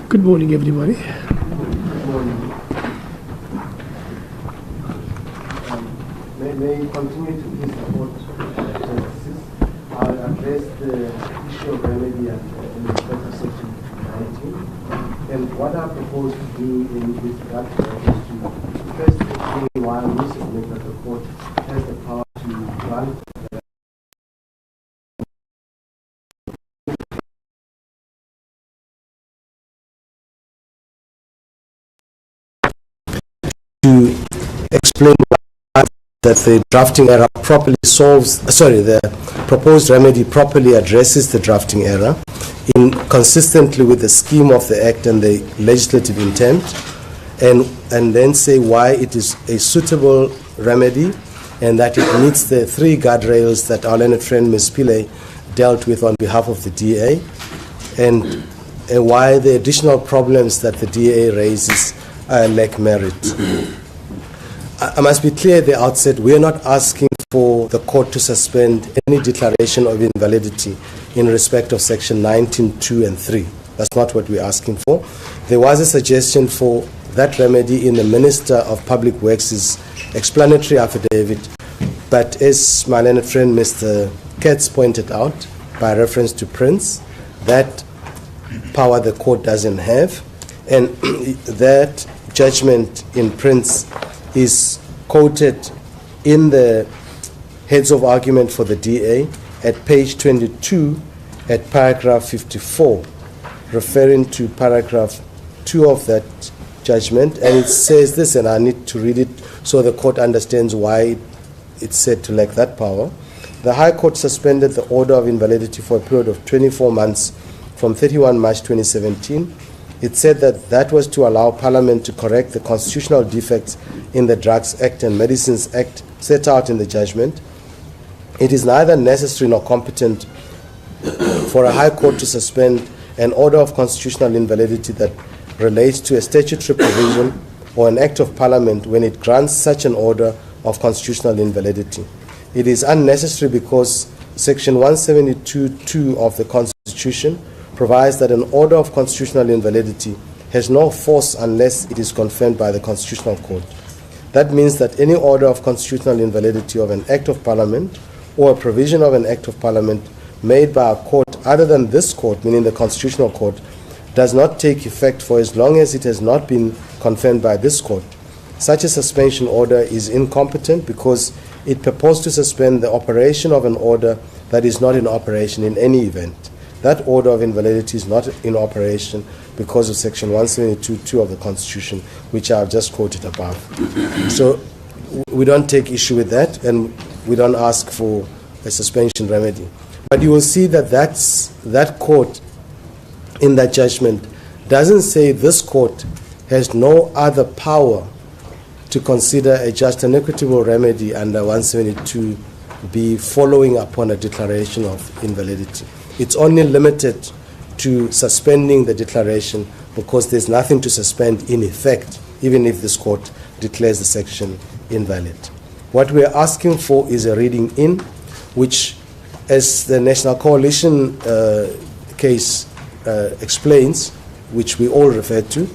Good morning, everybody. Good morning. May we continue to please support justices? I'll address the issue of remedy in respect of section 19. And what I propose to do in this regard is to first explain why we submit that the court has the power to grant to explain that the drafting error properly the proposed remedy properly addresses the drafting error consistently with the scheme of the Act and the legislative intent, and then say why it is a suitable remedy and that it meets the three guardrails that our learned friend Ms. Pillay dealt with on behalf of the DA, and why the additional problems that the DA raises lack merit. I must be clear at the outset, we are not asking for the court to suspend any declaration of invalidity in respect of section 19, 2 and 3. That's not what we're asking for. There was a suggestion for that remedy in the Minister of Public Works' explanatory affidavit, but as my learned friend Mr. Katz pointed out, by reference to Prince, that power the court doesn't have, and that judgment in Prince is quoted in the heads of argument for the DA at page 22 at paragraph 54, referring to paragraph 2 of that judgment, and it says this, and I need to read it so the court understands why it's said to lack that power. The High Court suspended the order of invalidity for a period of 24 months from 31 March 2017. It said that that was to allow Parliament to correct the constitutional defects in the Drugs Act and Medicines Act set out in the judgment. It is neither necessary nor competent for a High Court to suspend an order of constitutional invalidity that relates to a statutory provision or an Act of Parliament when it grants such an order of constitutional invalidity. It is unnecessary because Section 172(2) of the Constitution provides that an order of constitutional invalidity has no force unless it is confirmed by the Constitutional Court. That means that any order of constitutional invalidity of an Act of Parliament or a provision of an Act of Parliament made by a court other than this court, meaning the Constitutional Court, does not take effect for as long as it has not been confirmed by this court. Such a suspension order is incompetent because it purports to suspend the operation of an order that is not in operation in any event. That order of invalidity is not in operation because of Section 172(2) of the Constitution, which I have just quoted above. So we don't take issue with that, and we don't ask for a suspension remedy. But you will see that that court in that judgment doesn't say this court has no other power to consider a just and equitable remedy under 172(b) following upon a declaration of invalidity. It's only limited to suspending the declaration because there's nothing to suspend in effect, even if this court declares the section invalid. What we're asking for is a reading in, which, as the National Coalition case explains, which we all refer to,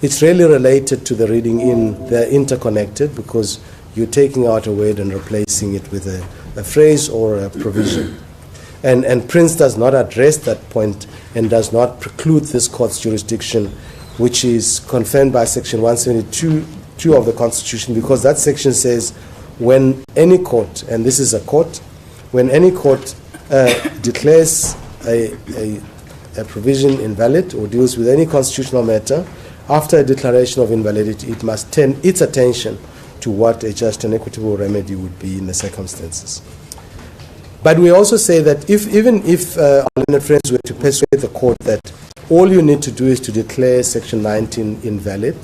it's really related to the reading in. They're interconnected because you're taking out a word and replacing it with a phrase or a provision. And Prince does not address that point and does not preclude this court's jurisdiction, which is confirmed by Section 172(2) of the Constitution, because that section says when any court, and this is a court, when any court declares a provision invalid or deals with any constitutional matter, after a declaration of invalidity, it must turn its attention to what a just and equitable remedy would be in the circumstances. But we also say that even if our learned friends were to persuade the court that all you need to do is to declare Section 19 invalid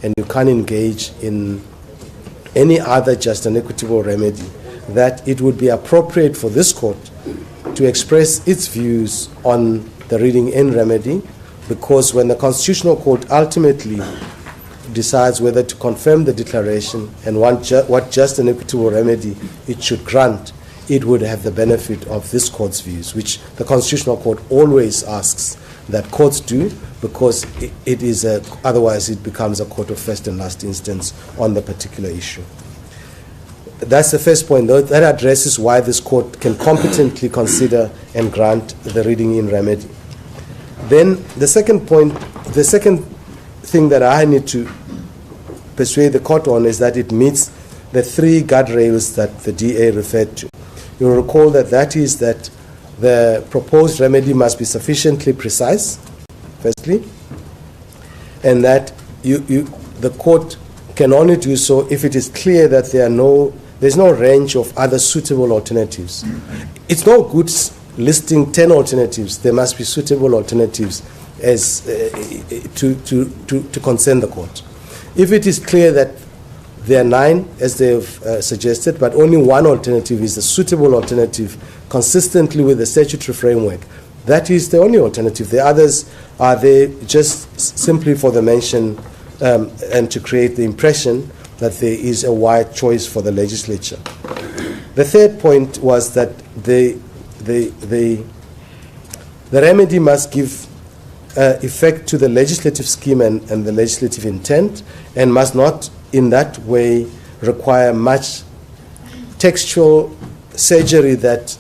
and you can't engage in any other just and equitable remedy, that it would be appropriate for this court to express its views on the reading in remedy, because when the Constitutional Court ultimately decides whether to confirm the declaration and what just and equitable remedy it should grant, it would have the benefit of this court's views, which the Constitutional Court always asks that courts do, because it is otherwise it becomes a court of first and last instance on the particular issue. That's the first point. That addresses why this court can competently consider and grant the reading in remedy. Then the second point, the second thing that I need to persuade the court on is that it meets the three guardrails that the DA referred to. You'll recall that is that the proposed remedy must be sufficiently precise, firstly, and that the court can only do so if it is clear that there's no range of other suitable alternatives. It's no good listing 10 alternatives. There must be suitable alternatives as to concern the court. If it is clear that there are 9, as they have suggested, but only one alternative is a suitable alternative consistently with the statutory framework, that is the only alternative. The others are there just simply for the mention and to create the impression that there is a wide choice for the legislature. The third point was that the remedy must give effect to the legislative scheme and the legislative intent, and must not in that way require much textual surgery that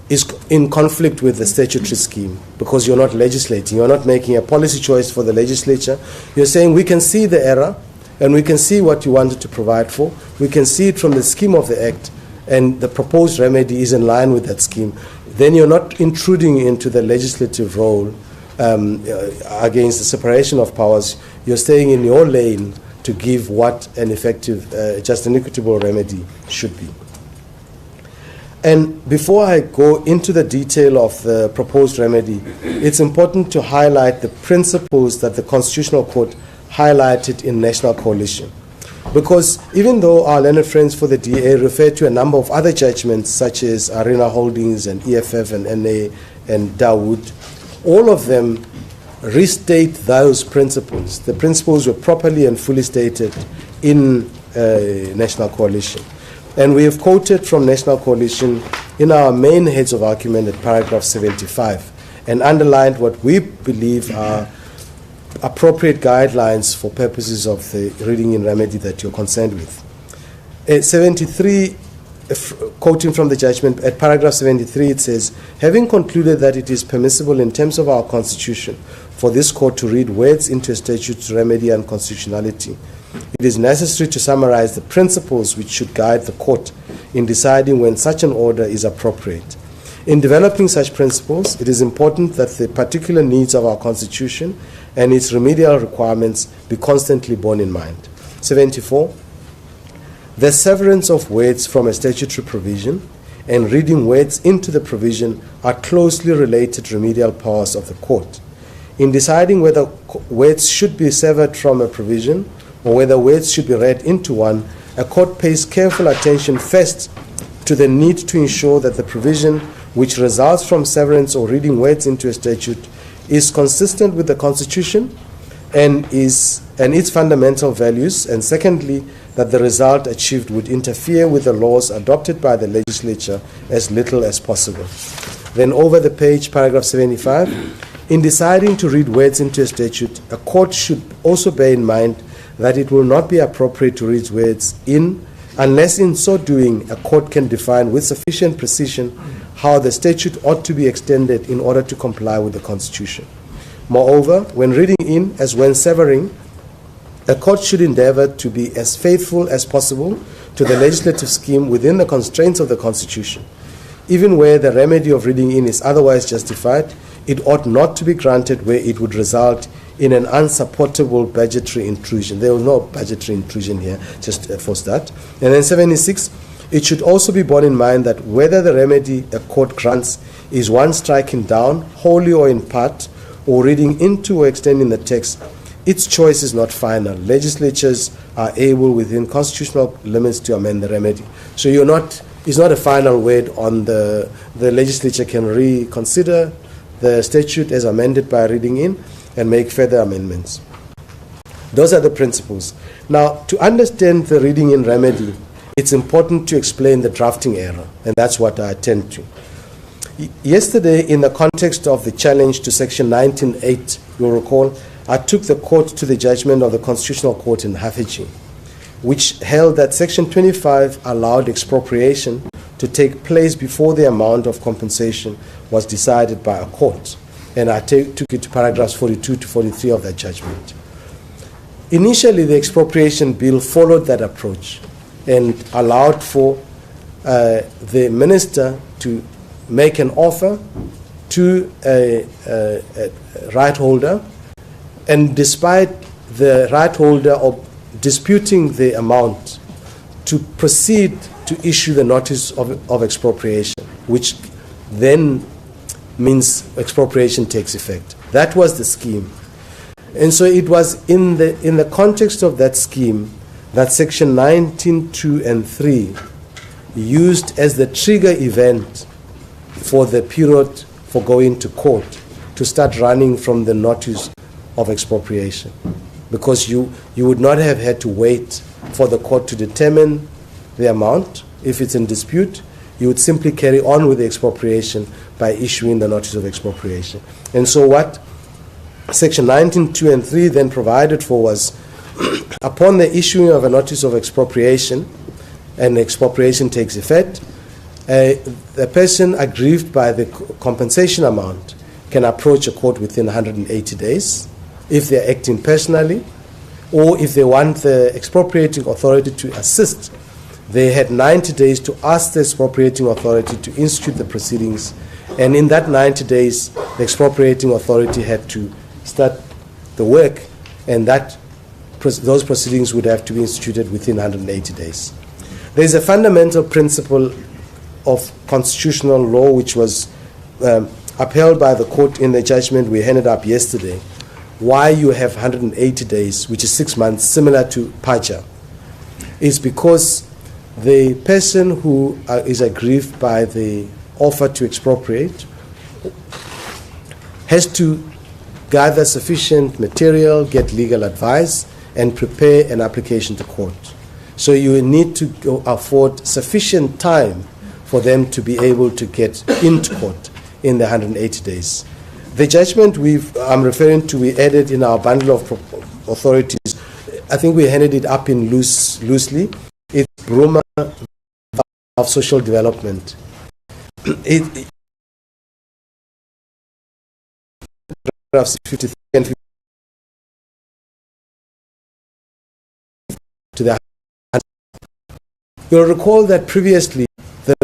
is in conflict with the statutory scheme, because you're not legislating, you're not making a policy choice for the legislature. You're saying we can see the error and we can see what you wanted to provide for. We can see it from the scheme of the Act, and the proposed remedy is in line with that scheme. Then you're not intruding into the legislative role against the separation of powers. You're staying in your lane to give what an effective, just and equitable remedy should be. And before I go into the detail of the proposed remedy, it's important to highlight the principles that the Constitutional Court highlighted in National Coalition. Because even though our learned friends for the DA refer to a number of other judgments, such as Arena Holdings and EFF and NA and Dawood, all of them restate those principles. The principles were properly and fully stated in National Coalition. And we have quoted from National Coalition in our main heads of argument at paragraph 75 and underlined what we believe are appropriate guidelines for purposes of the reading in remedy that you're concerned with. 73, quoting from the judgment, at paragraph 73 it says, having concluded that it is permissible in terms of our Constitution for this court to read words into a statute to remedy unconstitutionality, it is necessary to summarize the principles which should guide the court in deciding when such an order is appropriate. In developing such principles, it is important that the particular needs of our Constitution and its remedial requirements be constantly borne in mind. 74. The severance of words from a statutory provision and reading words into the provision are closely related remedial powers of the court. In deciding whether words should be severed from a provision or whether words should be read into one, a court pays careful attention first to the need to ensure that the provision which results from severance or reading words into a statute is consistent with the Constitution and its fundamental values, and secondly, that the result achieved would interfere with the laws adopted by the legislature as little as possible. Then over the page, paragraph 75, in deciding to read words into a statute, a court should also bear in mind that it will not be appropriate to read words in unless in so doing a court can define with sufficient precision how the statute ought to be extended in order to comply with the Constitution. Moreover, when reading in as when severing, a court should endeavor to be as faithful as possible to the legislative scheme within the constraints of the Constitution. Even where the remedy of reading in is otherwise justified, it ought not to be granted where it would result in an unsupportable budgetary intrusion. There was no budgetary intrusion here, just for start. And then 76, it should also be borne in mind that whether the remedy a court grants is one striking down, wholly or in part, or reading into or extending the text, its choice is not final. Legislatures are able within constitutional limits to amend the remedy. So it's not a final word on the legislature can reconsider the statute as amended by reading in and make further amendments. Those are the principles. Now, to understand the reading in remedy, it's important to explain the drafting error, and that's what I attend to. Yesterday, in the context of the challenge to Section 19.8, you'll recall, I took the court to the judgment of the Constitutional Court in Hafeji, which held that Section 25 allowed expropriation to take place before the amount of compensation was decided by a court. And I took it to paragraphs 42 to 43 of that judgment. Initially, the expropriation bill followed that approach and allowed for the minister to make an offer to a right holder, and despite the right holder of disputing the amount, to proceed to issue the notice of expropriation, which then means expropriation takes effect. That was the scheme. And so it was in the context of that scheme that Section 19.2 and 3 used as the trigger event for the period for going to court to start running from the notice of expropriation, because you would not have had to wait for the court to determine the amount. If it's in dispute, you would simply carry on with the expropriation by issuing the notice of expropriation. And so what Section 19.2 and 3 then provided for was, upon the issuing of a notice of expropriation, and expropriation takes effect, the person aggrieved by the compensation amount can approach a court within 180 days if they're acting personally, or if they want the expropriating authority to assist, they had 90 days to ask the expropriating authority to institute the proceedings, and in that 90 days, the expropriating authority had to start the work, and those proceedings would have to be instituted within 180 days. There is a fundamental principle of constitutional law which was upheld by the court in the judgment we handed up yesterday. Why you have 180 days, which is 6 months, similar to Paja, is because the person who is aggrieved by the offer to expropriate has to gather sufficient material, get legal advice, and prepare an application to court. So you need to afford sufficient time for them to be able to get into court in the 180 days. The judgment I'm referring to, we added in our bundle of authorities. I think we handed it up in loosely. It's Bruma of Social Development. Paragraphs 53 and 50 to the. You'll recall that previously the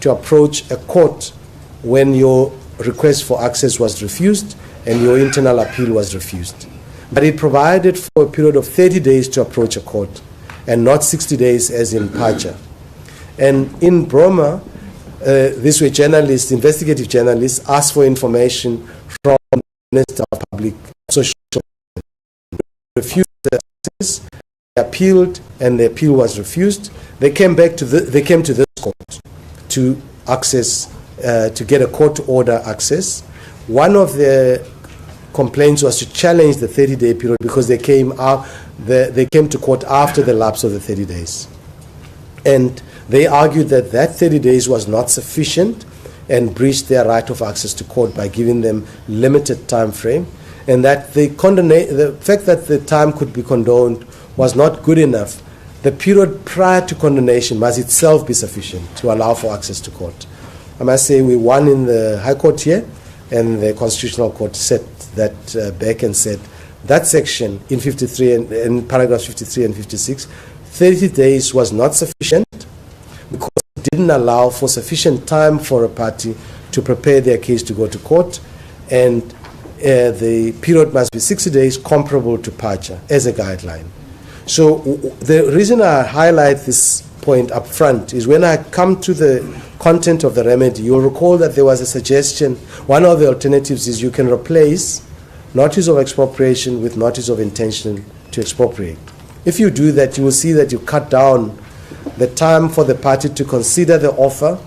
to approach a court when your request for access was refused and your internal appeal was refused. But it provided for a period of 30 days to approach a court and not 60 days as in Paja. And in Broma, these were journalists, investigative journalists, asked for information from the Minister of Public Social, refused the access, they appealed, and the appeal was refused. They came to this court to access, to get a court order access. One of the complaints was to challenge the 30-day period because they came to court after the lapse of the 30 days. And they argued that 30 days was not sufficient and breached their right of access to court by giving them limited time frame, and that the fact that the time could be condoned was not good enough. The period prior to condonation must itself be sufficient to allow for access to court. I must say we won in the High Court here, and the Constitutional Court set that back and said that section in 53 and in paragraphs 53 and 56, 30 days was not sufficient because it didn't allow for sufficient time for a party to prepare their case to go to court, and the period must be 60 days comparable to Pacha as a guideline. So the reason I highlight this point up front is when I come to the content of the remedy, you'll recall that there was a suggestion. One of the alternatives is you can replace notice of expropriation with notice of intention to expropriate. If you do that, you will see that you cut down the time for the party to consider the offer,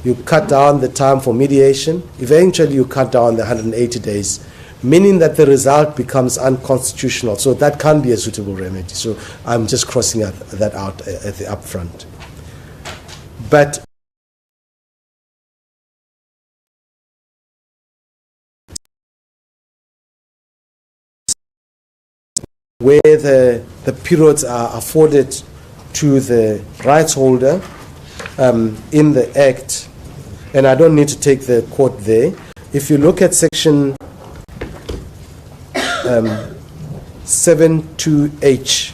you cut down the time for mediation, eventually you cut down the 180 days, meaning that the result becomes unconstitutional. So that can't be a suitable remedy. So I'm just crossing that out at the upfront. But where the periods are afforded to the rights holder in the Act, and I don't need to take the quote there. If you look at section 72H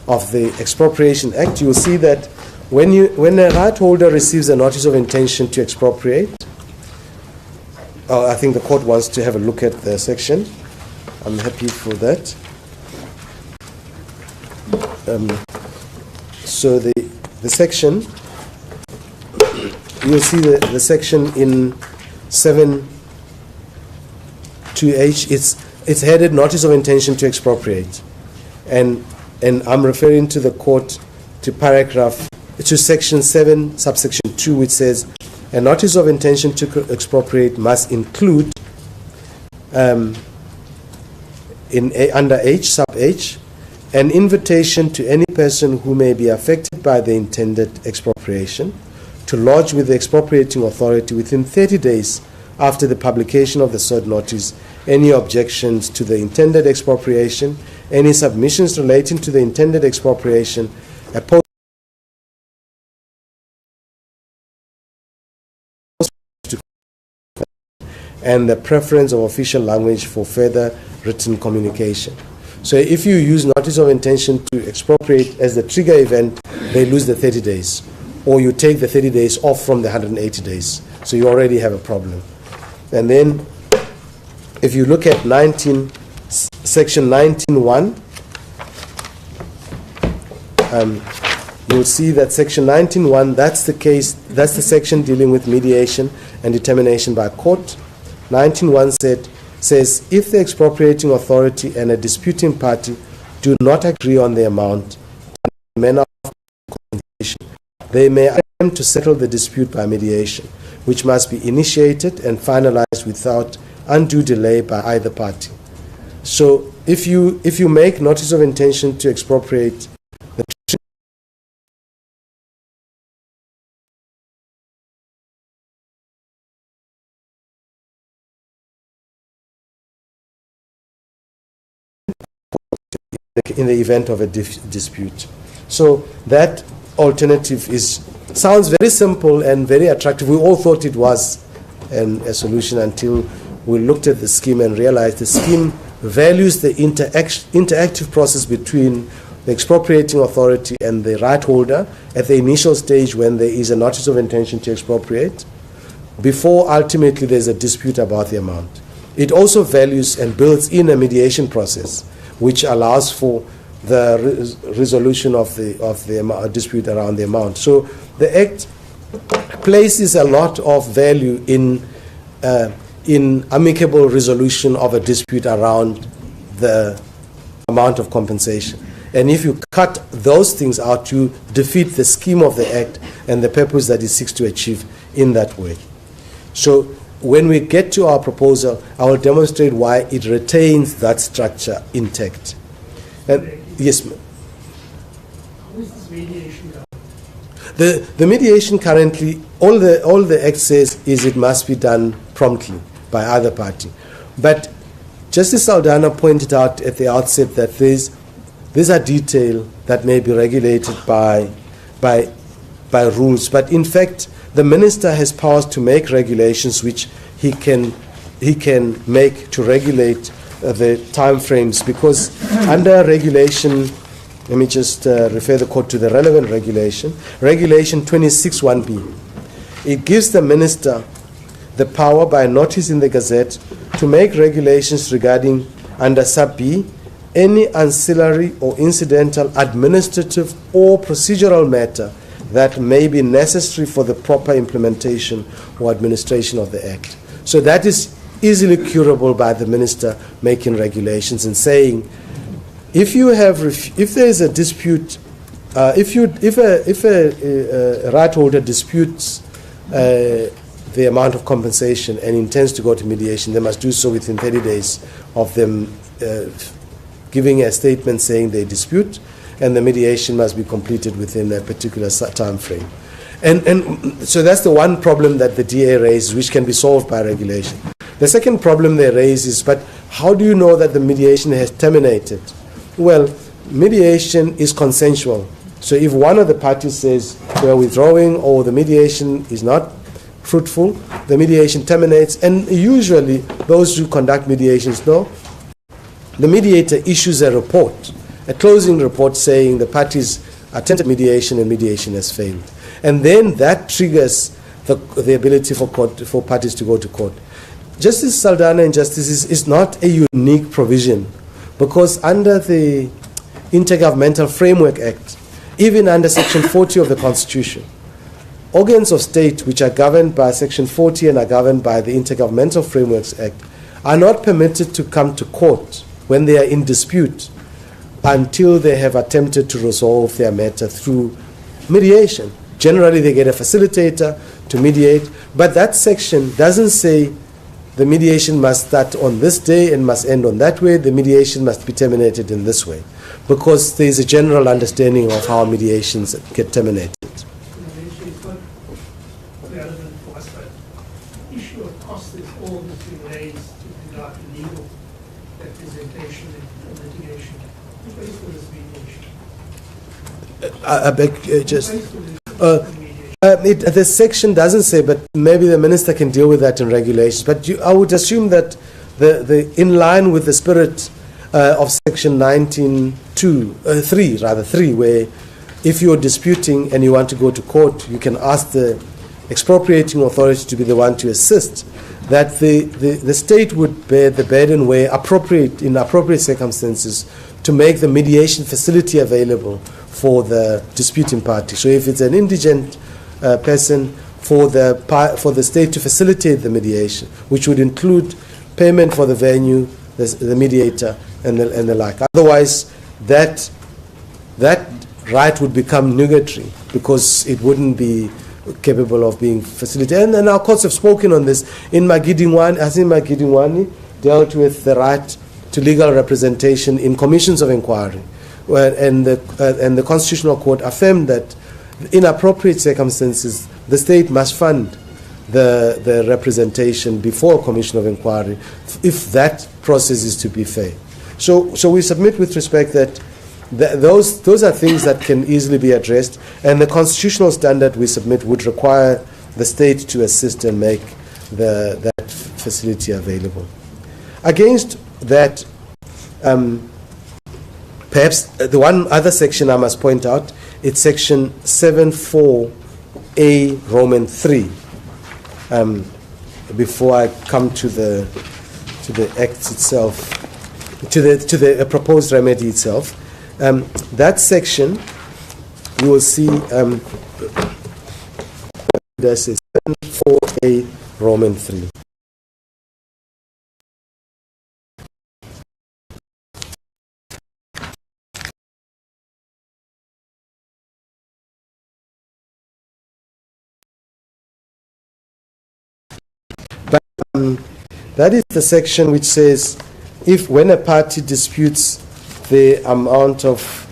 of the Expropriation Act, you will see that when a right holder receives a notice of intention to expropriate, I think the court wants to have a look at the section. I'm happy for that. So the section, you'll see the section in 7.2h, it's headed Notice of Intention to Expropriate. And I'm referring to the court to section 7, subsection 2, which says, a notice of intention to expropriate must include, under H, sub H, an invitation to any person who may be affected by the intended expropriation to lodge with the expropriating authority within 30 days after the publication of the said notice any objections to the intended expropriation, any submissions relating to the intended expropriation, and the preference of official language for further written communication. So if you use notice of intention to expropriate as the trigger event, they lose the 30 days. Or you take the 30 days off from the 180 days. So you already have a problem. And then if you look at section 19.1, you'll see that section 19.1, that's the section dealing with mediation and determination by court. 19.1 says, if the expropriating authority and a disputing party do not agree on the amount and manner of compensation, they may attempt to settle the dispute by mediation, which must be initiated and finalized without undue delay by either party. So if you make notice of intention to expropriate, the in the event of a dispute. So that alternative sounds very simple and very attractive. We all thought it was a solution until we looked at the scheme and realized the scheme values the interactive process between the expropriating authority and the right holder at the initial stage when there is a notice of intention to expropriate, before ultimately there's a dispute about the amount. It also values and builds in a mediation process, which allows for the resolution of the dispute around the amount. So the Act places a lot of value in amicable resolution of a dispute around the amount of compensation. And if you cut those things out, you defeat the scheme of the Act and the purpose that it seeks to achieve in that way. So when we get to our proposal, I will demonstrate why it retains that structure intact. Yes, ma'am. How is this mediation done? The mediation currently, all the Act says is it must be done promptly by either party. But Justice Saldana pointed out at the outset that these are detail that may be regulated by rules. But in fact, the minister has powers to make regulations which he can make to regulate the time frames, because under regulation, let me just refer the court to the relevant regulation, regulation 26(1)b. It gives the minister the power by notice in the Gazette to make regulations regarding, under sub B, any ancillary or incidental administrative or procedural matter that may be necessary for the proper implementation or administration of the Act. So that is easily curable by the minister making regulations and saying, if there is a dispute, if a right holder disputes the amount of compensation and intends to go to mediation, they must do so within 30 days of them giving a statement saying they dispute, and the mediation must be completed within a particular time frame. And so that's the one problem that the DA raises, which can be solved by regulation. The second problem they raise is, but how do you know that the mediation has terminated? Well, mediation is consensual. So if one of the parties says we're withdrawing or the mediation is not fruitful, the mediation terminates, and usually those who conduct mediations know the mediator issues a report, a closing report saying the parties attempted mediation and mediation has failed. And then that triggers the ability for parties to go to court. Justice Saldanha Injustices is not a unique provision, because under the Intergovernmental Framework Act, even under Section 40 of the Constitution, organs of state which are governed by Section 40 and are governed by the Intergovernmental Frameworks Act are not permitted to come to court when they are in dispute until they have attempted to resolve their matter through mediation. Generally, they get a facilitator to mediate, but that section doesn't say the mediation must start on this day and must end on that way, the mediation must be terminated in this way, because there is a general understanding of how mediations get terminated. Relevant for us, but the issue of cost is always been raised to regard to legal representation and litigation. Who pays for this mediation? I beg just. Who pays for this mediation? The section doesn't say, but maybe the minister can deal with that in regulations. But I would assume that in line with the spirit of Section 19.3, where if you're disputing and you want to go to court, you can ask the expropriating authority to be the one to assist, that the state would bear the burden where appropriate, in appropriate circumstances, to make the mediation facility available for the disputing party. So if it's an indigent person, for the state to facilitate the mediation, which would include payment for the venue, the mediator, and the like. Otherwise, that right would become nugatory because it wouldn't be capable of being facilitated. And our courts have spoken on this. In Magidingwani, I think Magidingwani dealt with the right to legal representation in commissions of inquiry, and the Constitutional Court affirmed that in appropriate circumstances, the state must fund the representation before a commission of inquiry if that process is to be fair. So we submit with respect that those are things that can easily be addressed, and the constitutional standard we submit would require the state to assist and make that facility available. Against that, perhaps the one other section I must point out, it's section 7.4a Roman 3. Before I come to the act itself, to the proposed remedy itself, that section you will see there's 7.4a Roman 3. That is the section which says, if when a party disputes the amount of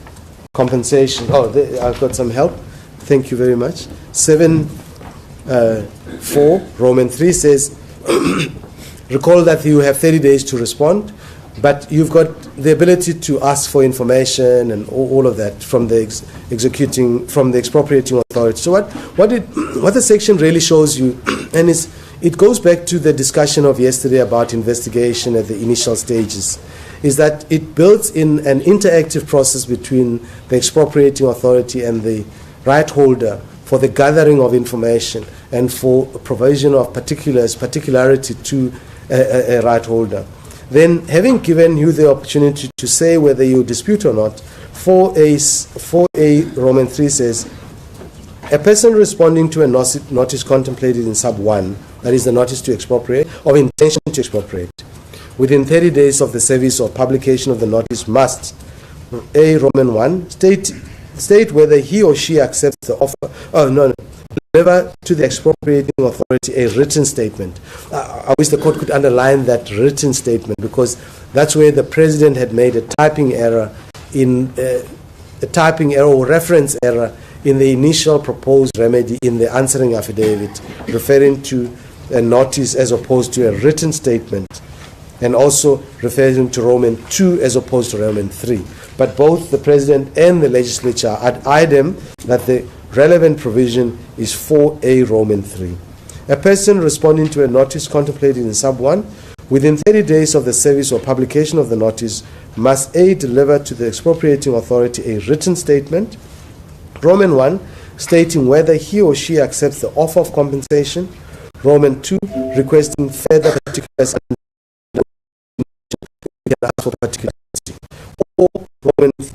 compensation, I've got some help, thank you very much. 7.4 Roman 3 says, recall that you have 30 days to respond, but you've got the ability to ask for information and all of that from the expropriating authority. So what the section really shows you, and it goes back to the discussion of yesterday about investigation at the initial stages, is that it builds in an interactive process between the expropriating authority and the right holder for the gathering of information and for provision of particularity to a right holder. Then, having given you the opportunity to say whether you dispute or not, 4A Roman 3 says, a person responding to a notice contemplated in sub 1, that is the notice to expropriate, of intention to expropriate, within 30 days of the service or publication of the notice must, A Roman 1, state whether he or she accepts the offer, deliver to the expropriating authority a written statement. I wish the court could underline that written statement, because that's where the president had made a typing error or reference error in the initial proposed remedy in the answering affidavit, referring to a notice as opposed to a written statement, and also referring to Roman 2 as opposed to Roman 3. But both the President and the legislature eyed them that the relevant provision is 4A Roman 3. A person responding to a notice contemplated in sub 1 within 30 days of the service or publication of the notice must A, deliver to the expropriating authority a written statement, Roman 1, stating whether he or she accepts the offer of compensation, Roman 2, requesting further particulars for particularity, or Roman 3,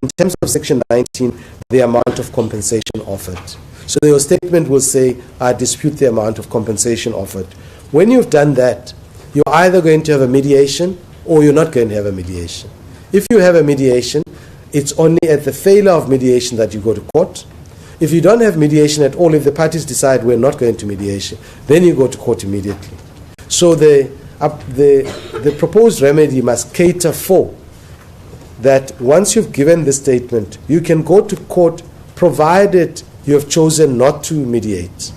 in terms of section 19, the amount of compensation offered. So your statement will say, I dispute the amount of compensation offered. When you've done that, you're either going to have a mediation or you're not going to have a mediation. If you have a mediation, it's only at the failure of mediation that you go to court. If you don't have mediation at all, if the parties decide we're not going to mediation, then you go to court immediately. So the proposed remedy must cater for that once you've given the statement, you can go to court provided you have chosen not to mediate.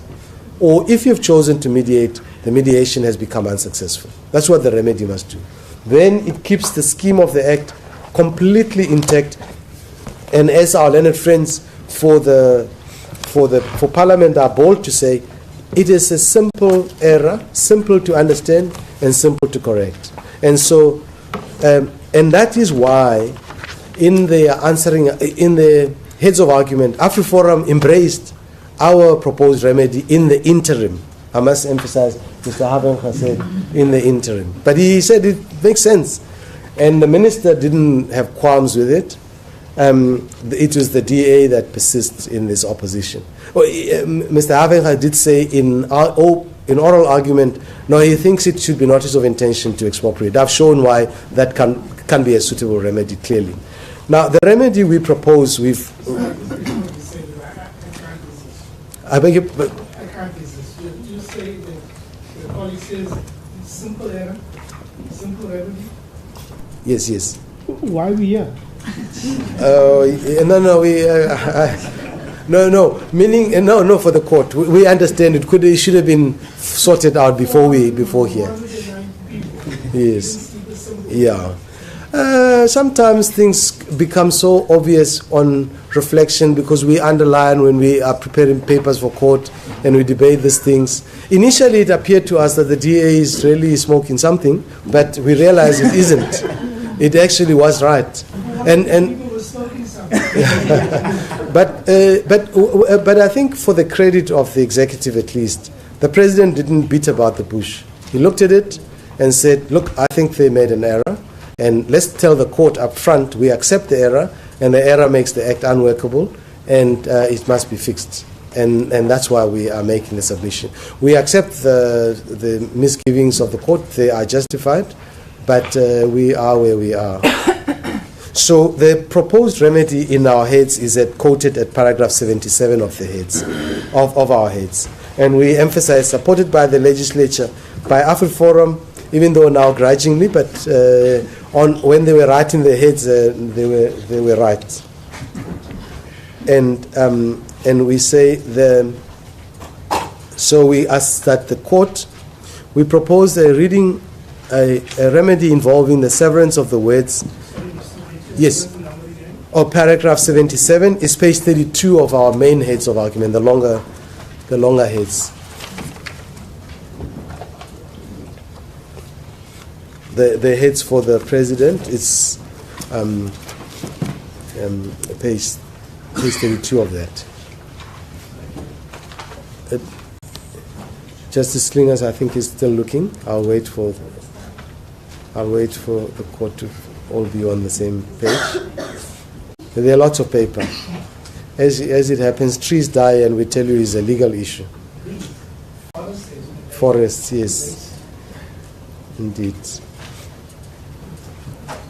Or if you've chosen to mediate, the mediation has become unsuccessful. That's what the remedy must do. Then it keeps the scheme of the Act completely intact. And as our learned friends for Parliament are bold to say, it is a simple error, simple to understand and simple to correct. And so, and that is why in the heads of argument, AfriForum embraced our proposed remedy in the interim. I must emphasize, Mr. Havenga said in the interim. But he said it makes sense. And the minister didn't have qualms with it. It was the DA that persists in this opposition. Mr. Havenga did say in oral argument, no, he thinks it should be notice of intention to expropriate. I've shown why that can be a suitable remedy, clearly. Now, the remedy we propose, I beg your pardon. I can't resist. You say that the colleague says simple error, simple remedy. Yes. Why are we here? No. Meaning, no. For the court, we understand it should have been sorted out before here. Yes. Yeah. Sometimes things become so obvious on reflection because we underline when we are preparing papers for court and we debate these things. Initially, it appeared to us that the DA is really smoking something, but we realized it isn't. It actually was right. But I think for the credit of the executive at least, the president didn't beat about the bush. He looked at it and said, look, I think they made an error. And let's tell the court up front, we accept the error, and the error makes the act unworkable, and it must be fixed. And that's why we are making the submission. We accept the misgivings of the court, they are justified, but we are where we are. So the proposed remedy in our heads is quoted at paragraph 77 of the heads, of our heads. And we emphasize, supported by the legislature, by AfriForum, even though now grudgingly, but when they were writing their heads, they were right. And we say so we ask that the court, we propose a remedy involving the severance of the words. Yes. Or paragraph 77 is page 32 of our main heads of argument, the longer heads. The heads for the president is page 32 of that. Justice Slingers, I think, is still looking. I'll wait for the court to all be on the same page. There are lots of paper. As it happens, trees die, and we tell you it's a legal issue. Forests, yes, indeed.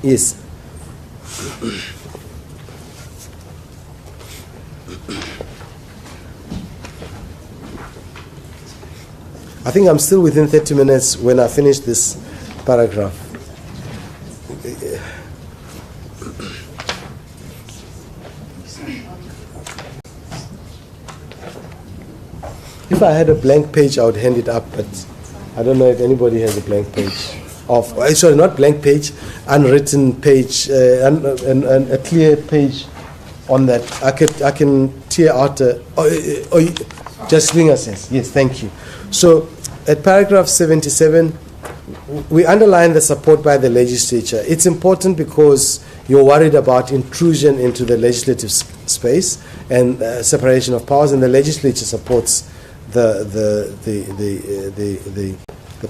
Yes. I think I'm still within 30 minutes when I finish this paragraph. If I had a blank page, I would hand it up, but I don't know if anybody has a blank page. Sorry, not blank page, unwritten page, and a clear page on that. I can tear out just Slinger says. Yes, thank you. So at paragraph 77, we underline the support by the legislature. It's important because you're worried about intrusion into the legislative space and separation of powers, and the legislature supports the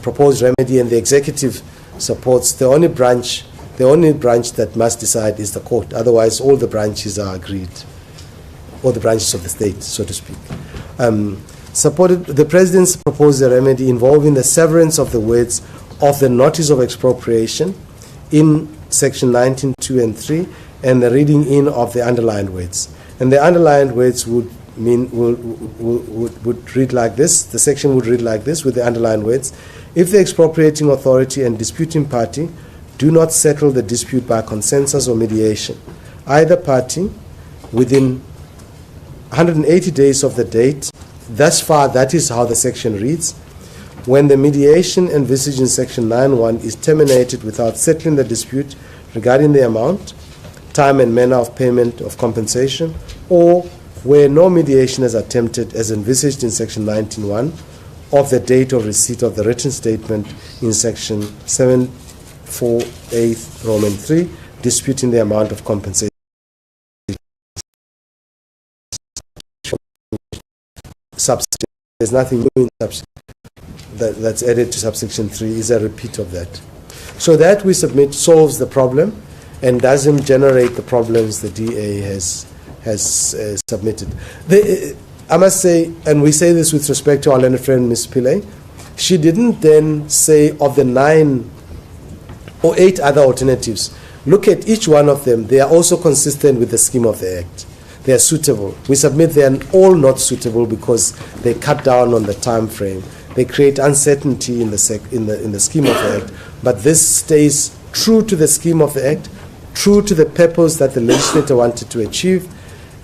proposed remedy, and the executive supports the only branch that must decide is the court. Otherwise, all the branches are agreed, all the branches of the state, so to speak. The President's proposed a remedy involving the severance of the words of the notice of expropriation in section 19(2) and 3, and the reading in of the underlined words. And the underlined words would read like this. The section would read like this with the underlined words: if the expropriating authority and disputing party do not settle the dispute by consensus or mediation, either party within 180 days of the date. Thus far, that is how the section reads. When the mediation envisaged in section 9(1) is terminated without settling the dispute regarding the amount, time and manner of payment of compensation, or where no mediation is attempted as envisaged in section 19(1) of the date of receipt of the written statement in section 748 Roman 3, disputing the amount of compensation. There's nothing new in subsection that's added to subsection 3 is a repeat of that. So that we submit solves the problem and doesn't generate the problems the DA has submitted. I must say, and we say this with respect to our learned friend Ms. Pillay, she didn't then say of the 9 or 8 other alternatives, look at each one of them, they are also consistent with the scheme of the Act. They are suitable. We submit they are all not suitable because they cut down on the time frame. They create uncertainty in the scheme of the Act. But this stays true to the scheme of the Act, true to the purpose that the legislator wanted to achieve,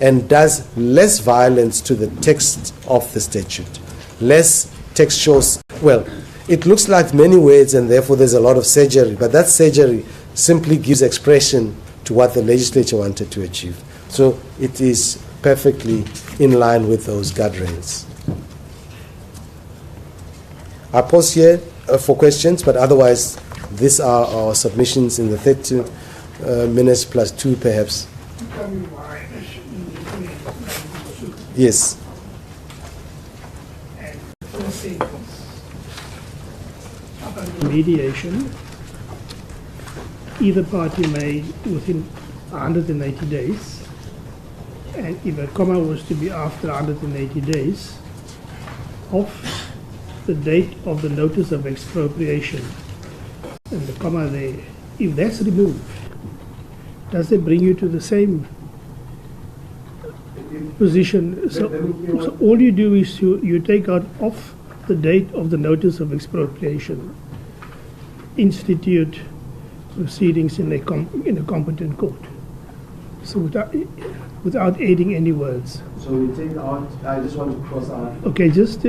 and does less violence to the text of the statute. Less textual. Well, it looks like many words and therefore there's a lot of surgery, but that surgery simply gives expression to what the legislature wanted to achieve. So it is perfectly in line with those guardrails. I pause here for questions, but otherwise these are our submissions in the 30 minutes plus 2 perhaps. Yes. Mediation, either party may, within 180 days, and if a comma was to be after 180 days, of the date of the notice of expropriation, and the comma there, if that's removed, does it bring you to the same position? So all you do is you take out off the date of the notice of expropriation, institute proceedings in a competent court. So without adding any words. So we take out, I just want to cross out. Okay, just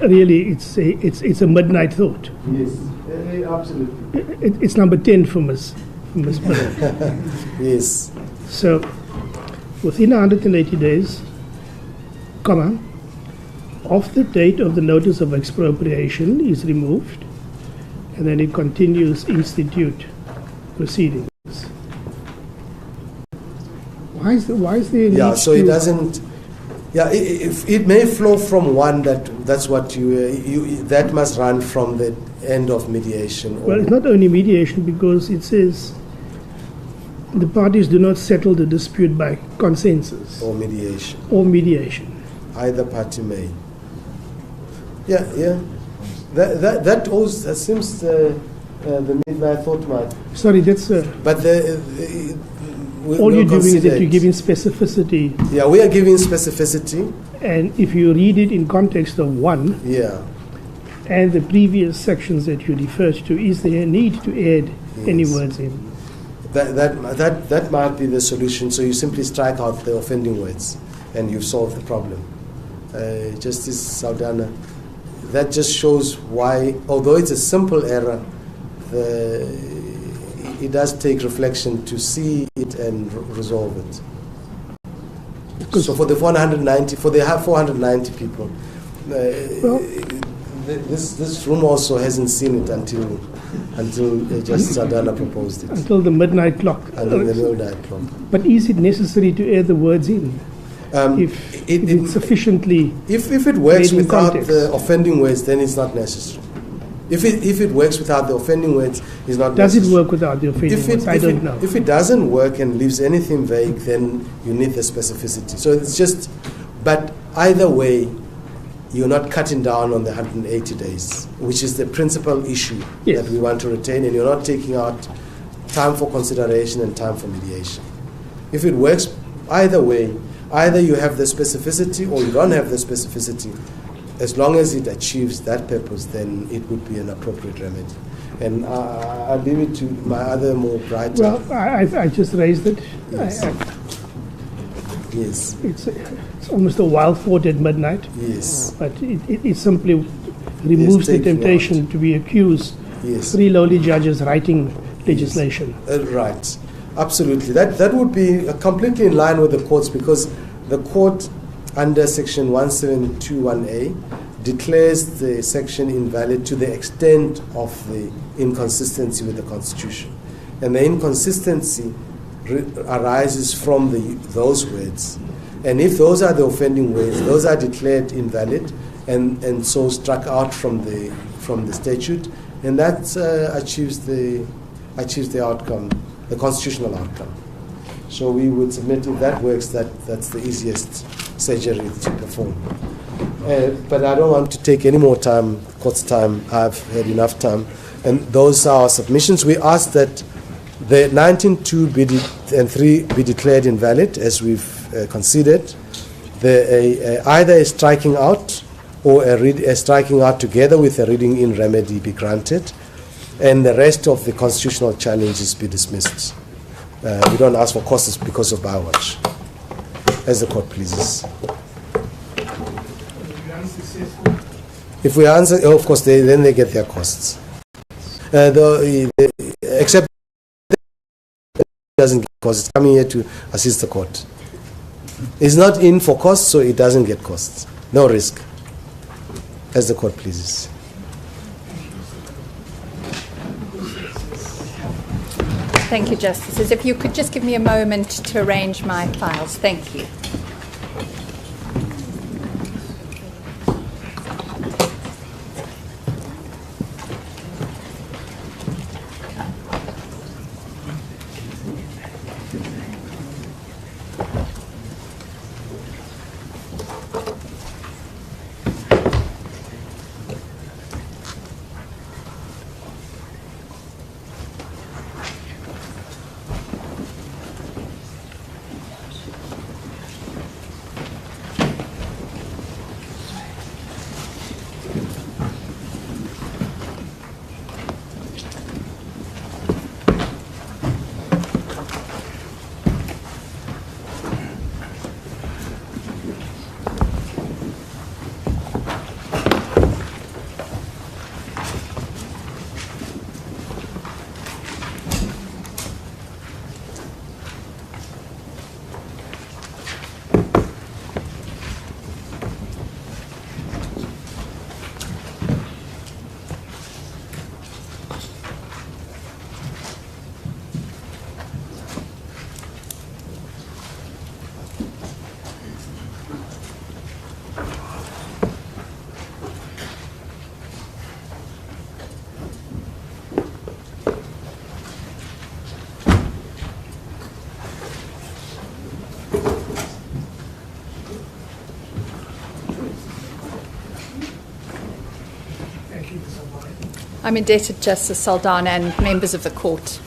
really, it's a midnight thought. Yes, absolutely. It's number 10 for Ms. Miller. Yes. So within 180 days, comma, of the date of the notice of expropriation is removed, and then it continues institute proceedings. Why is there a need so it doesn't. Yeah, it may flow from one that's what you that must run from the end of mediation. Well, it's not only mediation, because it says the parties do not settle the dispute by consensus or mediation. Either party may. Yeah. That seems the midnight thought mark. Sorry, that's. But all you're doing is that you're giving specificity. Yeah, we are giving specificity. And if you read it in context of one, and the previous sections that you referred to, is there a need to add any words in? That might be the solution. So you simply strike out the offending words, and you've solved the problem. Justice Saldana, that just shows why, although it's a simple error, it does take reflection to see it and resolve it. So for the 490 people, this room also hasn't seen it until Justice Saldana proposed it. Until the midnight clock. Until the midnight clock. But is it necessary to add the words in? If it's sufficiently if it works without context. the offending words, then it's not necessary. If it works without the offending words, it's not Does necessary. it work without the offending words? I don't know. If it doesn't work and leaves anything vague, then you need the specificity. So it's just, but either way, you're not cutting down on the 180 days, which is the principal issue Yes. that we want to retain, and you're not taking out time for consideration and time for mediation. If it works either way, either you have the specificity or you don't have the specificity, as long as it achieves that purpose, then it would be an appropriate remedy. And I'll leave it to my other more brighter. Well, I just raised it. Yes. Yes. It's almost a wild thought at midnight. Yes. But it simply removes the taking temptation to be accused. Yes. Three lowly judges writing legislation. Right. Absolutely. That would be completely in line with the courts, because the court under section 1721A declares the section invalid to the extent of the inconsistency with the Constitution. And the inconsistency arises from those words. And if those are the offending words, those are declared invalid and so struck out from the statute, and that achieves the outcome, the constitutional outcome. So we would submit, if that works, that's the easiest surgery to perform. But I don't want to take any more time, court's time. I've had enough time. And those are our submissions. We ask that the 19.2 and 3 be declared invalid, as we've considered. Either a striking out or a striking out together with a reading in remedy be granted, and the rest of the constitutional challenges be dismissed. We don't ask for costs because of Biowatch, as the court pleases. If we answer, of course, then they get their costs. Except doesn't get costs. It's coming here to assist the court. It's not in for costs, so it doesn't get costs. No risk, as the court pleases. Thank you, Justices. If you could just give me a moment to arrange my files. Thank you. I'm indebted, Justice Saldana and members of the court.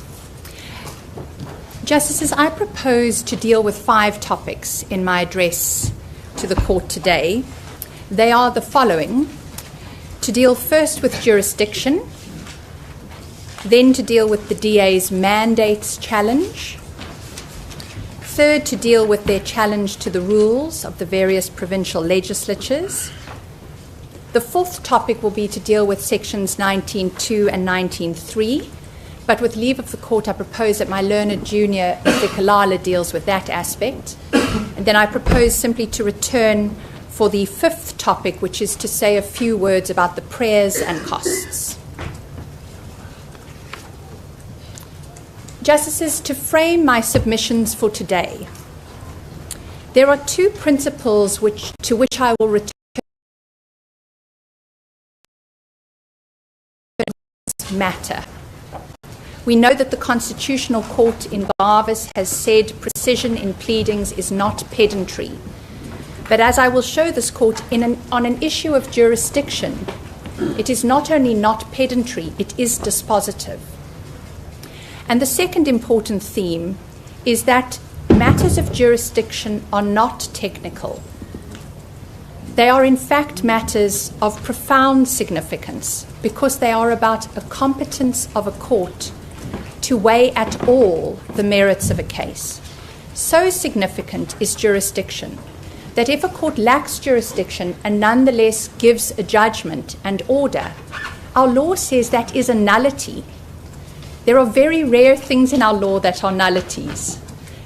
Justices, I propose to deal with 5 topics in my address to the court today. They are the following: to deal first with jurisdiction, then to deal with the DA's mandates challenge, Third, to deal with their challenge to the rules of the various provincial legislatures. The fourth topic will be to deal with sections 19.2 and 19.3. But with leave of the court, I propose that my learned junior, Mr. Kalala, deals with that aspect. And then I propose simply to return for the fifth topic, which is to say a few words about the prayers and costs. Justices, to frame my submissions for today, there are two principles to which I will return matter. We know that the Constitutional Court in Barvis has said precision in pleadings is not pedantry. But as I will show this court on an issue of jurisdiction, it is not only not pedantry, it is dispositive. And the second important theme is that matters of jurisdiction are not technical. They are in fact matters of profound significance because they are about a competence of a court to weigh at all the merits of a case. So significant is jurisdiction that if a court lacks jurisdiction and nonetheless gives a judgment and order, our law says that is a nullity. There are very rare things in our law that are nullities,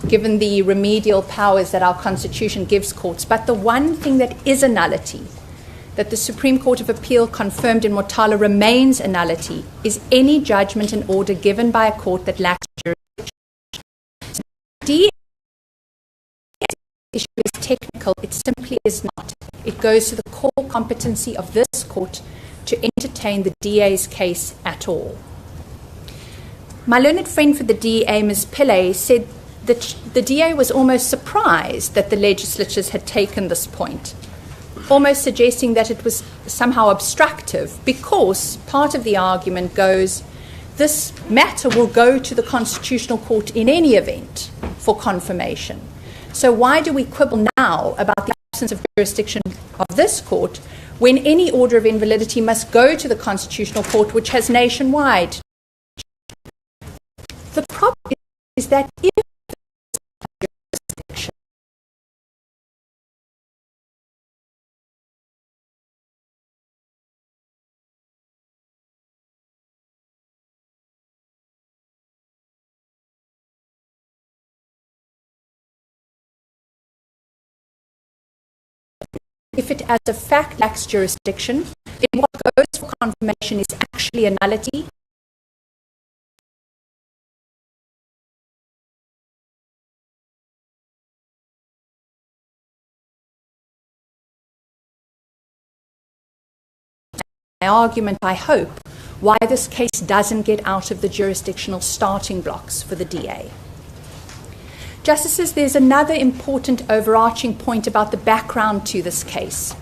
given the remedial powers that our Constitution gives courts. But the one thing that is a nullity, that the Supreme Court of Appeal confirmed in Motala remains a nullity, is any judgment and order given by a court that lacks jurisdiction. The issue is technical, it simply is not. It goes to the core competency of this court to entertain the DA's case at all. My learned friend for the DA, Ms. Pillay, said that the DA was almost surprised that the legislatures had taken this point, almost suggesting that it was somehow obstructive because part of the argument goes, this matter will go to the Constitutional Court in any event for confirmation. So why do we quibble now about the absence of jurisdiction of this court when any order of invalidity must go to the Constitutional Court, which has nationwide? The problem is that if jurisdiction if it as a fact lacks jurisdiction, then what goes for confirmation is actually a nullity. My argument, I hope, why this case doesn't get out of the jurisdictional starting blocks for the DA. Justices, there's another important overarching point about the background to this case.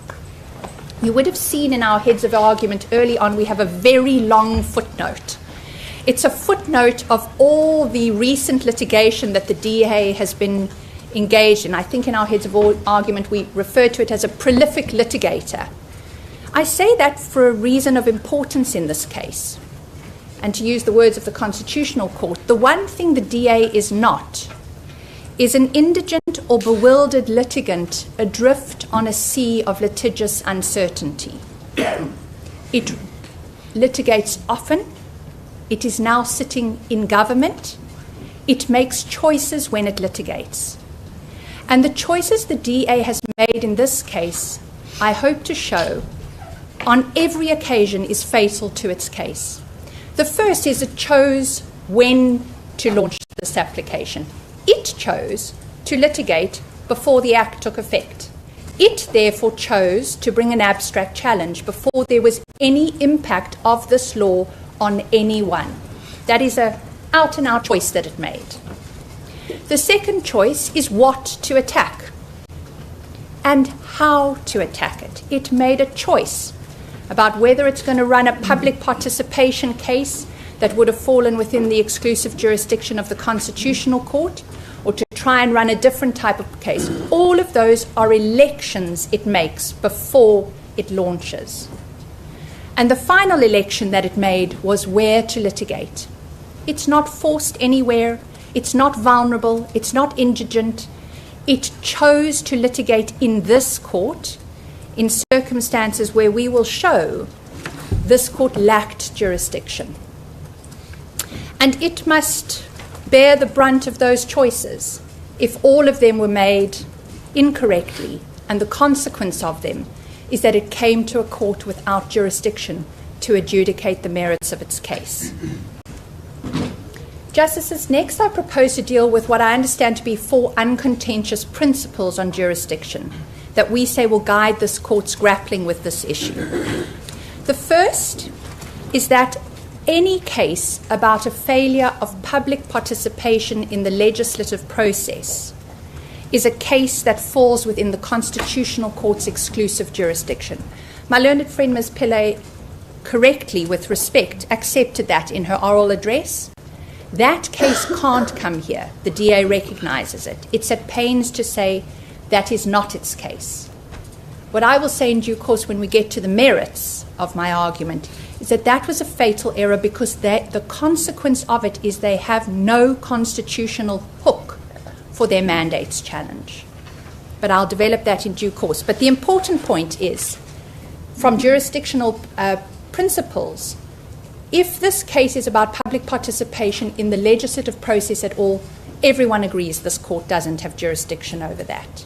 You would have seen in our heads of argument early on, we have a very long footnote. It's a footnote of all the recent litigation that the DA has been engaged in. I think in our heads of argument, we refer to it as a prolific litigator. I say that for a reason of importance in this case. And to use the words of the Constitutional Court, the one thing the DA is not is an indigent or bewildered litigant adrift on a sea of litigious uncertainty. It litigates often. It is now sitting in government. It makes choices when it litigates. And the choices the DA has made in this case, I hope to show, on every occasion is fatal to its case. The first is it chose when to launch this application. It chose to litigate before the Act took effect. It therefore chose to bring an abstract challenge before there was any impact of this law on anyone. That is an out-and-out choice that it made. The second choice is what to attack and how to attack it. It made a choice about whether it's going to run a public participation case that would have fallen within the exclusive jurisdiction of the Constitutional Court, or to try and run a different type of case. All of those are elections it makes before it launches. And the final election that it made was where to litigate. It's not forced anywhere. It's not vulnerable. It's not indigent. It chose to litigate in this court in circumstances where we will show this court lacked jurisdiction. And it must bear the brunt of those choices if all of them were made incorrectly, and the consequence of them is that it came to a court without jurisdiction to adjudicate the merits of its case. Justices, next I propose to deal with what I understand to be 4 uncontentious principles on jurisdiction that we say will guide this court's grappling with this issue. The first is that any case about a failure of public participation in the legislative process is a case that falls within the Constitutional Court's exclusive jurisdiction. My learned friend Ms. Pillay correctly, with respect, accepted that in her oral address. That case can't come here. The DA recognizes it. It's at pains to say that is not its case. What I will say in due course when we get to the merits of my argument is that that was a fatal error because the consequence of it is they have no constitutional hook for their mandates challenge. But I'll develop that in due course. But the important point is, from jurisdictional principles, if this case is about public participation in the legislative process at all, everyone agrees this court doesn't have jurisdiction over that.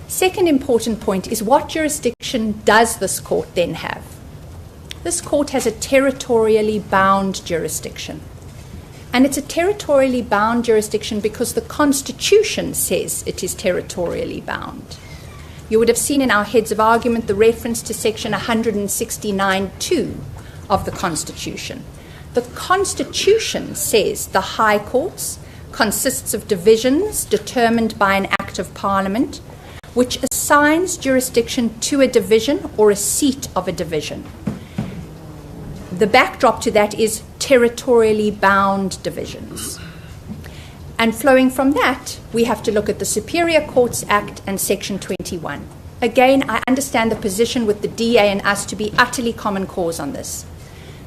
Second important point is, what jurisdiction does this court then have? This court has a territorially bound jurisdiction. And it's a territorially bound jurisdiction because the Constitution says it is territorially bound. You would have seen in our heads of argument the reference to section 169(2) of the Constitution. The Constitution says the High Courts consists of divisions determined by an Act of Parliament, which assigns jurisdiction to a division or a seat of a division. The backdrop to that is territorially bound divisions. And flowing from that, we have to look at the Superior Courts Act and Section 21. Again, I understand the position with the DA and us to be utterly common cause on this.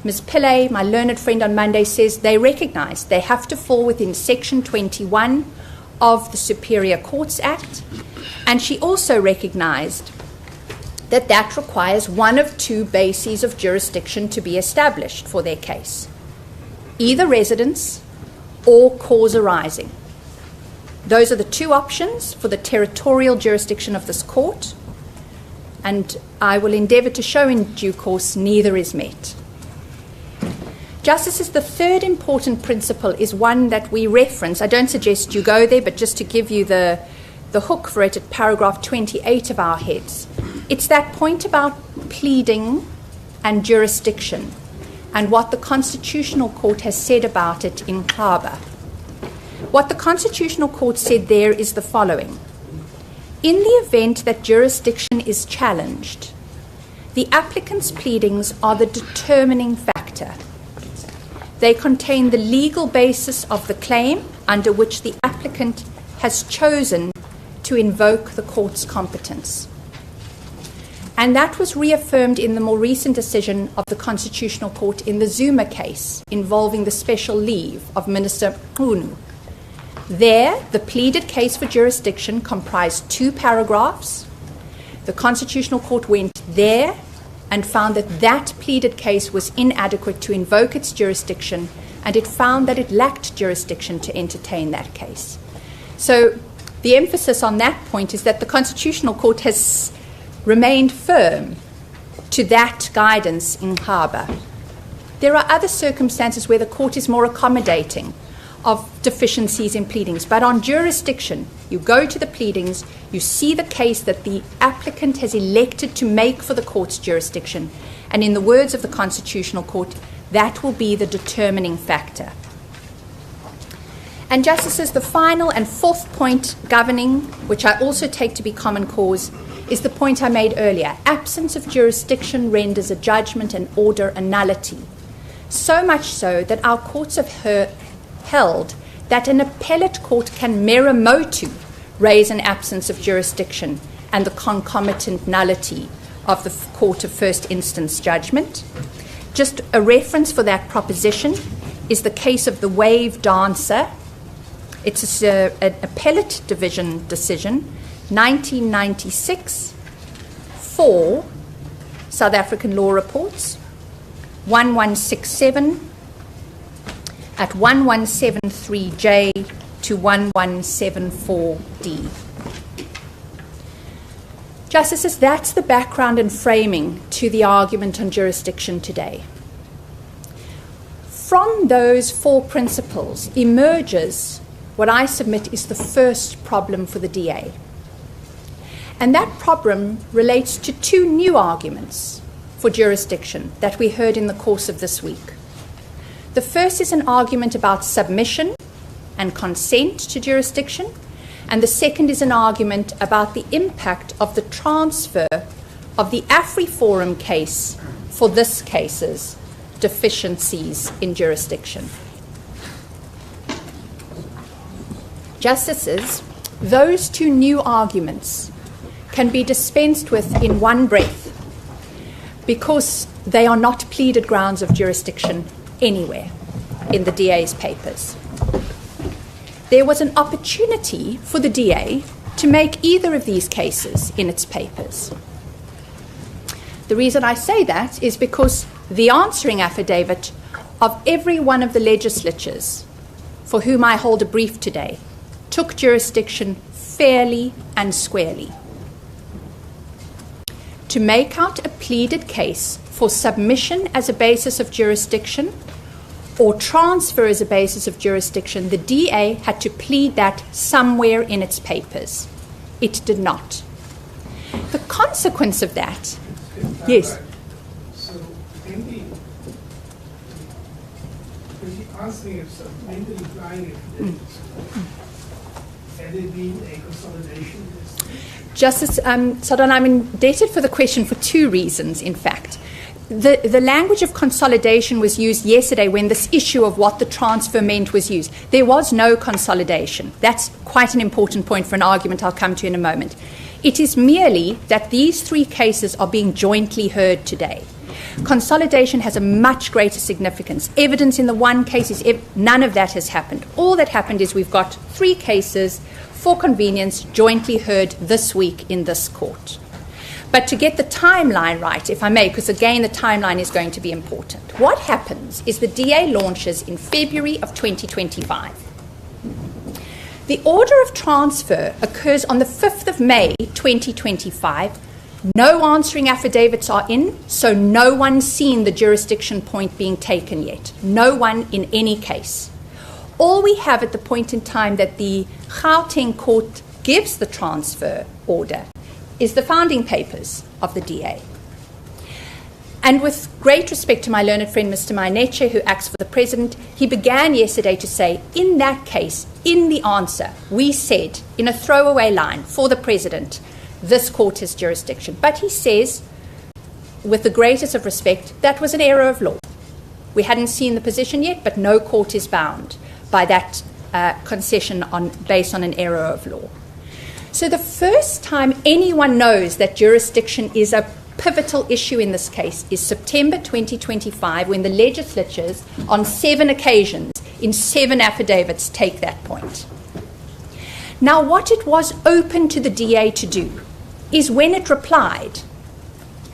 Ms. Pillay, my learned friend on Monday, says they recognize they have to fall within Section 21 of the Superior Courts Act, and she also recognized that that requires one of 2 bases of jurisdiction to be established for their case, either residence or cause arising. Those are the 2 options for the territorial jurisdiction of this court, and I will endeavor to show in due course neither is met. Justices, the third important principle is one that we reference. I don't suggest you go there, but just to give you the hook for it at paragraph 28 of our heads. It's that point about pleading and jurisdiction and what the Constitutional Court has said about it in Kaba. What the Constitutional Court said there is the following. In the event that jurisdiction is challenged, the applicant's pleadings are the determining factor. They contain the legal basis of the claim under which the applicant has chosen to invoke the court's competence. And that was reaffirmed in the more recent decision of the Constitutional Court in the Zuma case involving the special leave of Minister Mqunu. There, the pleaded case for jurisdiction comprised 2 paragraphs. The Constitutional Court went there and found that that pleaded case was inadequate to invoke its jurisdiction, and it found that it lacked jurisdiction to entertain that case. So the emphasis on that point is that the Constitutional Court has remained firm to that guidance in Kaba. There are other circumstances where the court is more accommodating of deficiencies in pleadings, but on jurisdiction, you go to the pleadings, you see the case that the applicant has elected to make for the court's jurisdiction, and in the words of the Constitutional Court, that will be the determining factor. And Justices, the final and fourth point governing, which I also take to be common cause, is the point I made earlier. Absence of jurisdiction renders a judgment and order a nullity. So much so that our courts have held that an appellate court can mera motu raise an absence of jurisdiction and the concomitant nullity of the court of first instance judgment. Just a reference for that proposition is the case of the Wave Dancer. It's an appellate division decision, 1996, 4 South African Law Reports, 1167 at 1173J to 1174D. Justices, that's the background and framing to the argument on jurisdiction today. From those 4 principles emerges what I submit is the first problem for the DA. And that problem relates to 2 new arguments for jurisdiction that we heard in the course of this week. The first is an argument about submission and consent to jurisdiction, and the second is an argument about the impact of the transfer of the AfriForum case for this case's deficiencies in jurisdiction. Justices, those 2 new arguments can be dispensed with in one breath because they are not pleaded grounds of jurisdiction anywhere in the DA's papers. There was an opportunity for the DA to make either of these cases in its papers. The reason I say that is because the answering affidavit of every one of the legislatures for whom I hold a brief today took jurisdiction fairly and squarely. To make out a pleaded case for submission as a basis of jurisdiction or transfer as a basis of jurisdiction, the DA had to plead that somewhere in its papers. It did not. The consequence of that, yes. So, in the answering of in the replying had there been a consolidation? Justice Sodon, I'm indebted for the question for 2 reasons, in fact. The language of consolidation was used yesterday when this issue of what the transfer meant was used. There was no consolidation. That's quite an important point for an argument I'll come to in a moment. It is merely that these 3 cases are being jointly heard today. Consolidation has a much greater significance. Evidence in the one case is none of that has happened. All that happened is we've got 3 cases for convenience jointly heard this week in this court. But to get the timeline right, if I may, because again the timeline is going to be important. What happens is the DA launches in February of 2025. The order of transfer occurs on the 5th of May 2025. No answering affidavits are in, so no one's seen the jurisdiction point being taken yet. No one in any case. All we have at the point in time that the Gauteng court gives the transfer order is the founding papers of the DA. And with great respect to my learned friend, Mr. Maineche, who acts for the President, he began yesterday to say, in that case, in the answer, we said, in a throwaway line for the President, this court has jurisdiction. But he says, with the greatest of respect, that was an error of law. We hadn't seen the position yet, but no court is bound by that concession based on an error of law. So the first time anyone knows that jurisdiction is a pivotal issue in this case is September 2025, when the legislatures on 7 occasions in 7 affidavits take that point. Now, what it was open to the DA to do is when it replied,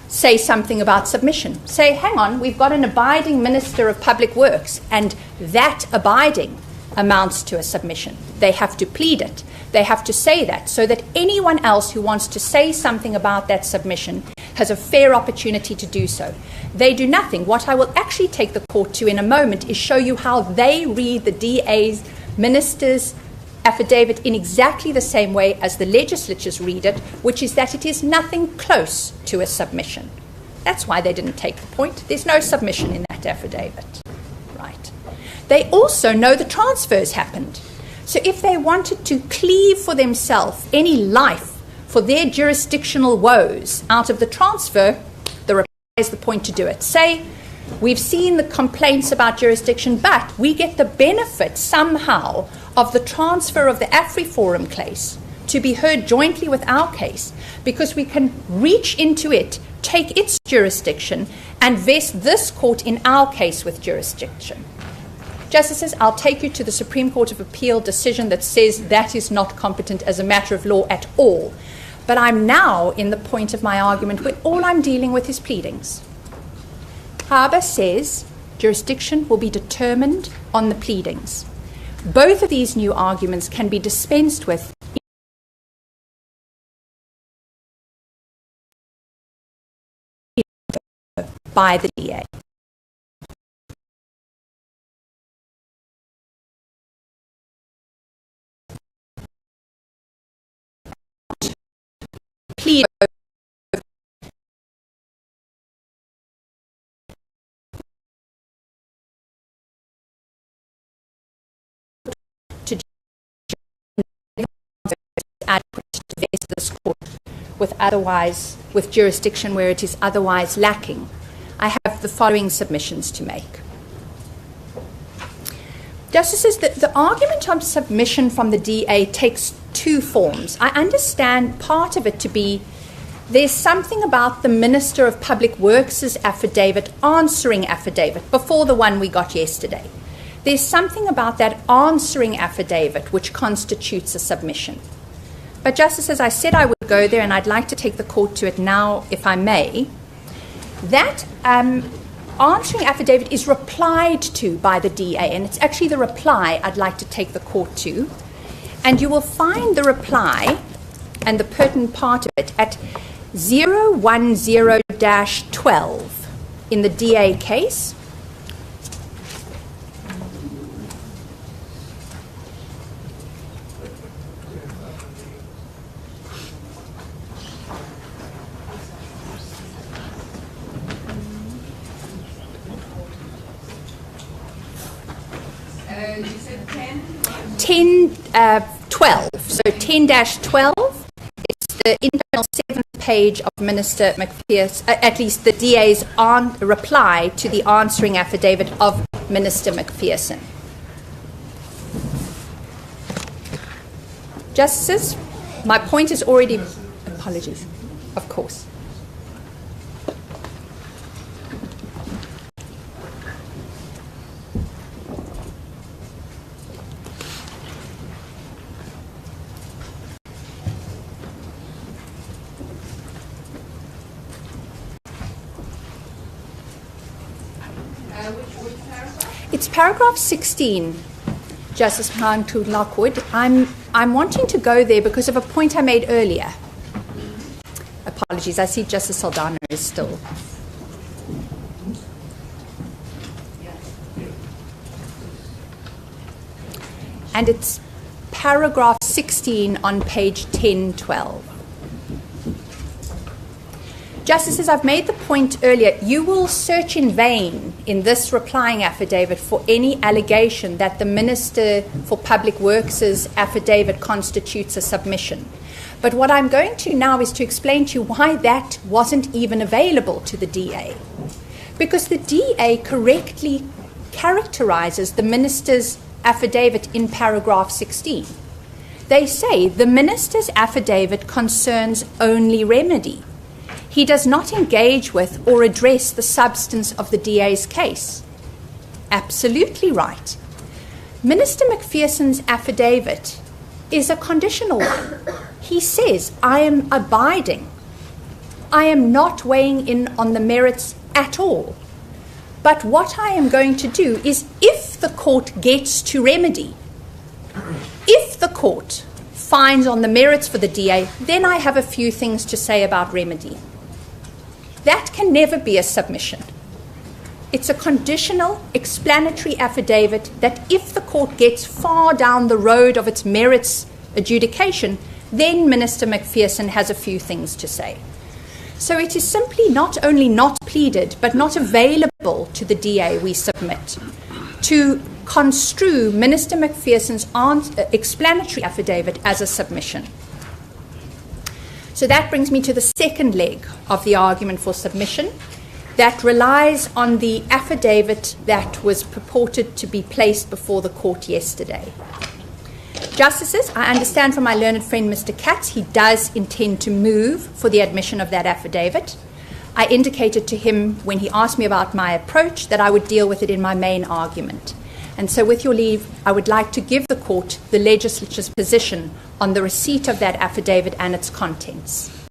say something about submission. Say, hang on, we've got an abiding Minister of Public Works, and that abiding amounts to a submission. They have to plead it. They have to say that, so that anyone else who wants to say something about that submission has a fair opportunity to do so. They do nothing. What I will actually take the court to in a moment is show you how they read the DA's minister's affidavit in exactly the same way as the legislatures read it, which is that it is nothing close to a submission. That's why they didn't take the point. There's no submission in that affidavit. Right. They also know the transfers happened. So if they wanted to cleave for themselves any life for their jurisdictional woes out of the transfer, the reply is the point to do it. Say, we've seen the complaints about jurisdiction, but we get the benefit somehow of the transfer of the AfriForum case to be heard jointly with our case, because we can reach into it, take its jurisdiction, and vest this court in our case with jurisdiction. Justices, I'll take you to the Supreme Court of Appeal decision that says that is not competent as a matter of law at all. But I'm now in the point of my argument where all I'm dealing with is pleadings. Haber says jurisdiction will be determined on the pleadings. Both of these new arguments can be dispensed with by the DA. Plead to adequate to vest this court with jurisdiction where it is otherwise lacking. I have the following submissions to make. Justices, the argument on submission from the DA takes two forms. I understand part of it to be there's something about the Minister of Public Works' affidavit, answering affidavit, before the one we got yesterday. There's something about that answering affidavit which constitutes a submission. But Justices, I said I would go there, and I'd like to take the court to it now, if I may. That answering affidavit is replied to by the DA, and it's actually the reply I'd like to take the court to. And you will find the reply and the pertinent part of it at 010-12 in the DA case. You said 10? 12. So 10-12, it's the internal 7th page of Minister McPherson, at least the DA's reply to the answering affidavit of Minister McPherson. Justices, my point is already... Apologies, of course. Which paragraph? It's paragraph 16, Justice Mhantu Lockwood. I'm wanting to go there because of a point I made earlier. Apologies, I see Justice Saldana is still. And it's paragraph 16 on page 1012. Justices, I've made the point earlier, you will search in vain in this replying affidavit for any allegation that the Minister for Public Works' affidavit constitutes a submission. But what I'm going to now is to explain to you why that wasn't even available to the DA. Because the DA correctly characterizes the Minister's affidavit in paragraph 16. They say the Minister's affidavit concerns only remedy. He does not engage with or address the substance of the DA's case. Absolutely right. Minister McPherson's affidavit is a conditional one. He says, I am abiding. I am not weighing in on the merits at all. But what I am going to do is, if the court gets to remedy, if the court finds on the merits for the DA, then I have a few things to say about remedy. That can never be a submission. It's a conditional, explanatory affidavit that if the court gets far down the road of its merits adjudication, then Minister McPherson has a few things to say. So it is simply not only not pleaded, but not available to the DA, we submit, to construe Minister McPherson's explanatory affidavit as a submission. So that brings me to the second leg of the argument for submission that relies on the affidavit that was purported to be placed before the court yesterday. Justices, I understand from my learned friend Mr. Katz, he does intend to move for the admission of that affidavit. I indicated to him when he asked me about my approach that I would deal with it in my main argument. And so with your leave, I would like to give the court the legislature's position on the receipt of that affidavit and its contents.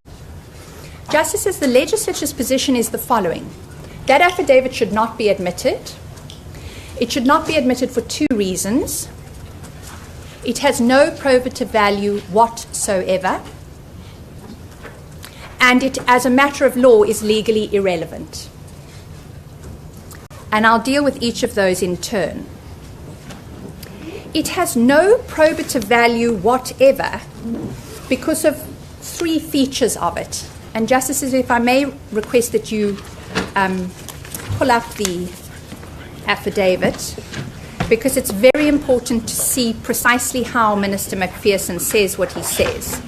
Justices, the legislature's position is the following. That affidavit should not be admitted. It should not be admitted for two reasons. It has no probative value whatsoever, and it, as a matter of law, is legally irrelevant. And I'll deal with each of those in turn. It has no probative value whatever because of three features of it. And Justices, if I may request that you pull up the affidavit, because it's very important to see precisely how Minister McPherson says what he says.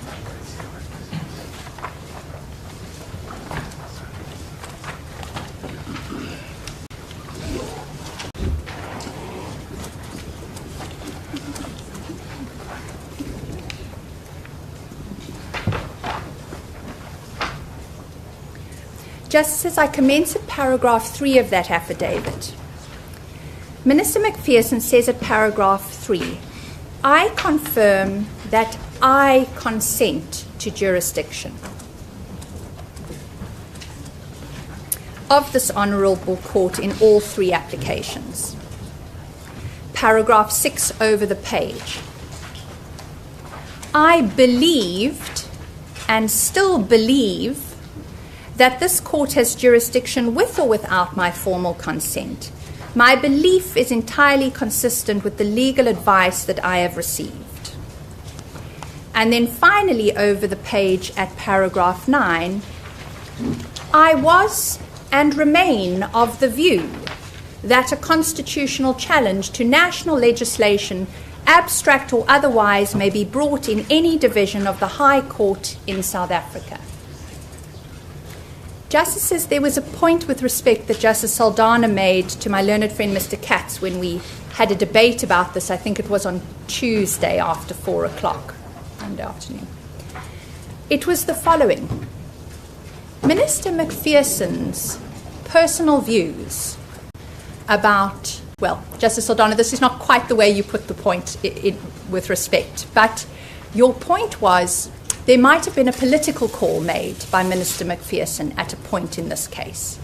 Justices, I commence at paragraph 3 of that affidavit. Minister McPherson says at paragraph 3, I confirm that I consent to jurisdiction of this honourable court in all three applications. Paragraph 6 over the page. I believed and still believe that this court has jurisdiction with or without my formal consent. My belief is entirely consistent with the legal advice that I have received. And then finally over the page at paragraph 9, I was and remain of the view that a constitutional challenge to national legislation, abstract or otherwise, may be brought in any division of the High Court in South Africa. Justices, there was a point with respect that Justice Saldanha made to my learned friend Mr. Katz when we had a debate about this. I think it was on Tuesday after 4 o'clock, Monday afternoon. It was the following. Minister McPherson's personal views about, well, Justice Saldanha, this is not quite the way you put the point with respect, but your point was there might have been a political call made by Minister McPherson at a point in this case.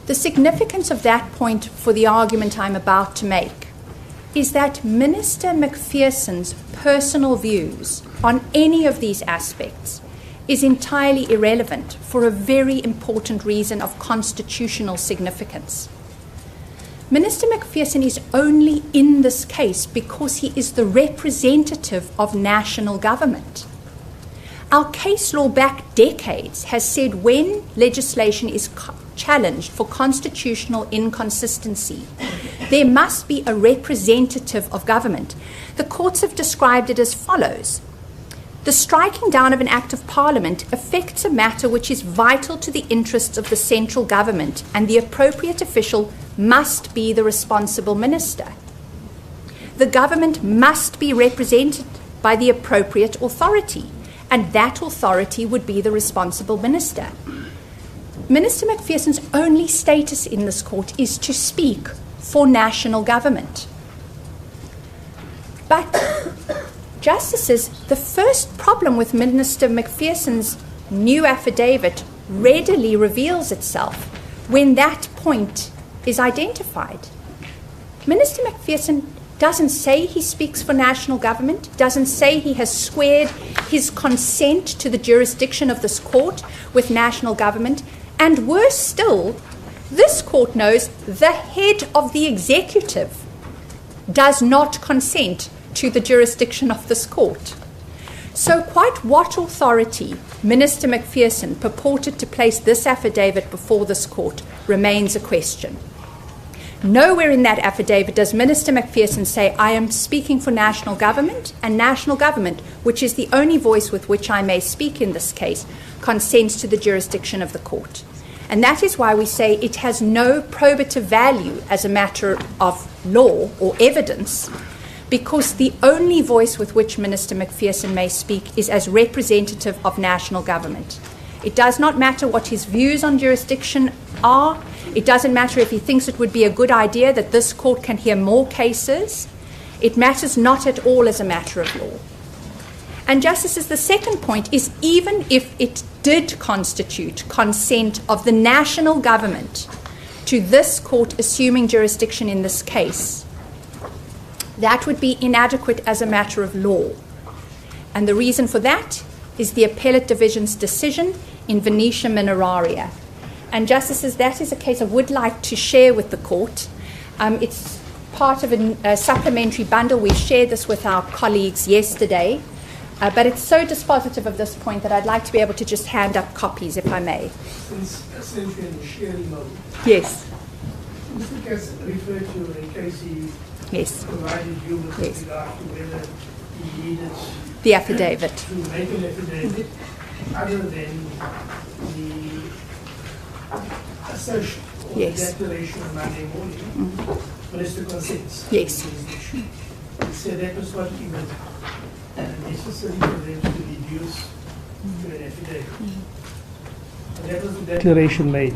The significance of that point for the argument I'm about to make is that Minister McPherson's personal views on any of these aspects is entirely irrelevant for a very important reason of constitutional significance. Minister McPherson is only in this case because he is the representative of national government. Our case law back decades has said when legislation is challenged for constitutional inconsistency, there must be a representative of government. The courts have described it as follows. The striking down of an act of parliament affects a matter which is vital to the interests of the central government, and the appropriate official must be the responsible minister. The government must be represented by the appropriate authority, and that authority would be the responsible minister. Minister McPherson's only status in this court is to speak for national government. But, Justices, the first problem with Minister McPherson's new affidavit readily reveals itself when that point is identified. Minister McPherson doesn't say he speaks for national government, doesn't say he has squared his consent to the jurisdiction of this court with national government, and worse still, this court knows the head of the executive does not consent to the jurisdiction of this court. So quite what authority Minister McPherson purported to place this affidavit before this court remains a question. Nowhere in that affidavit does Minister McPherson say, I am speaking for national government, and national government, which is the only voice with which I may speak in this case, consents to the jurisdiction of the court. And that is why we say it has no probative value as a matter of law or evidence, because the only voice with which Minister McPherson may speak is as representative of national government. It does not matter what his views on jurisdiction are. It doesn't matter if he thinks it would be a good idea that this court can hear more cases. It matters not at all as a matter of law. And Justices, the second point is, even if it did constitute consent of the national government to this court assuming jurisdiction in this case, that would be inadequate as a matter of law. And the reason for that is the Appellate Division's decision in Venetia Mineraria. And Justices, that is a case I would like to share with the court. It's part of a supplementary bundle. We shared this with our colleagues yesterday. But it's so dispositive of this point that I'd like to be able to just hand up copies, if I may. Since essentially in the sharing mode, Yes. Mr. Katz referred to a case he Yes. provided you with Yes. regard to whether he needed The affidavit. to make an affidavit other than the assertion or Yes. the declaration on Monday morning, Minister consents. Yes. He said that was not even necessary for them to reduce to an affidavit. And that was the declaration made.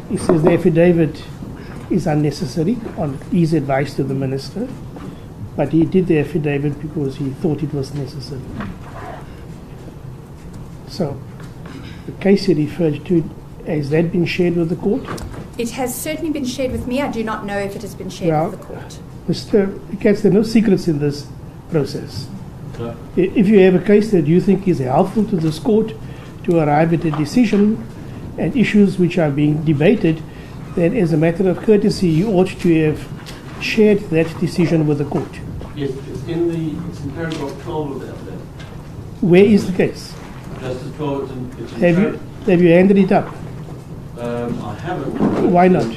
He says the affidavit is unnecessary on his advice to the minister, but he did the affidavit because he thought it was necessary. So, the case he referred to, has that been shared with the court? It has certainly been shared with me. I do not know if it has been shared Well, with the court. Mr. Katz, there are no secrets in this process. If you have a case that you think is helpful to this court to arrive at a decision and issues which are being debated, then as a matter of courtesy, you ought to have shared that decision with the court. Yes, it's in paragraph 12 of that. Where is the case? Justice 12, it's in Have you handed it up? I haven't. Why not?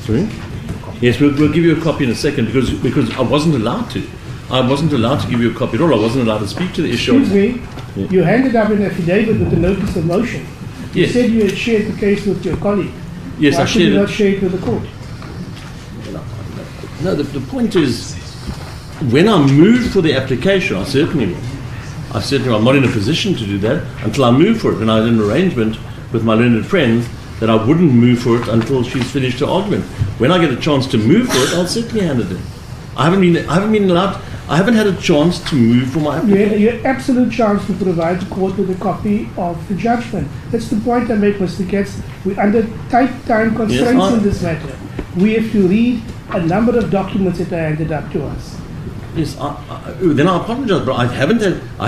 Sorry? Yes, we'll give you a copy in a second because I wasn't allowed to. I wasn't allowed to give you a copy at all. I wasn't allowed to speak to the issue. Excuse me, you handed up an affidavit with a notice of motion. You Yes. said you had shared the case with your colleague. Yes, Why I should you shared not it. share it with the court? No, the point is, when I moved for the application, I certainly will. I'm not in a position to do that until I move for it. And I had an arrangement with my learned friends that I wouldn't move for it until she's finished her argument. When I get a chance to move for it, I'll certainly hand it in. I haven't been allowed. I haven't had a chance to move for my application. You had absolute chance to provide the court with a copy of the judgment. That's the point I make, Mr. Katz. We're under tight time constraints in this matter. We have to read a number of documents that are handed up to us. Yes, then I apologize, but I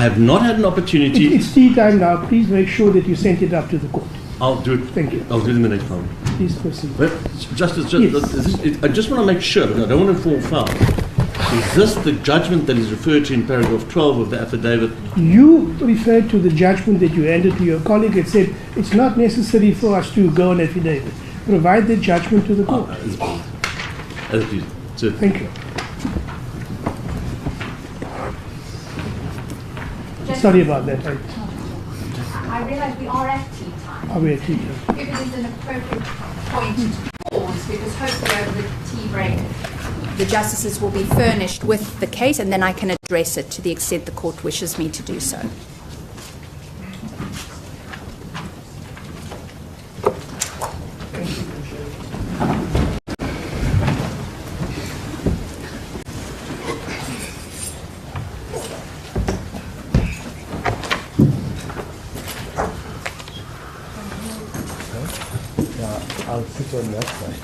have not had an opportunity. It's tea time now. Please make sure that you send it up to the court. I'll do it. Thank you. I'll do it in the next time. Please proceed. But Justice, I just want to make sure, because I don't want to fall foul. Is this the judgment that is referred to in paragraph 12 of the affidavit? You referred to the judgment that you handed to your colleague and said it's not necessary for us to go on affidavit. Provide the judgment to the court. As it is. So, Thank you. Sorry about that. I realize we are at tea time. Are we at tea time? If it is an appropriate point to pause, because hopefully over the tea break, the justices will be furnished with the case, and then I can address it to the extent the court wishes me to do so. I'll sit on that side.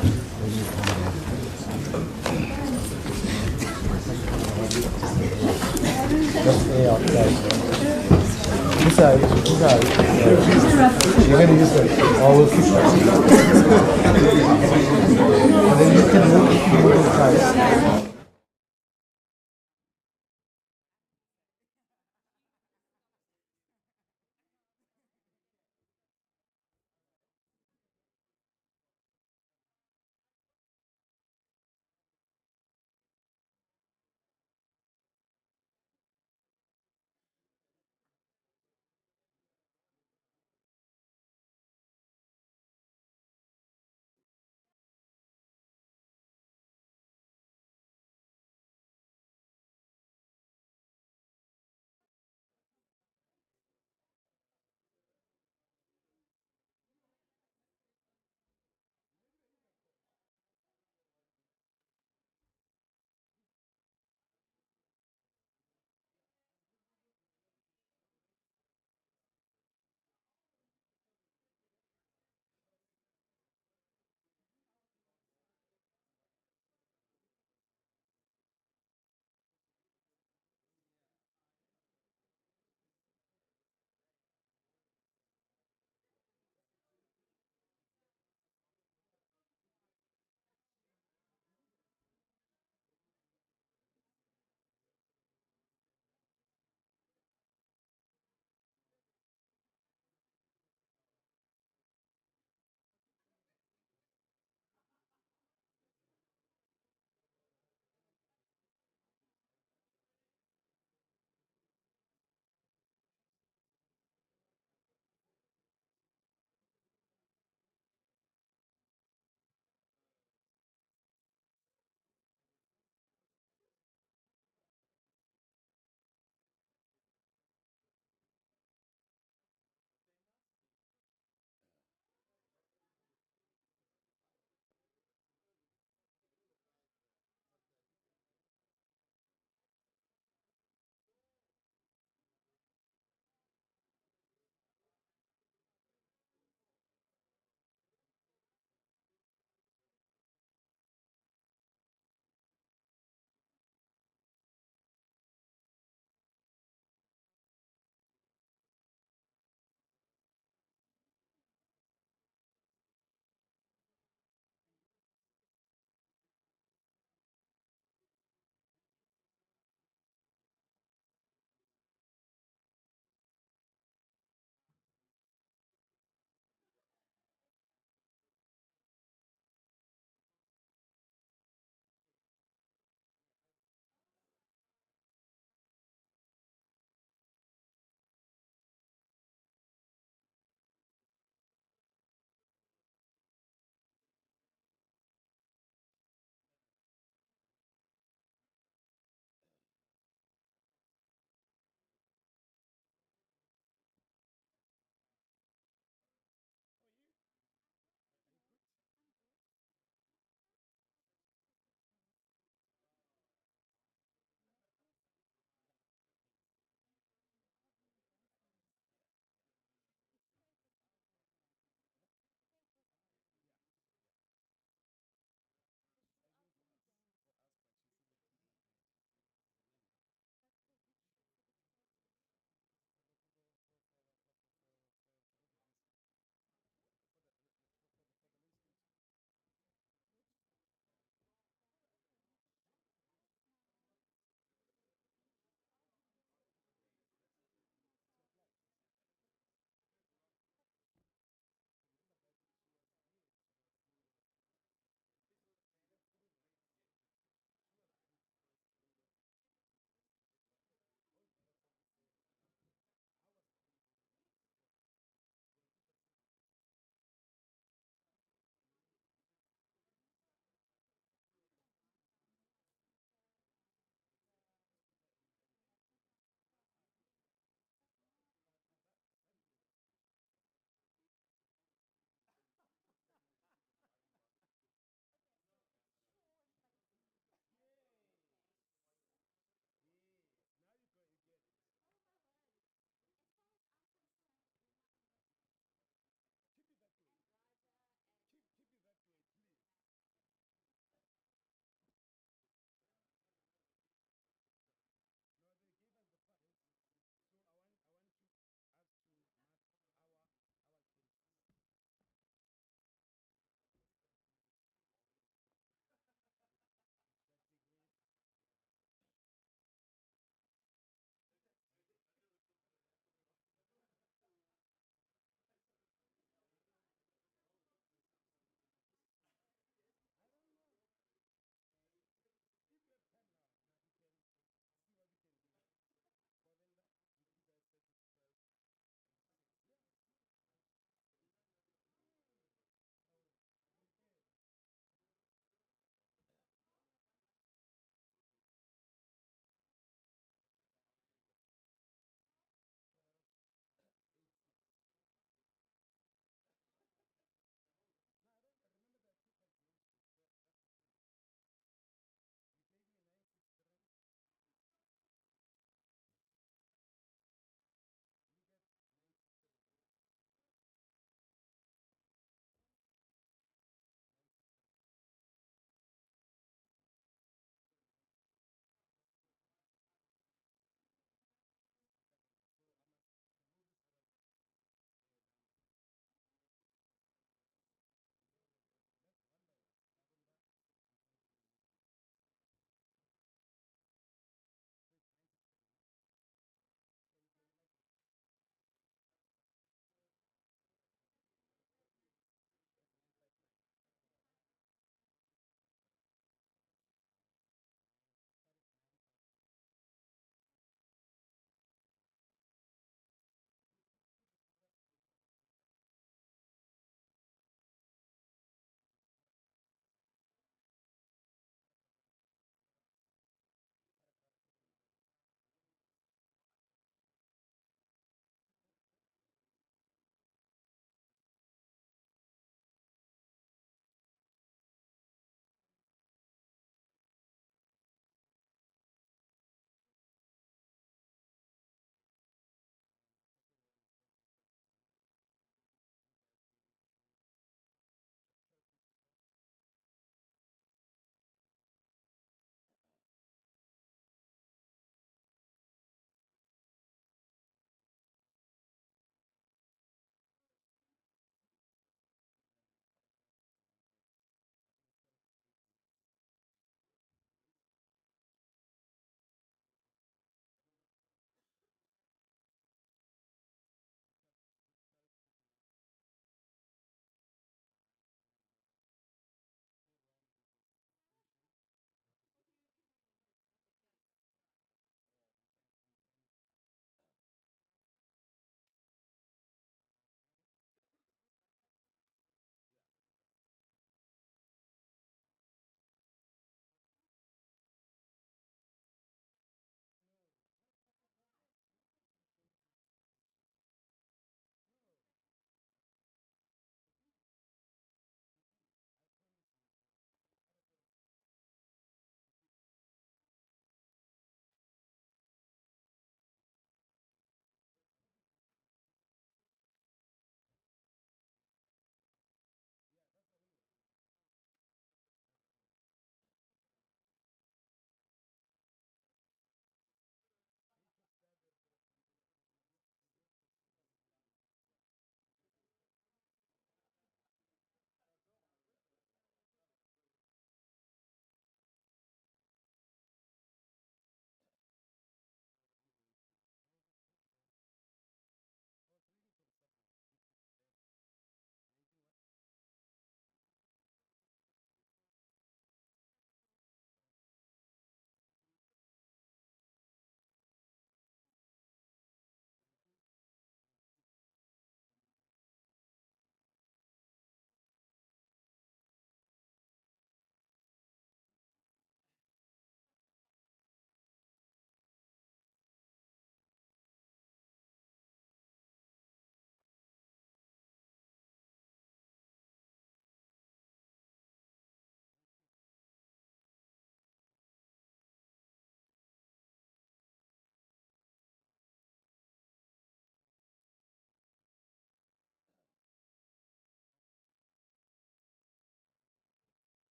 Just stay outside. You're going to use that. I will sit and then you can move inside.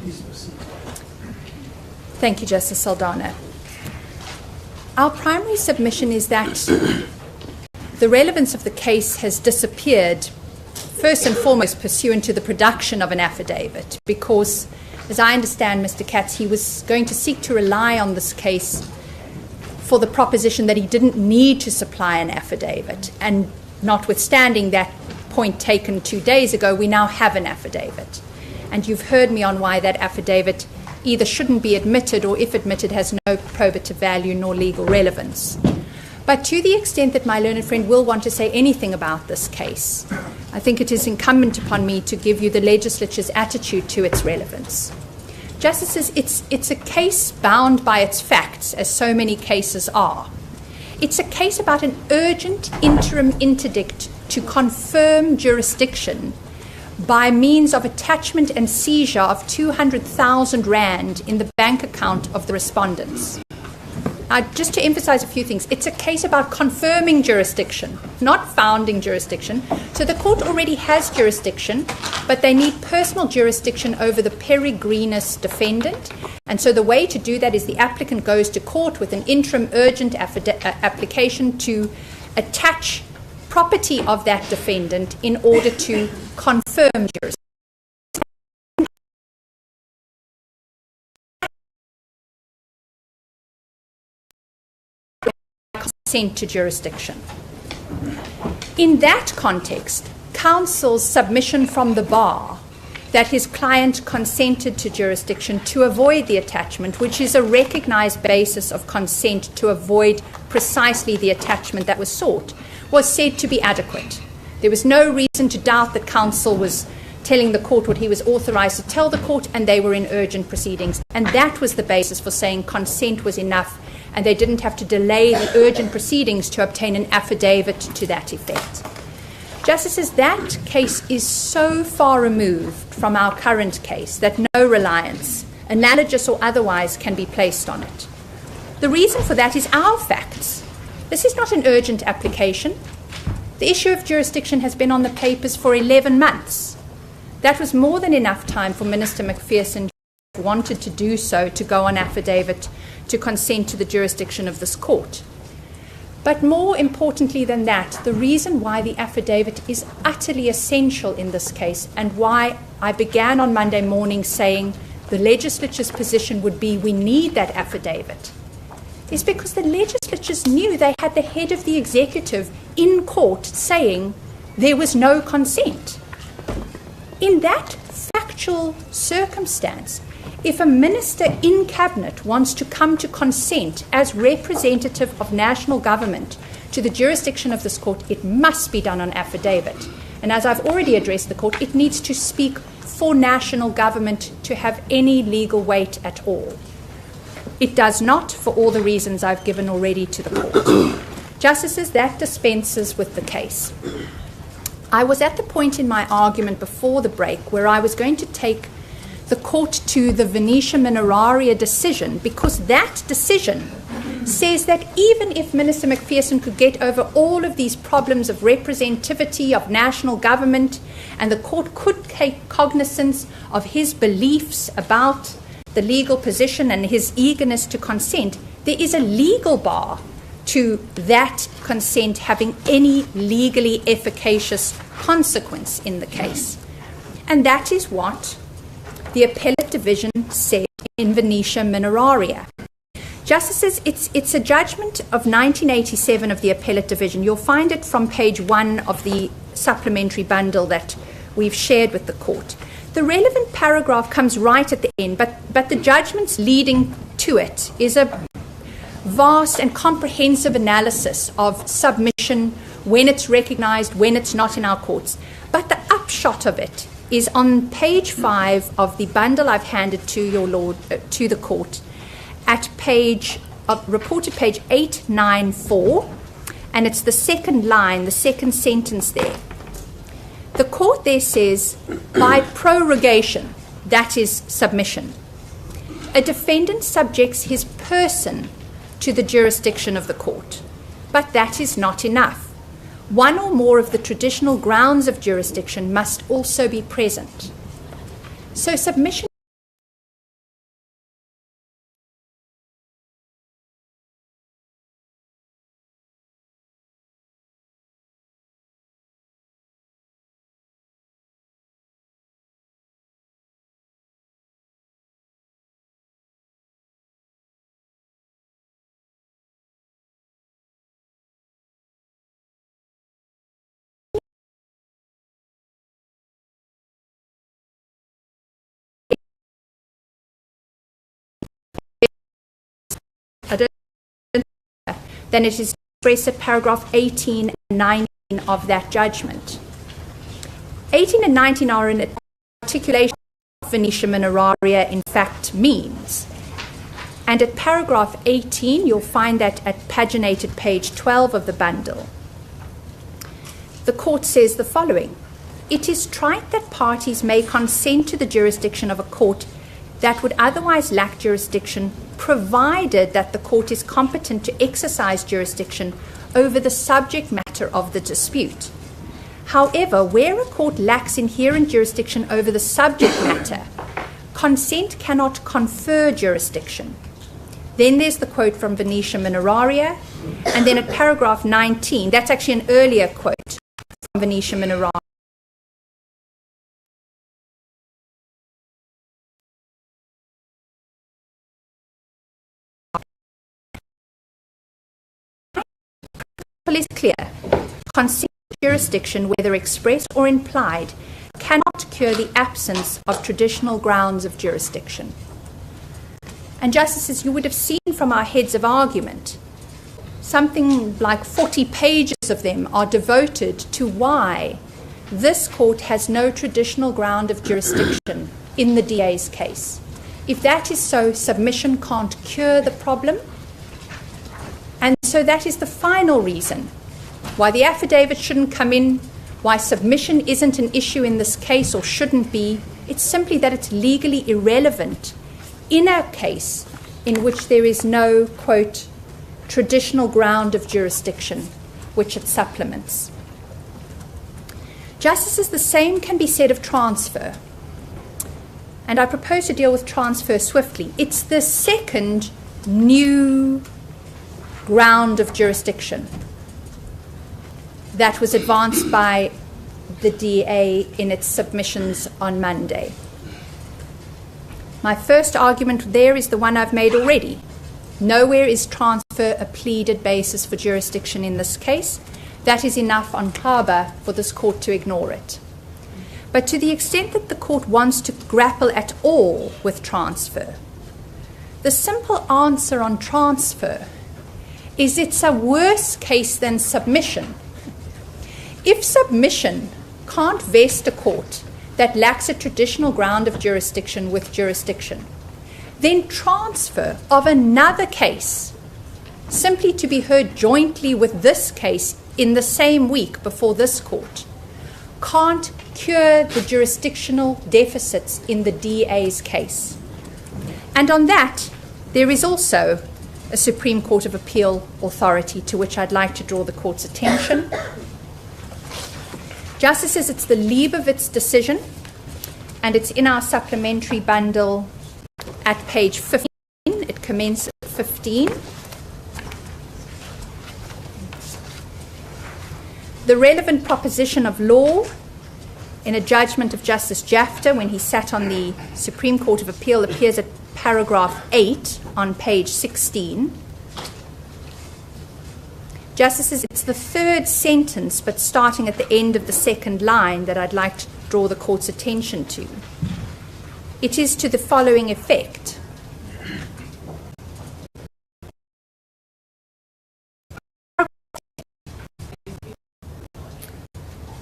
Please proceed. Thank you, Justice Saldana. Our primary submission is that the relevance of the case has disappeared, first and foremost pursuant to the production of an affidavit, because, as I understand Mr. Katz, he was going to seek to rely on this case for the proposition that he didn't need to supply an affidavit. And notwithstanding that point taken 2 days ago, we now have an affidavit. And you've heard me on why that affidavit either shouldn't be admitted or, if admitted, has no probative value nor legal relevance. But to the extent that my learned friend will want to say anything about this case, I think it is incumbent upon me to give you the legislature's attitude to its relevance. Justices, it's a case bound by its facts, as so many cases are. It's a case about an urgent interim interdict to confirm jurisdiction by means of attachment and seizure of 200,000 rand in the bank account of the respondents. Just to emphasize a few things, it's a case about confirming jurisdiction, not founding jurisdiction. So the court already has jurisdiction, but they need personal jurisdiction over the peregrinous defendant. And so the way to do that is the applicant goes to court with an interim urgent application to attach property of that defendant in order to confirm jurisdiction. Consent to jurisdiction. In that context, counsel's submission from the bar that his client consented to jurisdiction to avoid the attachment, which is a recognized basis of consent to avoid precisely the attachment that was sought, was said to be adequate. There was no reason to doubt that counsel was telling the court what he was authorized to tell the court, and they were in urgent proceedings. And that was the basis for saying consent was enough, and they didn't have to delay the urgent proceedings to obtain an affidavit to that effect. Justices, that case is so far removed from our current case that no reliance, analogous or otherwise, can be placed on it. The reason for that is our facts. This is not an urgent application. The issue of jurisdiction has been on the papers for 11 months. That was more than enough time for Minister McPherson, who wanted to do so, to go on affidavit to consent to the jurisdiction of this court. But more importantly than that, the reason why the affidavit is utterly essential in this case, and why I began on Monday morning saying the legislature's position would be we need that affidavit, is because the legislatures knew they had the head of the executive in court saying there was no consent. In that factual circumstance, if a minister in cabinet wants to come to consent as representative of national government to the jurisdiction of this court, it must be done on affidavit. And as I've already addressed the court, it needs to speak for national government to have any legal weight at all. It does not, for all the reasons I've given already to the court. Justices, that dispenses with the case. I was at the point in my argument before the break where I was going to take the court to the Venetia Mineraria decision, because that decision says that even if Minister McPherson could get over all of these problems of representativity of national government, and the court could take cognizance of his beliefs about the legal position and his eagerness to consent, there is a legal bar to that consent having any legally efficacious consequence in the case. And that is what the appellate division said in Venetia Mineraria. Justices, it's a judgment of 1987 of the appellate division. You'll find it from page 1 of the supplementary bundle that we've shared with the court. The relevant paragraph comes right at the end, but the judgments leading to it is a vast and comprehensive analysis of submission, when it's recognized, when it's not in our courts. But the upshot of it is on page 5 of the bundle I've handed to to the court, at reported page 894, and it's the second line, the second sentence there. The court there says, by prorogation, that is submission, a defendant subjects his person to the jurisdiction of the court, but that is not enough. One or more of the traditional grounds of jurisdiction must also be present. So submission than it is expressed at paragraph 18 and 19 of that judgment. 18 and 19 are an articulation of Venetia mineraria in fact means. And at paragraph 18, you'll find that at paginated page 12 of the bundle. The court says the following: it is trite that parties may consent to the jurisdiction of a court that would otherwise lack jurisdiction, provided that the court is competent to exercise jurisdiction over the subject matter of the dispute. However, where a court lacks inherent jurisdiction over the subject matter, consent cannot confer jurisdiction. Then there's the quote from Venetia mineraria, and then at paragraph 19, that's actually an earlier quote from Venetia mineraria. Is clear. Consent jurisdiction, whether expressed or implied, cannot cure the absence of traditional grounds of jurisdiction. And justices, you would have seen from our heads of argument, something like 40 pages of them are devoted to why this court has no traditional ground of jurisdiction in the DA's case. If that is so, submission can't cure the problem. And so that is the final reason why the affidavit shouldn't come in, why submission isn't an issue in this case or shouldn't be. It's simply that it's legally irrelevant in a case in which there is no, quote, traditional ground of jurisdiction, which it supplements. Justices, the same can be said of transfer. And I propose to deal with transfer swiftly. It's the second new ground of jurisdiction that was advanced by the DA in its submissions on Monday. My first argument there is the one I've made already. Nowhere is transfer a pleaded basis for jurisdiction in this case. That is enough on Harbour for this court to ignore it. But to the extent that the court wants to grapple at all with transfer, the simple answer on transfer is it's a worse case than submission. If submission can't vest a court that lacks a traditional ground of jurisdiction with jurisdiction, then transfer of another case, simply to be heard jointly with this case in the same week before this court, can't cure the jurisdictional deficits in the DA's case. And on that, there is also a Supreme Court of Appeal authority to which I'd like to draw the court's attention. Justices, it's the Leibovitz decision, and it's in our supplementary bundle at page 15. It commences at 15. The relevant proposition of law in a judgment of Justice Jafta when he sat on the Supreme Court of Appeal appears at paragraph 8 on page 16. Justices, it's the third sentence, but starting at the end of the second line, that I'd like to draw the court's attention to. It is to the following effect.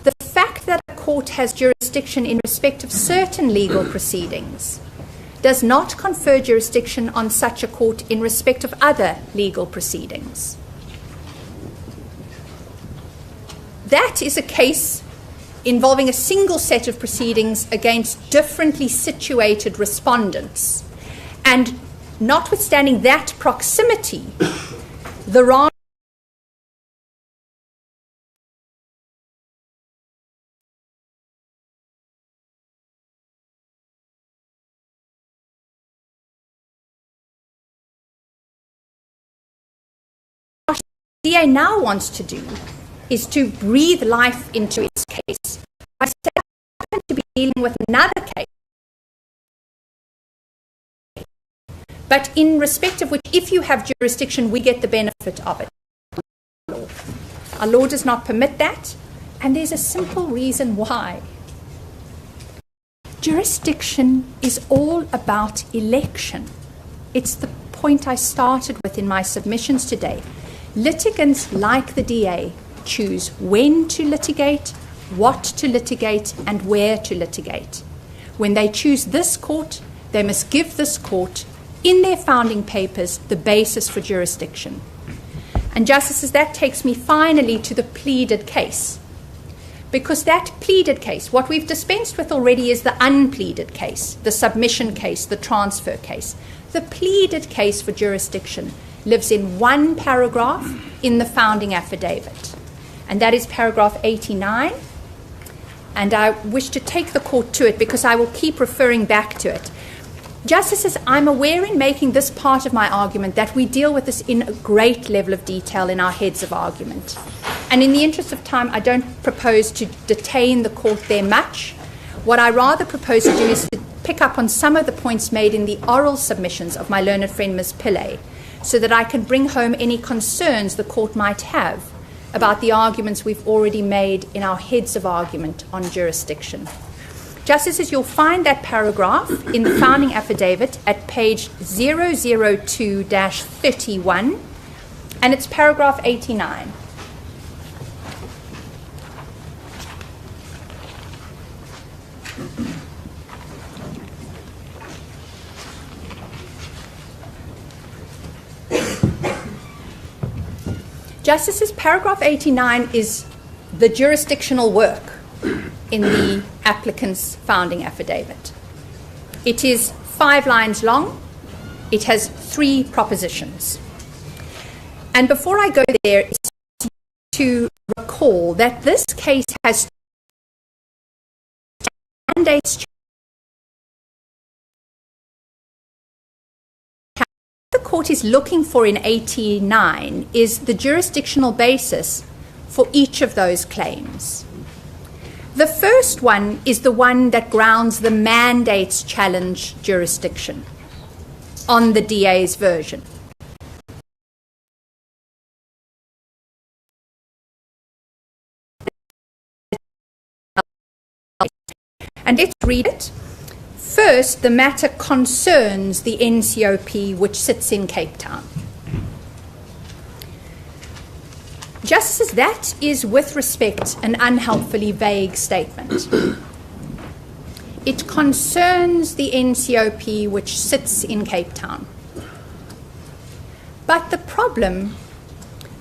The fact that a court has jurisdiction in respect of certain legal proceedings does not confer jurisdiction on such a court in respect of other legal proceedings. That is a case involving a single set of proceedings against differently situated respondents. And notwithstanding that proximity, the wrong DA now wants to do is to breathe life into its case. I happen to be dealing with another case, but in respect of which, if you have jurisdiction, we get the benefit of it. Our law does not permit that, and there's a simple reason why. Jurisdiction is all about election. It's the point I started with in my submissions today. Litigants, like the DA, choose when to litigate, what to litigate, and where to litigate. When they choose this court, they must give this court, in their founding papers, the basis for jurisdiction. And Justices, that takes me finally to the pleaded case. Because that pleaded case, what we've dispensed with already is the unpleaded case, the submission case, the transfer case. The pleaded case for jurisdiction lives in one paragraph in the founding affidavit, and that is paragraph 89. And I wish to take the court to it because I will keep referring back to it. Justices, I'm aware in making this part of my argument that we deal with this in a great level of detail in our heads of argument. And in the interest of time, I don't propose to detain the court there much. What I rather propose to do is to pick up on some of the points made in the oral submissions of my learned friend Ms. Pillay, so that I can bring home any concerns the court might have about the arguments we've already made in our heads of argument on jurisdiction. Justices, you'll find that paragraph in the founding affidavit at page 002-31, and it's paragraph 89. Justices, paragraph 89 is the jurisdictional work in the applicant's founding affidavit. It is 5 lines long. It has 3 propositions. And before I go there, it's to recall that this case has mandates. The court is looking for in 89 is the jurisdictional basis for each of those claims. The first one is the one that grounds the mandates challenge jurisdiction on the DA's version. And let's read it. First, the matter concerns the NCOP which sits in Cape Town. Justices, that is with respect an unhelpfully vague statement. It concerns the NCOP which sits in Cape Town. But the problem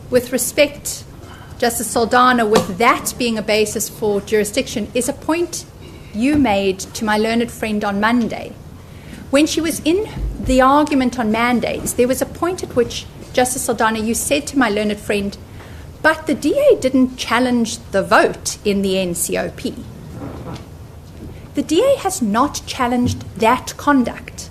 with respect, Justice Saldanha, with that being a basis for jurisdiction is a point you made to my learned friend on Monday. When she was in the argument on mandates, there was a point at which, Justice Saldanha, you said to my learned friend, but the DA didn't challenge the vote in the NCOP. The DA has not challenged that conduct.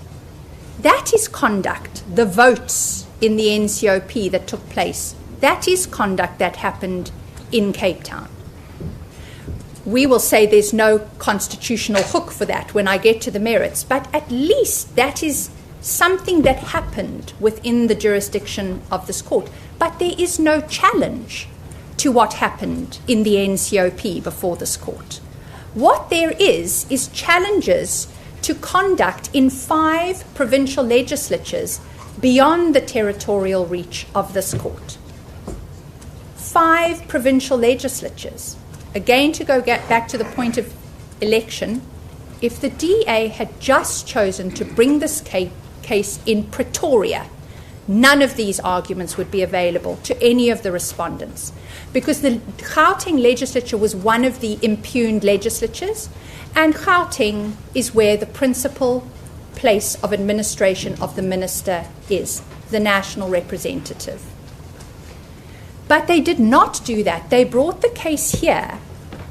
That is conduct, the votes in the NCOP that took place. That is conduct that happened in Cape Town. We will say there's no constitutional hook for that when I get to the merits, but at least that is something that happened within the jurisdiction of this court. But there is no challenge to what happened in the NCOP before this court. What there is challenges to conduct in 5 provincial legislatures beyond the territorial reach of this court. 5 provincial legislatures. Again, to go back to the point of election, if the DA had just chosen to bring this case in Pretoria, none of these arguments would be available to any of the respondents, because the Gauteng legislature was one of the impugned legislatures, and Gauteng is where the principal place of administration of the minister is, the national representative. But they did not do that. They brought the case here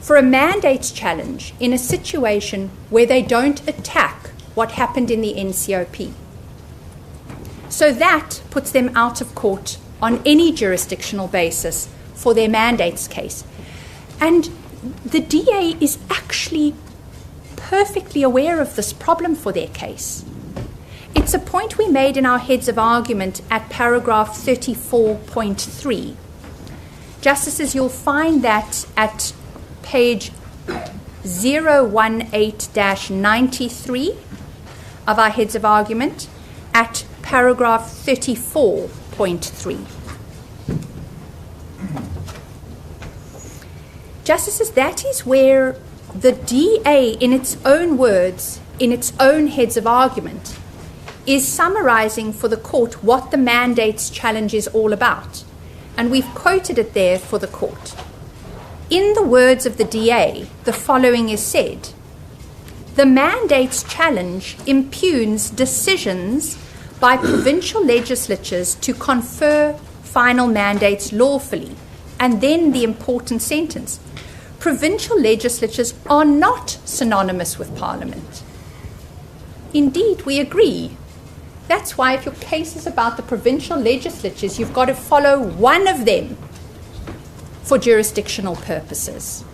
for a mandates challenge in a situation where they don't attack what happened in the NCOP. So that puts them out of court on any jurisdictional basis for their mandates case. And the DA is actually perfectly aware of this problem for their case. It's a point we made in our heads of argument at paragraph 34.3. Justices, you'll find that at page 018-93 of our heads of argument, at paragraph 34.3. Justices, that is where the DA, in its own words, in its own heads of argument, is summarizing for the court what the mandates challenge is all about. And we've quoted it there for the court. In the words of the DA, the following is said: the mandates challenge impugns decisions by provincial legislatures to confer final mandates lawfully. And then the important sentence: provincial legislatures are not synonymous with Parliament. Indeed, we agree. That's why if your case is about the provincial legislatures, you've got to follow one of them for jurisdictional purposes.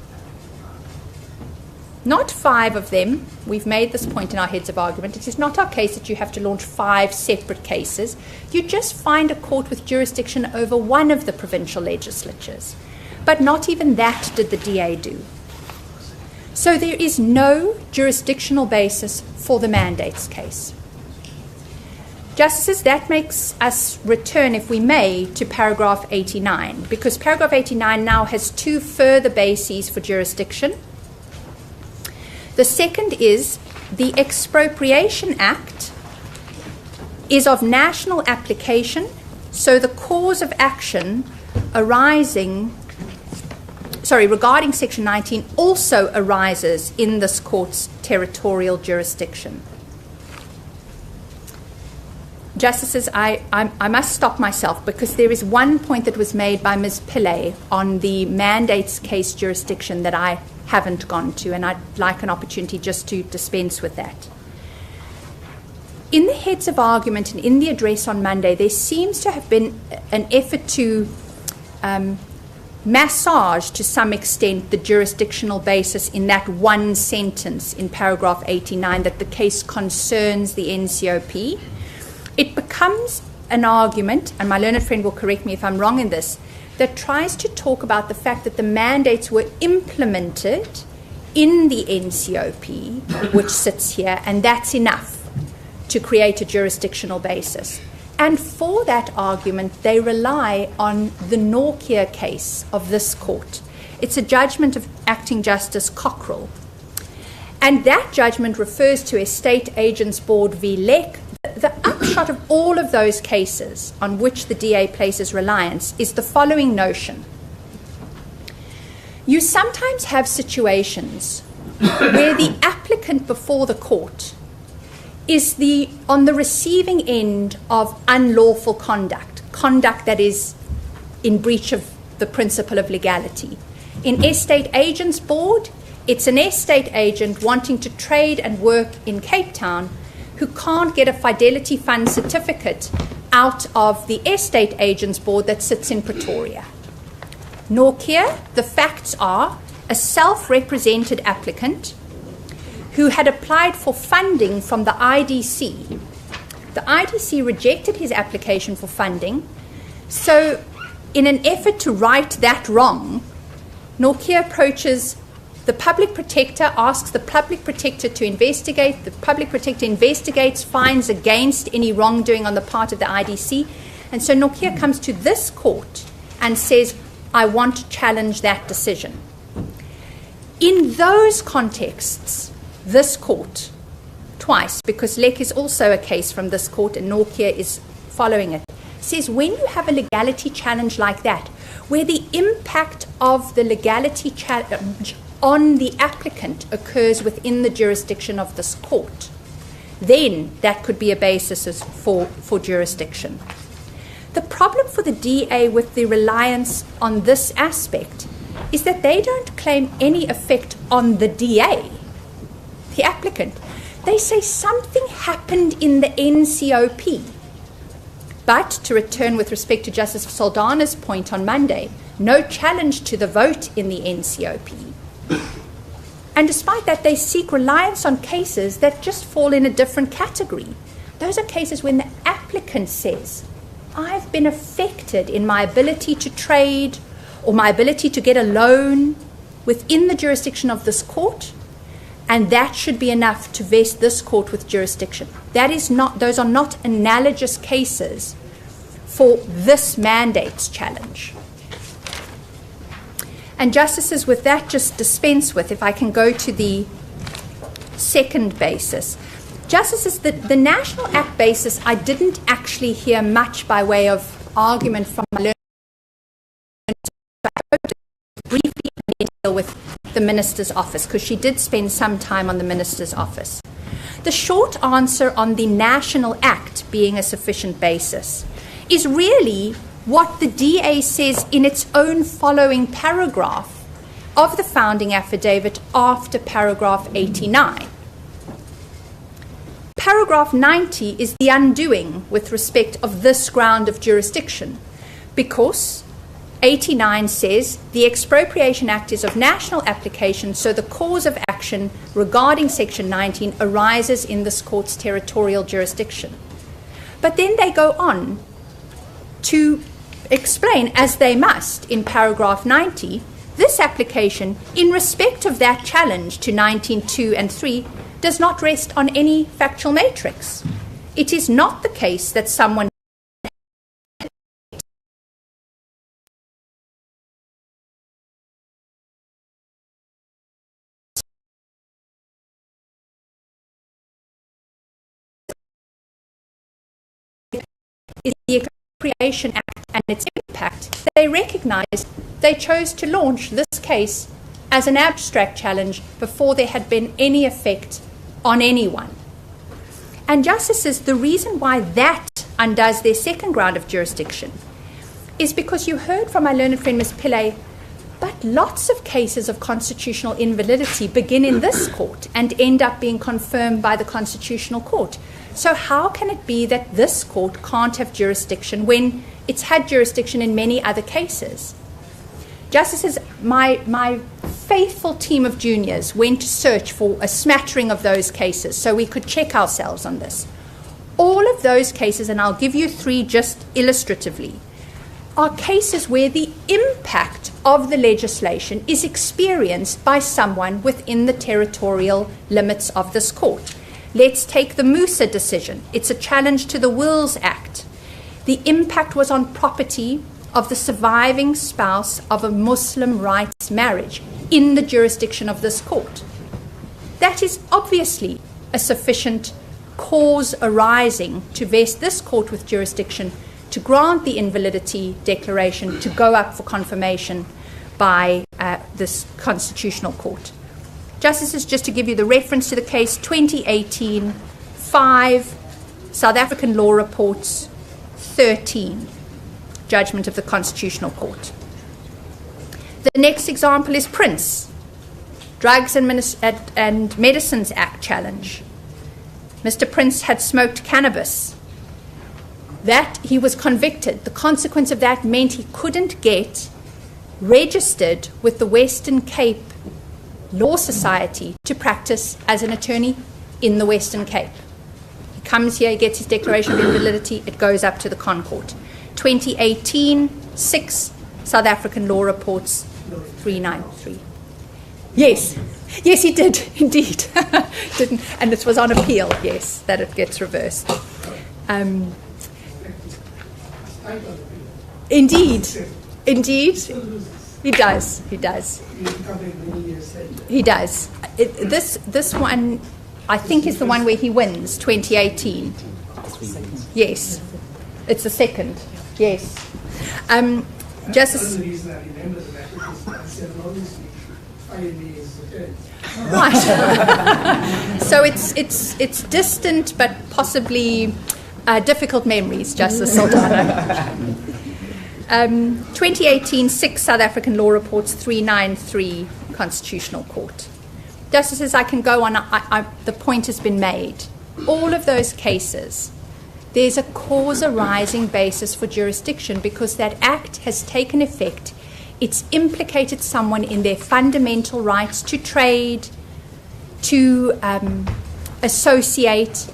Not 5 of them. We've made this point in our heads of argument. It is not our case that you have to launch 5 separate cases. You just find a court with jurisdiction over one of the provincial legislatures. But not even that did the DA do. So there is no jurisdictional basis for the mandates case. Justices, that makes us return, if we may, to paragraph 89, because paragraph 89 now has 2 further bases for jurisdiction. The second is the Expropriation Act is of national application, so the cause of action regarding Section 19 also arises in this court's territorial jurisdiction. Justices, I must stop myself because there is one point that was made by Ms. Pillay on the mandates case jurisdiction that I haven't gone to, and I'd like an opportunity just to dispense with that. In the heads of argument and in the address on Monday, there seems to have been an effort to massage to some extent the jurisdictional basis in that one sentence in paragraph 89 that the case concerns the NCOP. It becomes an argument, and my learned friend will correct me if I'm wrong in this, that tries to talk about the fact that the mandates were implemented in the NCOP, which sits here, and that's enough to create a jurisdictional basis. And for that argument, they rely on the Norkia case of this court. It's a judgment of Acting Justice Cockrell. And that judgment refers to Estate Agents Board v. Leck. The upshot of all of those cases on which the DA places reliance is the following notion. You sometimes have situations where the applicant before the court is on the receiving end of unlawful conduct that is in breach of the principle of legality. In Estate Agents Board, it's an estate agent wanting to trade and work in Cape Town who can't get a Fidelity Fund certificate out of the Estate Agents Board that sits in Pretoria. Norkia, the facts are a self-represented applicant who had applied for funding from the IDC. The IDC rejected his application for funding, so in an effort to right that wrong, Norkia approaches the public protector, asks the public protector to investigate. The public protector investigates, finds against any wrongdoing on the part of the IDC. And so Norkia comes to this court and says, I want to challenge that decision. In those contexts, this court, twice, because Leck is also a case from this court and Norkia is following it, says when you have a legality challenge like that, where the impact of the legality challenge on the applicant occurs within the jurisdiction of this court, then that could be a basis for jurisdiction. The problem for the DA with the reliance on this aspect is that they don't claim any effect on the DA, the applicant. They say something happened in the NCOP. But, to return with respect to Justice Saldana's point on Monday, no challenge to the vote in the NCOP. And despite that, they seek reliance on cases that just fall in a different category. Those are cases when the applicant says, I've been affected in my ability to trade or my ability to get a loan within the jurisdiction of this court, and that should be enough to vest this court with jurisdiction. Those are not analogous cases for this mandates challenge. And justices, with that just dispense with, if I can go to the second basis. Justices, the National Act basis, I didn't actually hear much by way of argument from my learned. I hope to briefly deal with the Minister's office, because she did spend some time on the Minister's office. The short answer on the National Act being a sufficient basis is really what the DA says in its own following paragraph of the founding affidavit after paragraph 89. Paragraph 90 is the undoing with respect of this ground of jurisdiction, because 89 says the Expropriation Act is of national application, so the cause of action regarding Section 19 arises in this court's territorial jurisdiction. But then they go on to explain, as they must in paragraph 90, this application, in respect of that challenge to 19.2 and 3, does not rest on any factual matrix. It is not the case that someone is the Expropriation Act and its impact. They recognized they chose to launch this case as an abstract challenge before there had been any effect on anyone. And justices, the reason why that undoes their second ground of jurisdiction is because you heard from my learned friend Ms. Pillay, but lots of cases of constitutional invalidity begin in this court and end up being confirmed by the Constitutional Court. So how can it be that this court can't have jurisdiction when it's had jurisdiction in many other cases? Justices, my faithful team of juniors went to search for a smattering of those cases so we could check ourselves on this. All of those cases, and I'll give you three just illustratively, are cases where the impact of the legislation is experienced by someone within the territorial limits of this court. Let's take the Musa decision. It's a challenge to the Wills Act. The impact was on property of the surviving spouse of a Muslim rights marriage in the jurisdiction of this court. That is obviously a sufficient cause arising to vest this court with jurisdiction to grant the invalidity declaration to go up for confirmation by this Constitutional Court. Justices, just to give you the reference to the case, 2018, 5, South African Law Reports, 13, judgment of the Constitutional Court. The next example is Prince, Drugs and Medicines Act challenge. Mr. Prince had smoked cannabis. That he was convicted. The consequence of that meant he couldn't get registered with the Western Cape Law Society to practice as an attorney in the Western Cape. He comes here, he gets his declaration of invalidity, it goes up to the Concourt. 2018, 6 South African Law Reports, 393. Yes, he did, indeed. Didn't, and it was on appeal, yes, that it gets reversed. Indeed, he does. He does. This one, I think, is the one where he wins, 2018. Yes, it's the second. Yes. Justice. Right. So it's distant but possibly difficult memories, Justice Saldana. 2018, 6 South African Law Reports, 393 Constitutional Court. Justices, I can go on. The point has been made. All of those cases, there's a cause arising basis for jurisdiction because that act has taken effect. It's implicated someone in their fundamental rights to trade, to associate.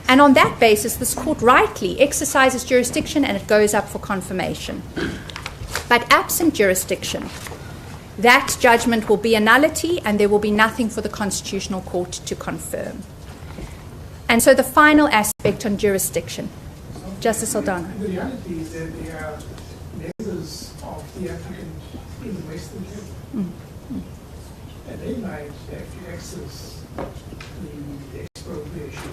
And on that basis, this court rightly exercises jurisdiction and it goes up for confirmation. But absent jurisdiction, that judgment will be a nullity and there will be nothing for the Constitutional Court to confirm. And so the final aspect on jurisdiction. Justice Saldana. The reality is that there are members of the African in the Western Cape And they might actually access the expropriation.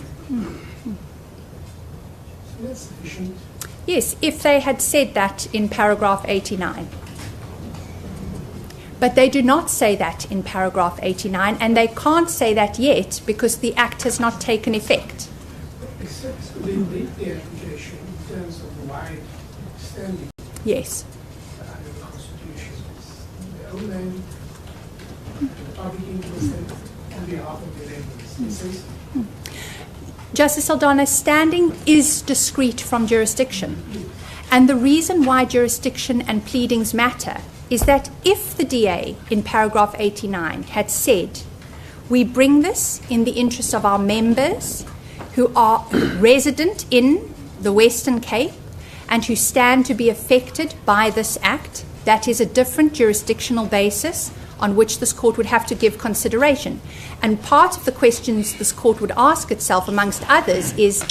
So that's sufficient. Yes, if they had said that in paragraph 89. But they do not say that in paragraph 89, and they can't say that yet because the Act has not taken effect. Except within the application in terms of wide standing Yes. under the Constitution. The own land, the public interest, and on behalf of the members. It says Justice Saldana, standing is discrete from jurisdiction. And the reason why jurisdiction and pleadings matter is that if the DA in paragraph 89 had said, we bring this in the interest of our members who are resident in the Western Cape and who stand to be affected by this Act, that is a different jurisdictional basis on which this court would have to give consideration. And part of the questions this court would ask itself, amongst others, is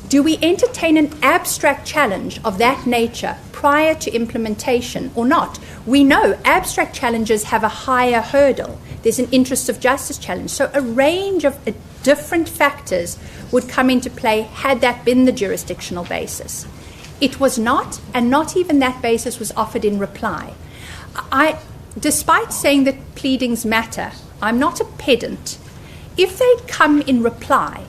do we entertain an abstract challenge of that nature prior to implementation or not? We know abstract challenges have a higher hurdle. There's an interest of justice challenge. So a range of different factors would come into play had that been the jurisdictional basis. It was not, and not even that basis was offered in reply. Despite saying that pleadings matter, I'm not a pedant. If they'd come in reply,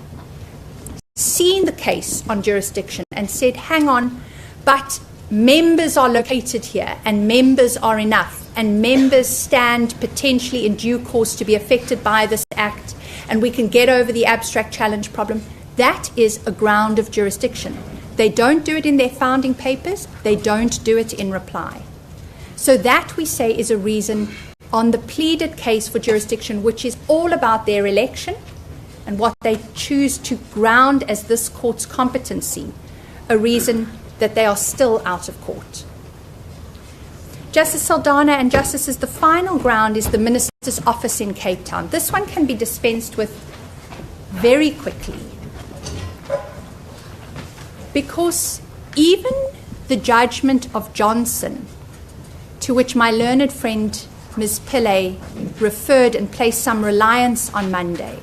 seen the case on jurisdiction and said, hang on, but members are located here and members are enough and members stand potentially in due course to be affected by this Act and we can get over the abstract challenge problem, that is a ground of jurisdiction. They don't do it in their founding papers. They don't do it in reply. So that, we say, is a reason on the pleaded case for jurisdiction, which is all about their election and what they choose to ground as this court's competency, a reason that they are still out of court. Justice Saldana and Justices, the final ground is the Minister's office in Cape Town. This one can be dispensed with very quickly because even the judgment of Johnson, to which my learned friend Ms. Pillay referred and placed some reliance on Monday,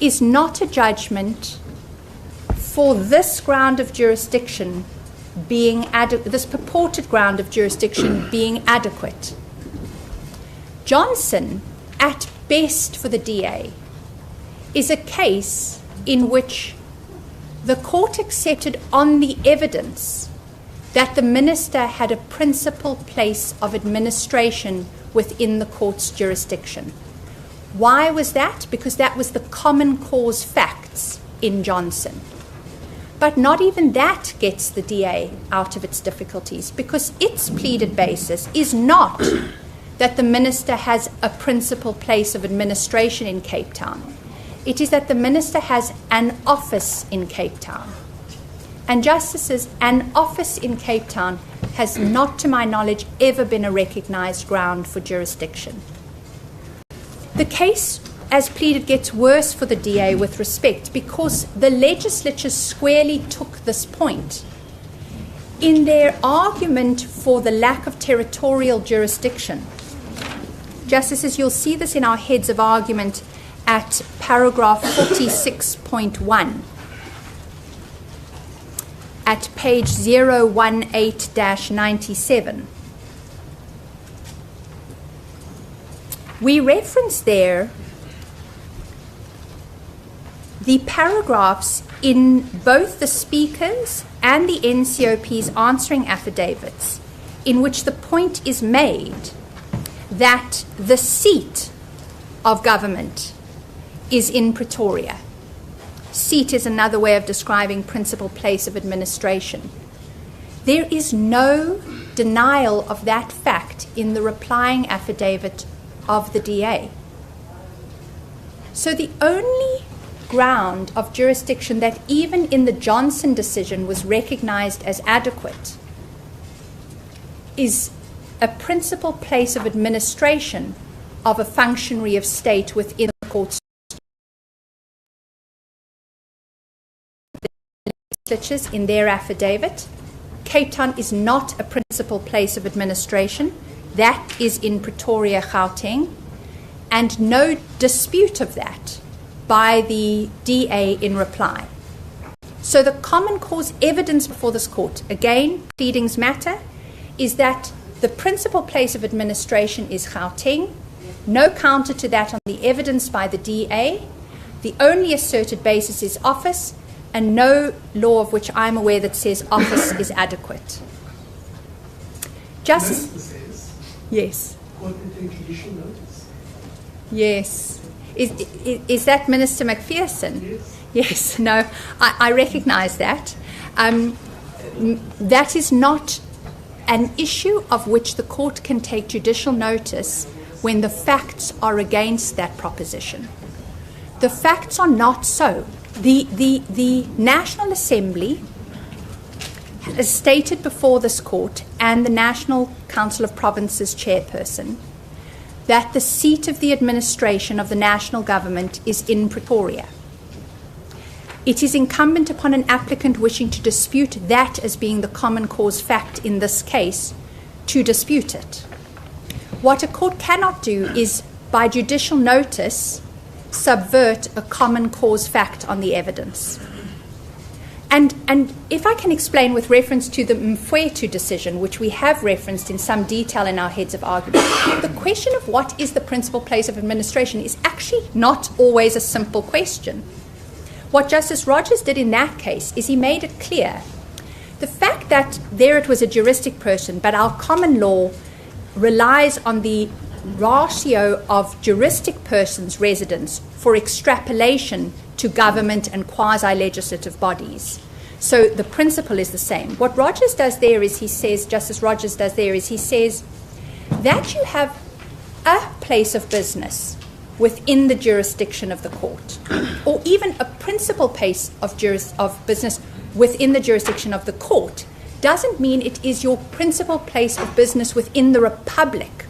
is not a judgment for this ground of jurisdiction being this purported ground of jurisdiction being adequate. Johnson, at best for the DA, is a case in which the court accepted on the evidence that the minister had a principal place of administration within the court's jurisdiction. Why was that? Because that was the common cause facts in Johnson. But not even that gets the DA out of its difficulties, because its pleaded basis is not that the minister has a principal place of administration in Cape Town. It is that the minister has an office in Cape Town. And Justices, an office in Cape Town has not, to my knowledge, ever been a recognized ground for jurisdiction. The case, as pleaded, gets worse for the DA with respect because the legislature squarely took this point. In their argument for the lack of territorial jurisdiction, Justices, you'll see this in our heads of argument at paragraph 46.1. At page 018-97. We reference there the paragraphs in both the Speaker's and the NCOP's answering affidavits in which the point is made that the seat of government is in Pretoria. Seat is another way of describing principal place of administration. There is no denial of that fact in the replying affidavit of the DA. So the only ground of jurisdiction that even in the Johnson decision was recognized as adequate is a principal place of administration of a functionary of state within the court's legislatures in their affidavit. Cape Town is not a principal place of administration. that is in Pretoria, Gauteng, and no dispute of that by the DA in reply. So the common cause evidence before this court, again, pleadings matter, is that the principal place of administration is Gauteng, no counter to that on the evidence by the DA, the only asserted basis is office, and no law of which I'm aware that says office is adequate. Justice? Minister says, Yes. court can take judicial notice. Yes. Is that Minister McPherson? Yes. Yes, no, I recognise that. That is not an issue of which the court can take judicial notice when the facts are against that proposition. The facts are not so. The National Assembly has stated before this court and the National Council of Provinces chairperson that the seat of the administration of the national government is in Pretoria. It is incumbent upon an applicant wishing to dispute that as being the common cause fact in this case to dispute it. What a court cannot do is, by judicial notice, subvert a common cause fact on the evidence. And if I can explain with reference to the Mfwethu decision, which we have referenced in some detail in our heads of argument, the question of what is the principal place of administration is actually not always a simple question. What Justice Rogers did in that case is he made it clear. The fact that there it was a juristic person, but our common law relies on the ratio of juristic persons' residence for extrapolation to government and quasi-legislative bodies. So the principle is the same. What Rogers does there is he says, Justice Rogers does there is he says that you have a place of business within the jurisdiction of the court, or even a principal place of business within the jurisdiction of the court, doesn't mean it is your principal place of business within the Republic.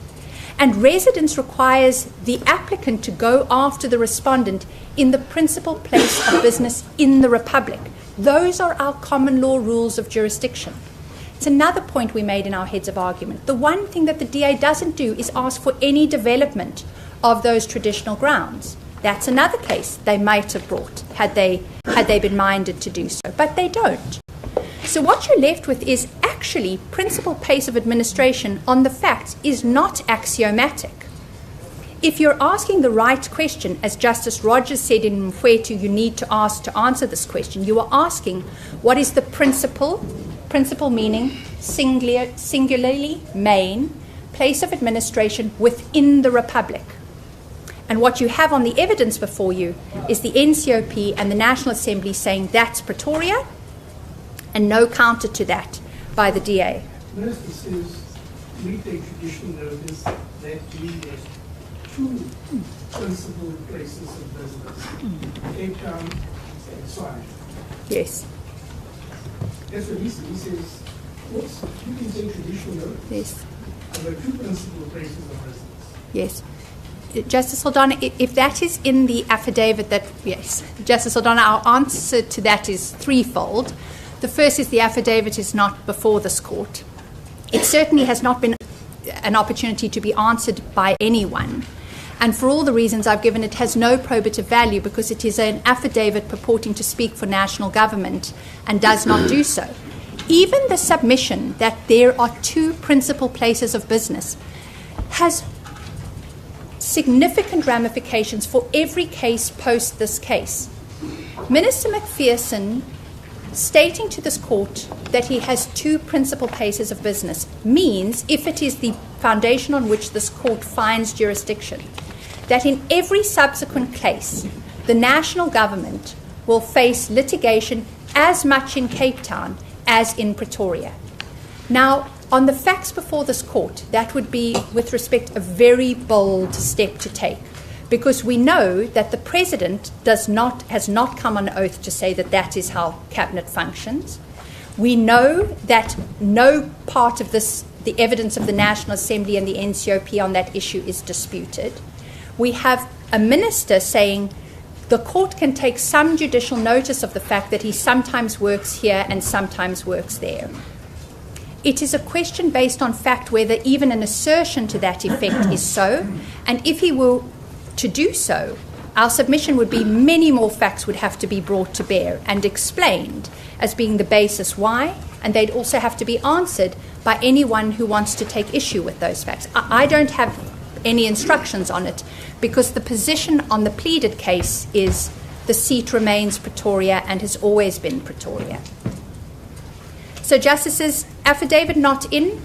And residence requires the applicant to go after the respondent in the principal place of business in the Republic. Those are our common law rules of jurisdiction. It's another point we made in our heads of argument. The one thing that the DA doesn't do is ask for any development of those traditional grounds. That's another case they might have brought had they been minded to do so, but they don't. So what you're left with is actually principal place of administration on the facts is not axiomatic. If you're asking the right question, as Justice Rogers said in Mfwethu, you need to ask to answer this question, you are asking what is the principal meaning singularly main place of administration within the Republic. And what you have on the evidence before you is the NCOP and the National Assembly saying that's Pretoria, and no counter to that by the DA. Minister says we take judicial notice that we get two principal places of business, Cape Town and Tshwane. Yes. That's what he says. He says, oops, you can take judicial notice. Yes. There are two principal places of business. Yes. Justice Saldana, if that is in the affidavit that, yes, Justice Saldana, our answer to that is threefold. The first is the affidavit is not before this court. It certainly has not been an opportunity to be answered by anyone. And for all the reasons I've given, it has no probative value because it is an affidavit purporting to speak for national government and does not do so. Even the submission that there are two principal places of business has significant ramifications for every case post this case. Minister McPherson stating to this court that he has two principal places of business means, if it is the foundation on which this court finds jurisdiction, that in every subsequent case, the national government will face litigation as much in Cape Town as in Pretoria. Now, on the facts before this court, that would be, with respect, a very bold step to take, because we know that the President has not come on oath to say that that is how Cabinet functions. We know that no part of this, the evidence of the National Assembly and the NCOP on that issue is disputed. We have a minister saying the court can take some judicial notice of the fact that he sometimes works here and sometimes works there. It is a question based on fact whether even an assertion to that effect is so, and if he were to do so, our submission would be many more facts would have to be brought to bear and explained as being the basis why, and they'd also have to be answered by anyone who wants to take issue with those facts. I don't have any instructions on it, because the position on the pleaded case is the seat remains Pretoria and has always been Pretoria. So, Justices, affidavit not in.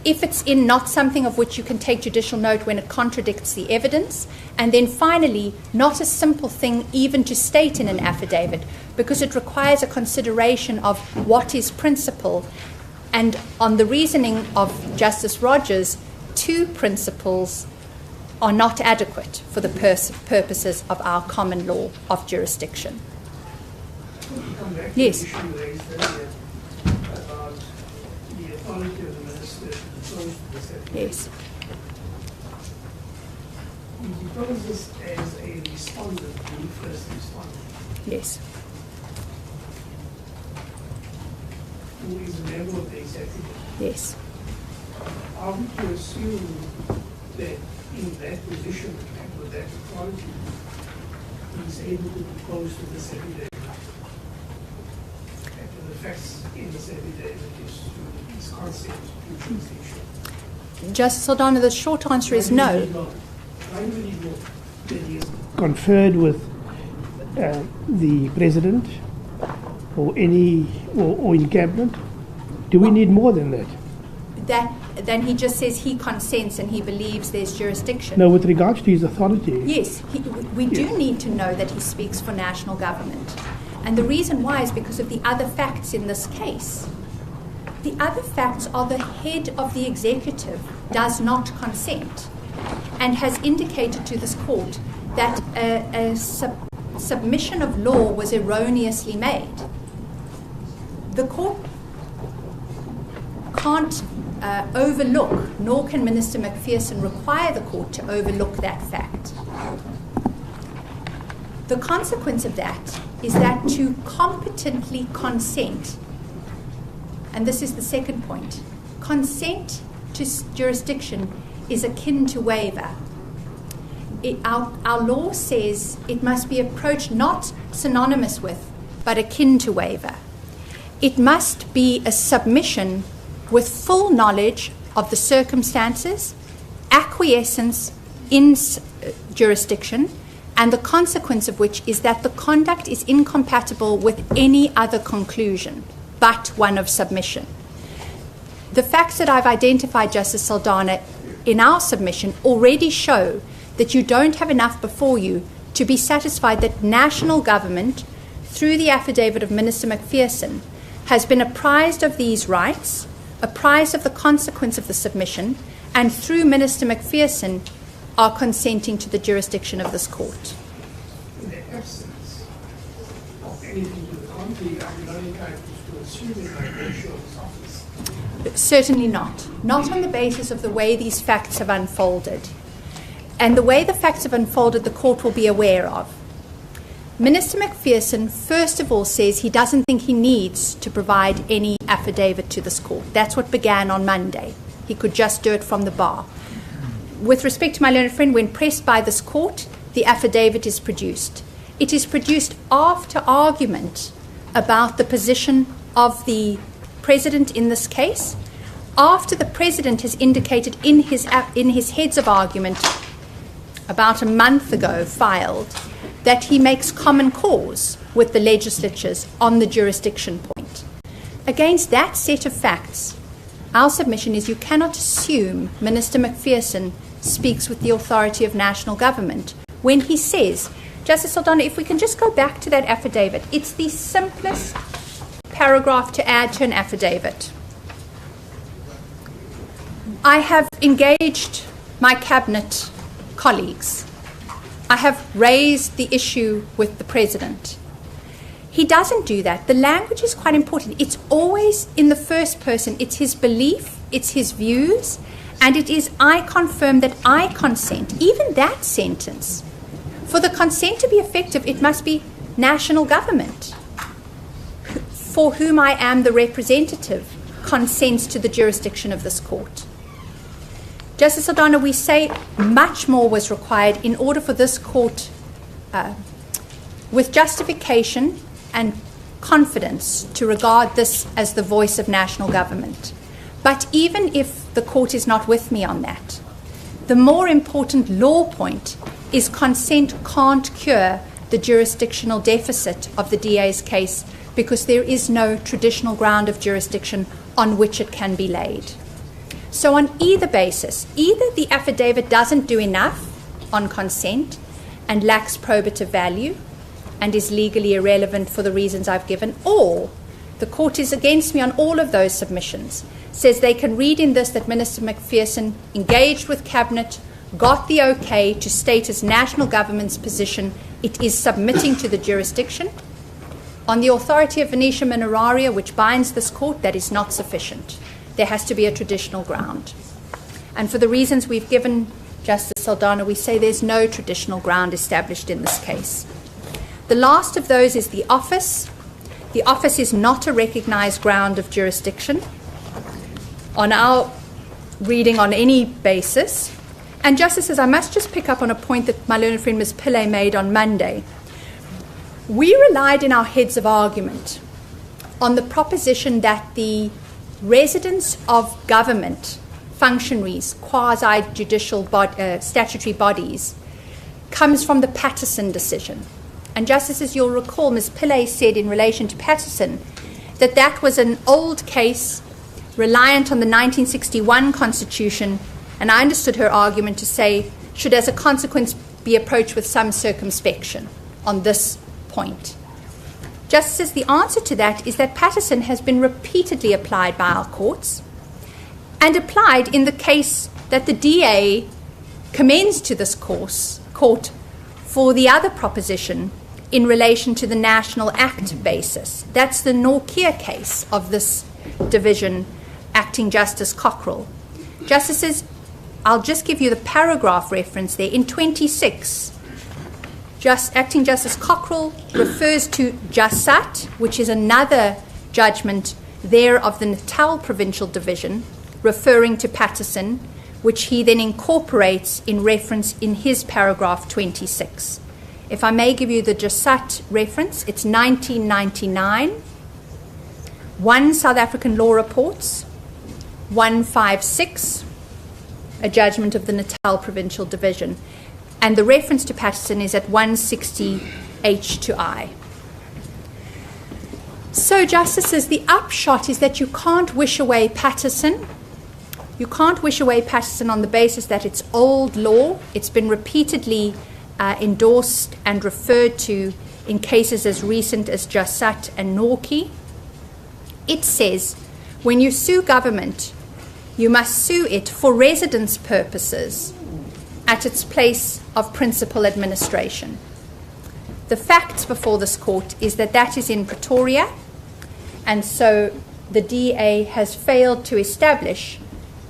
If it's in, not something of which you can take judicial note when it contradicts the evidence. And then finally, not a simple thing even to state in an affidavit, because it requires a consideration of what is principle. And on the reasoning of Justice Rogers, two principles are not adequate for the purposes of our common law of jurisdiction. Come back to Yes. the issue raised earlier about the authority of the minister to depose the secretary. Yes. He deposes as a respondent, the first respondent, Yes. who is a member of the executive. Yes. Are we to assume that in that position and with that authority, he is able to depose to the secretary? And to the facts in the secretary is to his consent to jurisdiction. Justice Saldana, the short answer is no. Why do we need more than he has Conferred with the president or any or in cabinet? Do we need more than that? Then he just says he consents and he believes there's jurisdiction. No, with regards to his authority. Yes, we do need to know that he speaks for national government. And the reason why is because of the other facts in this case. The other facts are the head of the executive does not consent and has indicated to this court that a submission of law was erroneously made. The court can't overlook, nor can Minister McPherson require the court to overlook that fact. The consequence of that is that to competently consent, and this is the second point, consent to jurisdiction is akin to waiver. Our law says it must be approached not synonymous with, but akin to waiver. It must be a submission with full knowledge of the circumstances, acquiescence in jurisdiction, and the consequence of which is that the conduct is incompatible with any other conclusion but one of submission. The facts that I've identified, Justice Saldana, in our submission already show that you don't have enough before you to be satisfied that national government, through the affidavit of Minister McPherson, has been apprised of these rights, apprised of the consequence of the submission, and through Minister McPherson are consenting to the jurisdiction of this court. in the absence of anything to the contrary, are we not entitled to assume it by virtue of his office? Certainly not. Not on the basis of the way these facts have unfolded. And the way the facts have unfolded, the court will be aware of. Minister McPherson, first of all, says he doesn't think he needs to provide any affidavit to this court. That's what began on Monday. He could just do it from the bar. With respect to my learned friend, when pressed by this court, the affidavit is produced. It is produced after argument about the position of the president in this case, after the president has indicated in his heads of argument about a month ago filed that he makes common cause with the legislatures on the jurisdiction point. Against that set of facts, our submission is you cannot assume Minister McPherson speaks with the authority of national government when he says, Justice Saldana, if we can just go back to that affidavit, it's the simplest paragraph to add to an affidavit. I have engaged my cabinet colleagues. I have raised the issue with the president. He doesn't do that. The language is quite important. It's always in the first person. It's his belief, it's his views, and it is I confirm that I consent. Even that sentence. For the consent to be effective, it must be national government, for whom I am the representative, consents to the jurisdiction of this court. Justice Saldana, we say much more was required in order for this court, with justification and confidence, to regard this as the voice of national government. But even if the court is not with me on that, the more important law point is consent can't cure the jurisdictional deficit of the DA's case, because there is no traditional ground of jurisdiction on which it can be laid. So on either basis, either the affidavit doesn't do enough on consent and lacks probative value and is legally irrelevant for the reasons I've given, or the court is against me on all of those submissions, says they can read in this that Minister McPherson engaged with Cabinet, got the okay to state as national government's position it is submitting to the jurisdiction. On the authority of Venetia Mineraria, which binds this court, that is not sufficient. There has to be a traditional ground. And for the reasons we've given, Justice Saldana, we say there's no traditional ground established in this case. The last of those is the office. The office is not a recognized ground of jurisdiction on our reading on any basis. And Justices, I must just pick up on a point that my learned friend Ms. Pillay made on Monday. We relied in our heads of argument on the proposition that the residence of government functionaries, quasi-judicial statutory bodies, comes from the Patterson decision. And Justices, you'll recall Ms. Pillay said in relation to Patterson that that was an old case reliant on the 1961 Constitution, and I understood her argument to say should as a consequence be approached with some circumspection on this point. Justices, the answer to that is that Patterson has been repeatedly applied by our courts and applied in the case that the DA commends to this court for the other proposition in relation to the National Act basis. That's the Norkia case of this division, Acting Justice Cockrell. Justices, I'll just give you the paragraph reference there. In 26, Acting Justice Cockrell refers to Jassat, which is another judgment there of the Natal Provincial Division, referring to Patterson, which he then incorporates in reference in his paragraph 26. If I may give you the Jassat reference, it's 1999, 1 South African Law Reports, 156, a judgment of the Natal Provincial Division. And the reference to Patterson is at 160 H to I. So, Justices, the upshot is that you can't wish away Patterson. You can't wish away Patterson on the basis that it's old law. It's been repeatedly endorsed and referred to in cases as recent as Jassat and Norkie. It says when you sue government, you must sue it for residence purposes at its place of principal administration. The facts before this court is that that is in Pretoria, and so the DA has failed to establish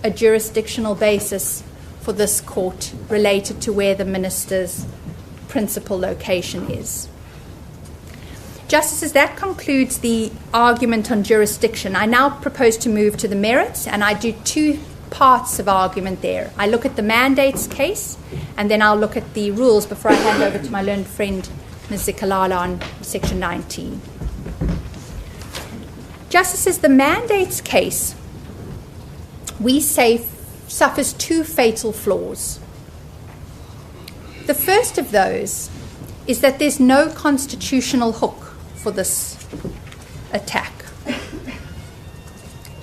a jurisdictional basis for this court related to where the minister's principal location is. Justices, that concludes the argument on jurisdiction. I now propose to move to the merits, and I do two parts of argument there. I look at the mandates case, and then I'll look at the rules before I hand over to my learned friend, Ms. Zikalala, on Section 19. Justices, the mandates case, we say, suffers two fatal flaws. The first of those is that there's no constitutional hook for this attack.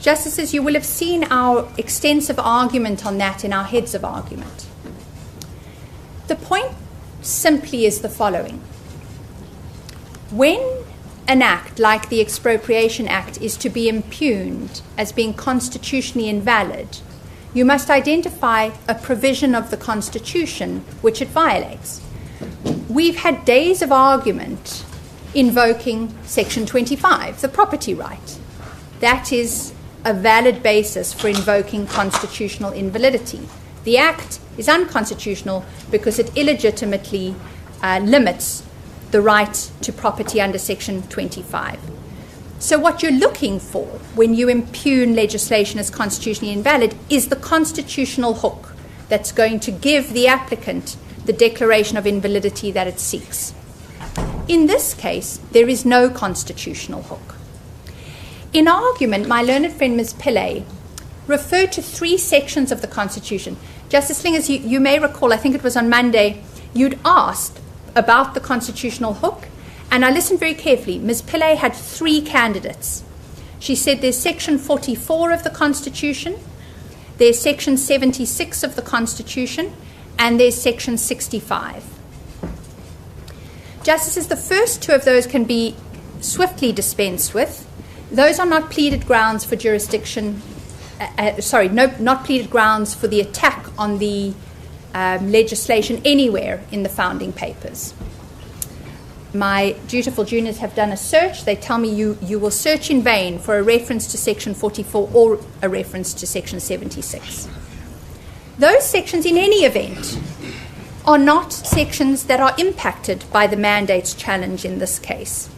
Justices, you will have seen our extensive argument on that in our heads of argument. The point simply is the following. When an act like the Expropriation Act is to be impugned as being constitutionally invalid, you must identify a provision of the Constitution which it violates. We've had days of argument invoking Section 25, the property right. That is a valid basis for invoking constitutional invalidity. The Act is unconstitutional because it illegitimately limits the right to property under Section 25. So what you're looking for when you impugn legislation as constitutionally invalid is the constitutional hook that's going to give the applicant the declaration of invalidity that it seeks. In this case, there is no constitutional hook. In argument, my learned friend Ms. Pillay referred to 3 sections of the Constitution. Justice Slingers, you may recall, I think it was on Monday, you'd asked about the constitutional hook, and I listened very carefully. Ms. Pillay had 3 candidates. She said there's Section 44 of the Constitution, there's Section 76 of the Constitution, and there's Section 65. Justices, the first 2 of those can be swiftly dispensed with. Those are not pleaded grounds for jurisdiction, not pleaded grounds for the attack on the legislation anywhere in the founding papers. My dutiful juniors have done a search. They tell me you will search in vain for a reference to Section 44 or a reference to Section 76. Those sections, in any event, are not sections that are impacted by the mandate's challenge in this case.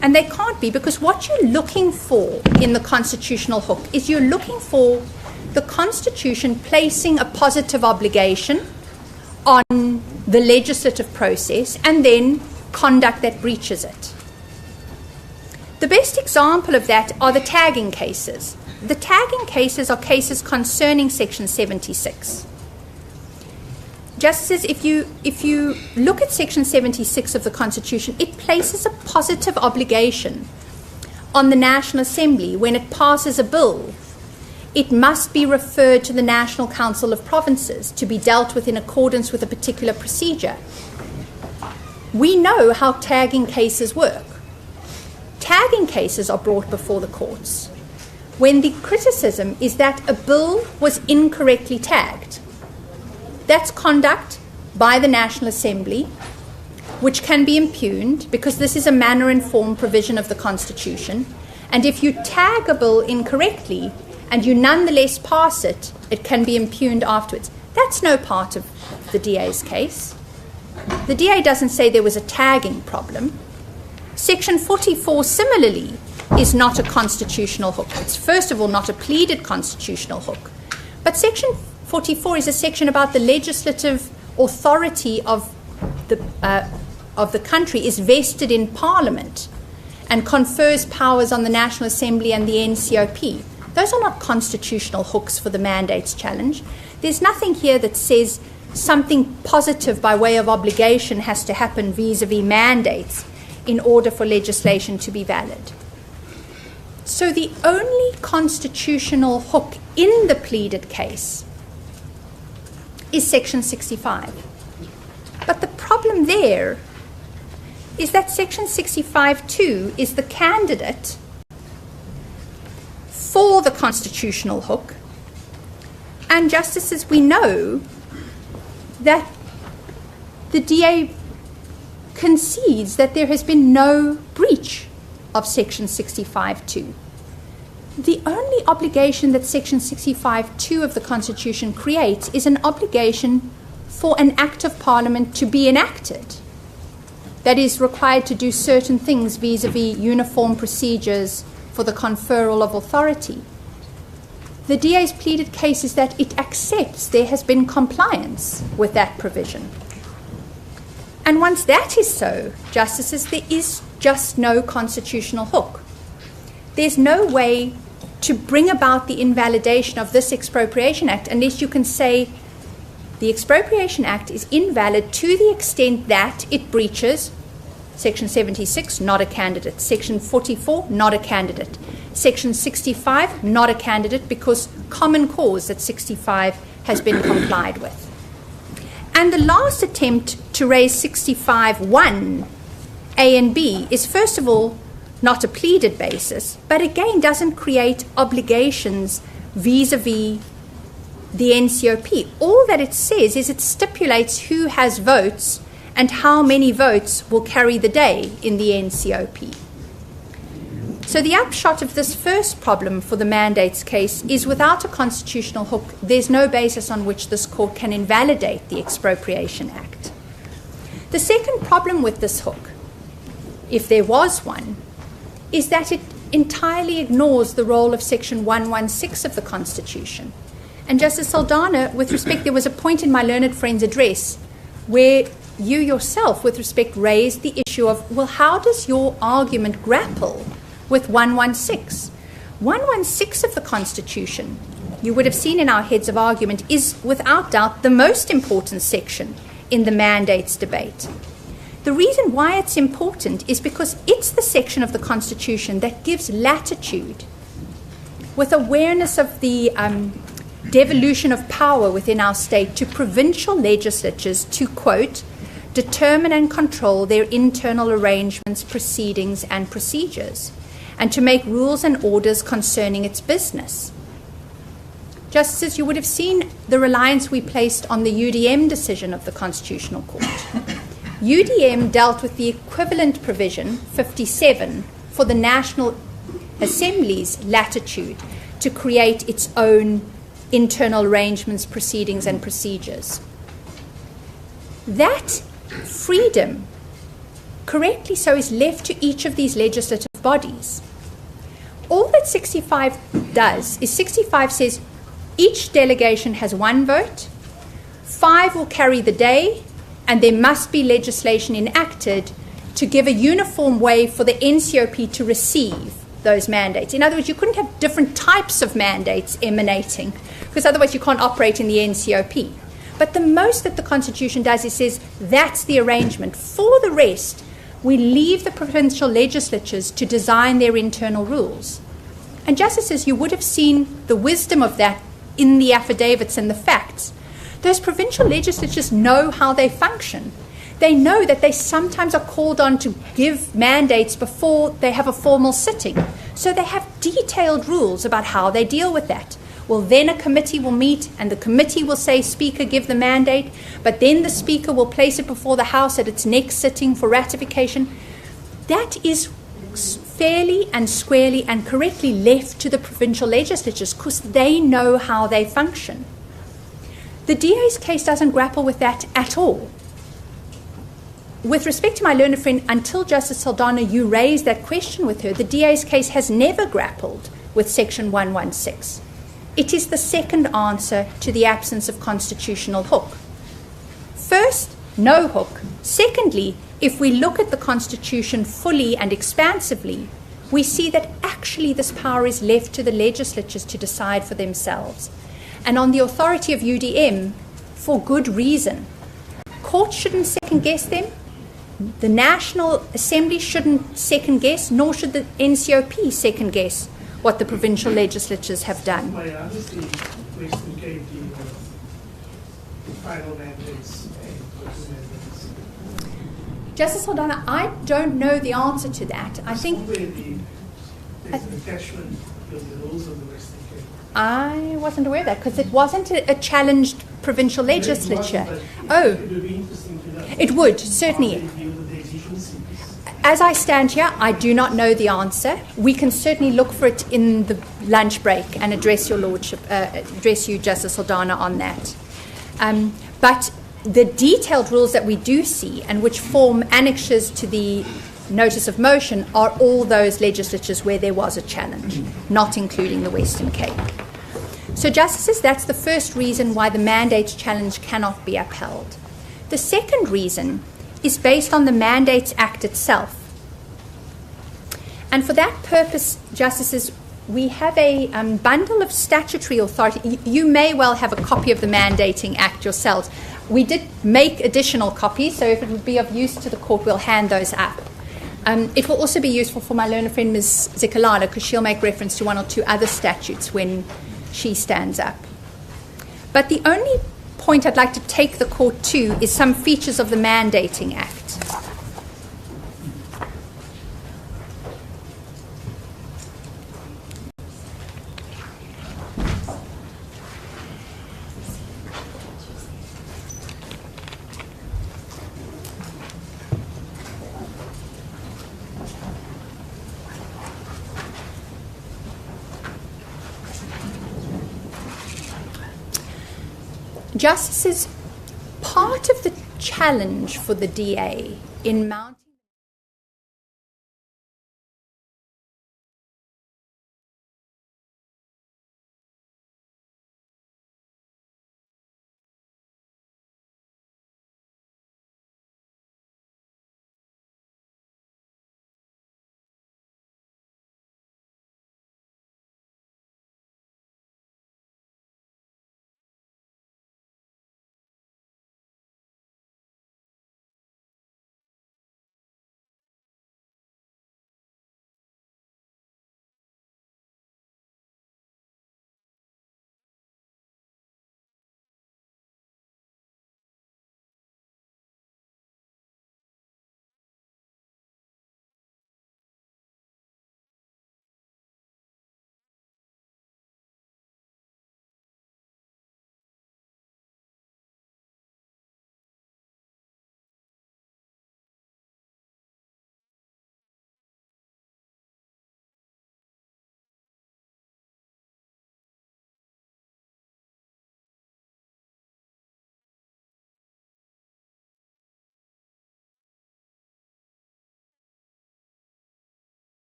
And they can't be, because what you're looking for in the constitutional hook is you're looking for the Constitution placing a positive obligation on the legislative process and then conduct that breaches it. The best example of that are the tagging cases. The tagging cases are cases concerning Section 76. Justices, if you look at Section 76 of the Constitution, it places a positive obligation on the National Assembly when it passes a bill. It must be referred to the National Council of Provinces to be dealt with in accordance with a particular procedure. We know how tagging cases work. Tagging cases are brought before the courts when the criticism is that a bill was incorrectly tagged. That's conduct by the National Assembly, which can be impugned because this is a manner and form provision of the Constitution. And if you tag a bill incorrectly and you nonetheless pass it, it can be impugned afterwards. That's no part of the DA's case. The DA doesn't say there was a tagging problem. Section 44, similarly, is not a constitutional hook. It's, first of all, not a pleaded constitutional hook. But Section 44 is a section about the legislative authority of the country is vested in Parliament and confers powers on the National Assembly and the NCOP. Those are not constitutional hooks for the mandate's challenge. There's nothing here that says something positive by way of obligation has to happen vis-a-vis mandates in order for legislation to be valid. So the only constitutional hook in the pleaded case is Section 65. But the problem there is that Section 65(2) is the candidate for the constitutional hook. And justices, we know that the DA concedes that there has been no breach of Section 65(2). The only obligation that Section 65(2) of the Constitution creates is an obligation for an Act of Parliament to be enacted that is required to do certain things vis-a-vis uniform procedures for the conferral of authority. The DA's pleaded case is that it accepts there has been compliance with that provision. And once that is so, justices, there is just no constitutional hook. There's no way to bring about the invalidation of this Expropriation Act unless you can say the Expropriation Act is invalid to the extent that it breaches Section 76, not a candidate. Section 44, not a candidate. Section 65, not a candidate because common cause at 65 has been complied with. And the last attempt to raise 65(1) A and B is, first of all, not a pleaded basis, but again doesn't create obligations vis-a-vis the NCOP. All that it says is it stipulates who has votes and how many votes will carry the day in the NCOP. So the upshot of this first problem for the mandates case is without a constitutional hook, there's no basis on which this court can invalidate the Expropriation Act. The second problem with this hook, if there was one, is that it entirely ignores the role of Section 116 of the Constitution. And Justice Saldanha, with respect, there was a point in my learned friend's address where you yourself, with respect, raised the issue of, well, how does your argument grapple with 116? 116 of the Constitution, you would have seen in our heads of argument, is without doubt the most important section in the mandates debate. The reason why it's important is because it's the section of the Constitution that gives latitude, with awareness of the devolution of power within our state, to provincial legislatures to, quote, determine and control their internal arrangements, proceedings, and procedures, and to make rules and orders concerning its business. Justices, you would have seen the reliance we placed on the UDM decision of the Constitutional Court. UDM dealt with the equivalent provision, 57, for the National Assembly's latitude to create its own internal arrangements, proceedings, and procedures. That freedom, correctly so, is left to each of these legislative bodies. All that 65 does is 65 says each delegation has one vote, 5 will carry the day, and there must be legislation enacted to give a uniform way for the NCOP to receive those mandates. In other words, you couldn't have different types of mandates emanating, because otherwise you can't operate in the NCOP. But the most that the Constitution does is says that's the arrangement. For the rest, we leave the provincial legislatures to design their internal rules. And justices, you would have seen the wisdom of that in the affidavits and the facts. Those provincial legislatures know how they function. They know that they sometimes are called on to give mandates before they have a formal sitting. So they have detailed rules about how they deal with that. Well, then a committee will meet and the committee will say, Speaker, give the mandate, but then the Speaker will place it before the House at its next sitting for ratification. That is fairly and squarely and correctly left to the provincial legislatures because they know how they function. The DA's case doesn't grapple with that at all. With respect to my learned friend, until Justice Saldanha, you raised that question with her, the DA's case has never grappled with Section 116. It is the second answer to the absence of constitutional hook. First, no hook. Secondly, if we look at the Constitution fully and expansively, we see that actually this power is left to the legislatures to decide for themselves. And on the authority of UDM, for good reason. Courts shouldn't second-guess them. The National Assembly shouldn't second-guess, nor should the NCOP second-guess what the provincial legislatures have done. My understanding, Western Cape deal with final mandates and local mandates. Justice Saldanha, I don't know the answer to that. I think Somewhere there's an attachment to the rules of the Western Cape. I wasn't aware of that because it wasn't a challenged provincial legislature. Oh, It would be interesting to know. it would, certainly. How they deal with the exigencies. As I stand here, I do not know the answer. We can certainly look for it in the lunch break and address your lordship, address you, Justice Saldanha, on that. But the detailed rules that we do see and which form annexes to the notice of motion are all those legislatures where there was a challenge, not including the Western Cape. So, Justices, that's the first reason why the mandates challenge cannot be upheld. The second reason is based on the Mandates Act itself. And for that purpose, Justices, we have a bundle of statutory authority. You may well have a copy of the Mandating Act yourselves. We did make additional copies, so if it would be of use to the court, we'll hand those up. It will also be useful for my learned friend, Ms. Zikalala, because she'll make reference to one or two other statutes when she stands up. But the only point I'd like to take the court to is some features of the Mandating Act. Justices, part of the challenge for the DA in mounting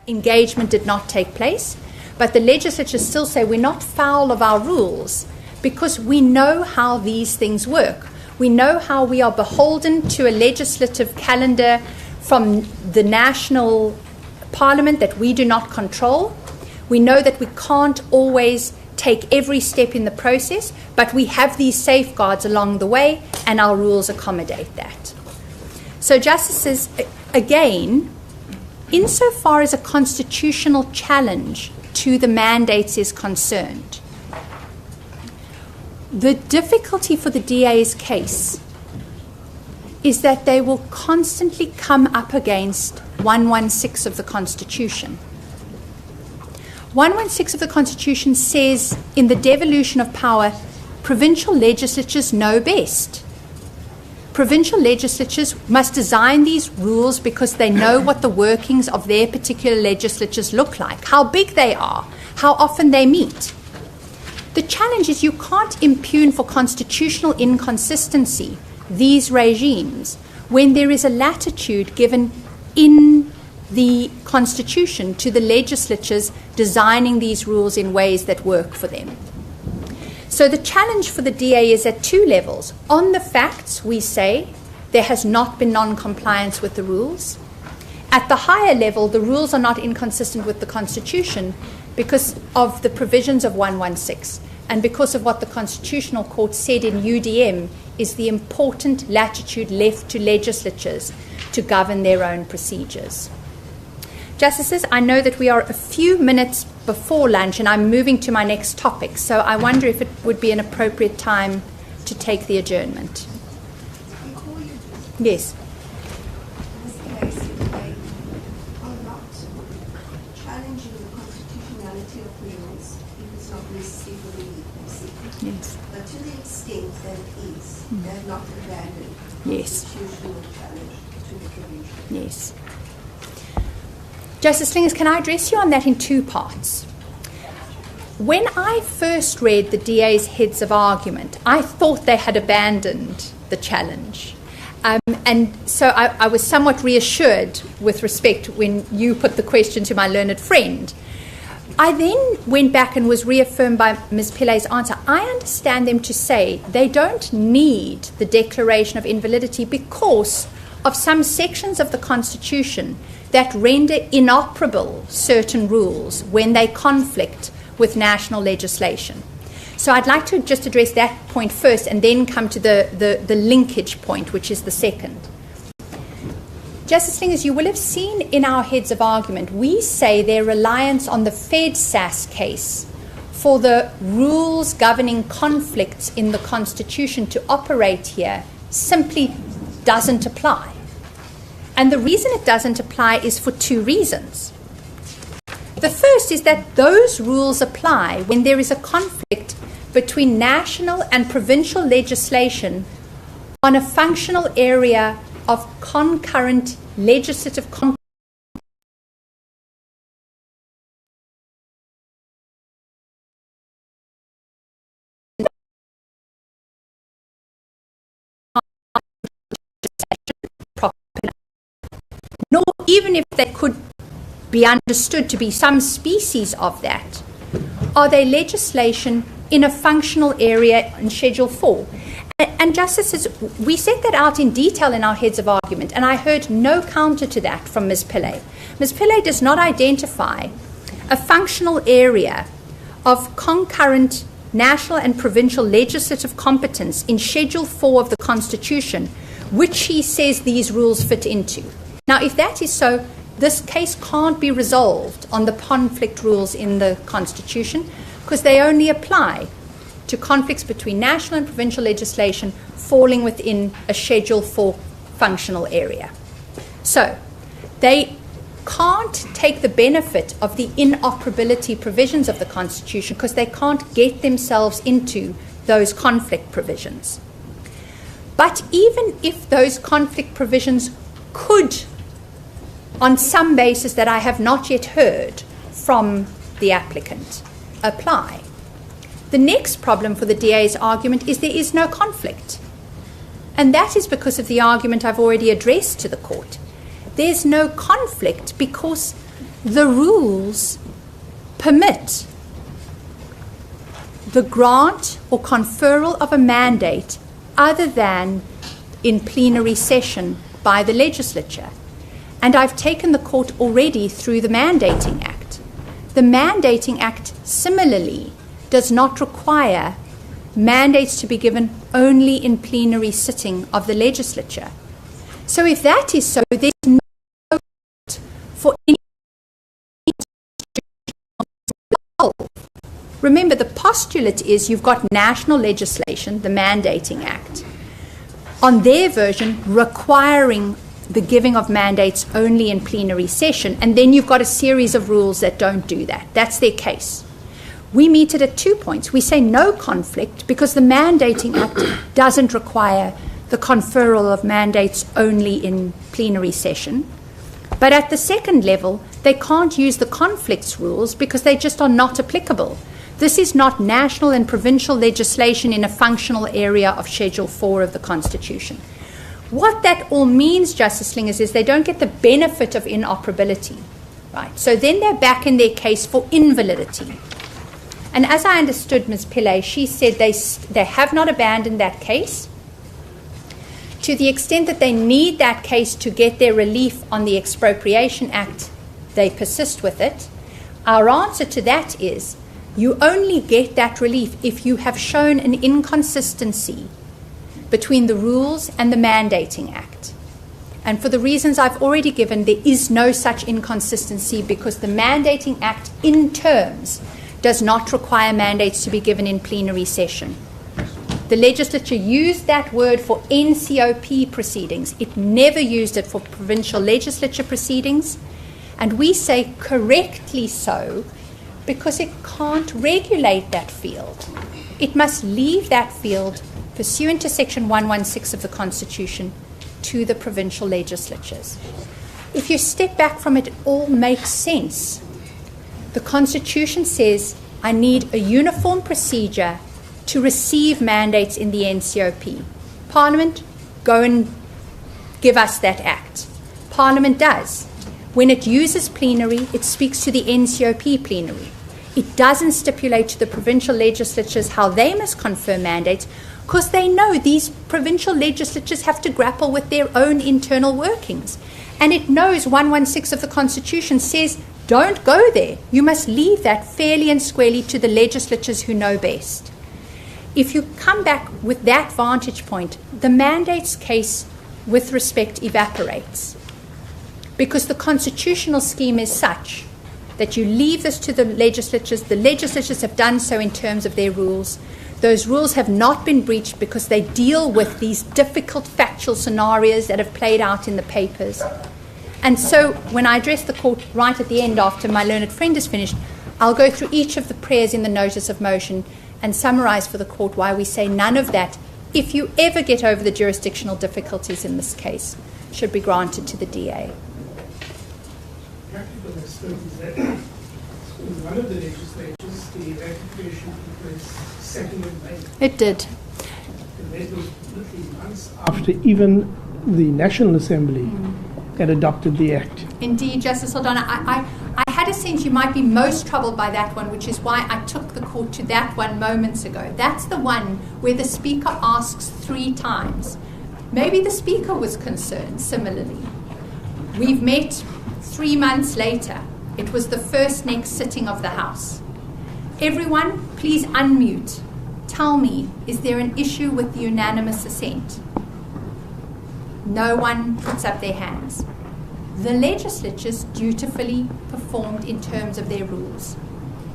engagement did not take place, but the legislatures still say we're not foul of our rules because we know how these things work. We know how we are beholden to a legislative calendar from the national parliament that we do not control. We know that we can't always take every step in the process, but we have these safeguards along the way, and our rules accommodate that. So, justices, again, insofar as a constitutional challenge to the mandates is concerned, the difficulty for the DA's case is that they will constantly come up against 116 of the Constitution. 116 of the Constitution says in the devolution of power, provincial legislatures know best. Provincial legislatures must design these rules because they know what the workings of their particular legislatures look like, how big they are, how often they meet. The challenge is you can't impugn for constitutional inconsistency these regimes when there is a latitude given in the Constitution to the legislatures designing these rules in ways that work for them. So the challenge for the DA is at two levels. On the facts, we say there has not been non-compliance with the rules. At the higher level, the rules are not inconsistent with the Constitution because of the provisions of 116 and because of what the Constitutional Court said in UDM is the important latitude left to legislatures to govern their own procedures. Justices, I know that we are a few minutes before lunch and I'm moving to my next topic, so I wonder if it would be an appropriate time to take the adjournment. Before you do, Yes. this case, they are not challenging the constitutionality of the rules if it's not necessary for the legal. Yes. But to the extent that it is, they have not abandoned Yes. constitutional challenge to the provision. Yes. Justice Slingers, can I address you on that in two parts? When I first read the DA's heads of argument, I thought they had abandoned the challenge. And so I was somewhat reassured with respect when you put the question to my learned friend. I then went back and was reaffirmed by Ms. Pillai's answer. I understand them to say they don't need the declaration of invalidity because of some sections of the Constitution that render inoperable certain rules when they conflict with national legislation. So I'd like to just address that point first and then come to the linkage point, which is the second. Justice Slingers, you will have seen in our heads of argument, we say their reliance on the FedSAS case for the rules governing conflicts in the Constitution to operate here simply doesn't apply. And the reason it doesn't apply is for two reasons. The first is that those rules apply when there is a conflict between national and provincial legislation on a functional area of concurrent legislative competence. Nor even if they could be understood to be some species of that, are they legislation in a functional area in Schedule 4. And Justices, we set that out in detail in our heads of argument, and I heard no counter to that from Ms. Pillay. Ms. Pillay does not identify a functional area of concurrent national and provincial legislative competence in Schedule 4 of the Constitution, which she says these rules fit into. Now, if that is so, this case can't be resolved on the conflict rules in the Constitution because they only apply to conflicts between national and provincial legislation falling within a Schedule 4 functional area. So, they can't take the benefit of the inoperability provisions of the Constitution because they can't get themselves into those conflict provisions. But even if those conflict provisions could, on some basis that I have not yet heard from the applicant, apply, the next problem for the DA's argument is there is no conflict. And that is because of the argument I've already addressed to the court. There's no conflict because the rules permit the grant or conferral of a mandate other than in plenary session by the legislature. And I've taken the court already through the Mandating Act. The Mandating Act similarly does not require mandates to be given only in plenary sitting of the legislature. So if that is so, there's no need for any. Remember, the postulate is you've got national legislation, the Mandating Act, on their version requiring the giving of mandates only in plenary session, and then you've got a series of rules that don't do that. That's their case. We meet it at 2 points. We say no conflict because the Mandating Act doesn't require the conferral of mandates only in plenary session. But at the second level, they can't use the conflicts rules because they just are not applicable. This is not national and provincial legislation in a functional area of Schedule 4 of the Constitution. What that all means, Justice Slingers, is they don't get the benefit of inoperability. Right? So then they're back in their case for invalidity. And as I understood Ms. Pillay, she said they have not abandoned that case. To the extent that they need that case to get their relief on the Expropriation Act, they persist with it. Our answer to that is you only get that relief if you have shown an inconsistency between the rules and the Mandating Act. And for the reasons I've already given, there is no such inconsistency because the Mandating Act in terms does not require mandates to be given in plenary session. The legislature used that word for NCOP proceedings. It never used it for provincial legislature proceedings. And we say correctly so because it can't regulate that field. It must leave that field pursuant to Section 116 of the Constitution to the provincial legislatures. If you step back from it, it all makes sense. The Constitution says, I need a uniform procedure to receive mandates in the NCOP. Parliament, go and give us that act. Parliament does. When it uses plenary, it speaks to the NCOP plenary. It doesn't stipulate to the provincial legislatures how they must confer mandates because they know these provincial legislatures have to grapple with their own internal workings. And it knows 116 of the Constitution says, don't go there. You must leave that fairly and squarely to the legislatures who know best. If you come back with that vantage point, the mandates case with respect evaporates. Because the constitutional scheme is such that you leave this to the legislatures. The legislatures have done so in terms of their rules. Those rules have not been breached because they deal with these difficult factual scenarios that have played out in the papers. And so when I address the court right at the end after my learned friend is finished, I'll go through each of the prayers in the notice of motion and summarize for the court why we say none of that, if you ever get over the jurisdictional difficulties in this case, should be granted to the DA. Practical aspect is that in one of the legislatures, the ratification took place 2nd of May. It did. And that was literally months after even the National Assembly had adopted the Act. Indeed, Justice Saldana, I had a sense you might be most troubled by that one, which is why I took the court to that one moments ago. That's the one where the Speaker asks 3 times. Maybe the Speaker was concerned similarly. We've met 3 months later. It was the first next sitting of the House. Everyone, please unmute. Tell me, is there an issue with the unanimous assent? No one puts up their hands. The legislatures dutifully performed in terms of their rules.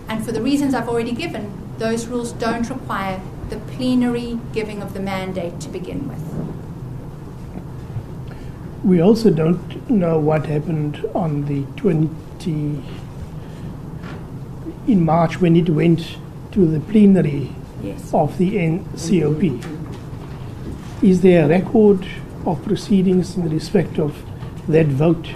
And for the reasons I've already given, those rules don't require the plenary giving of the mandate to begin with. We also don't know what happened on the in March when it went to the plenary of the NCOP. Is there a record of proceedings in respect of that vote?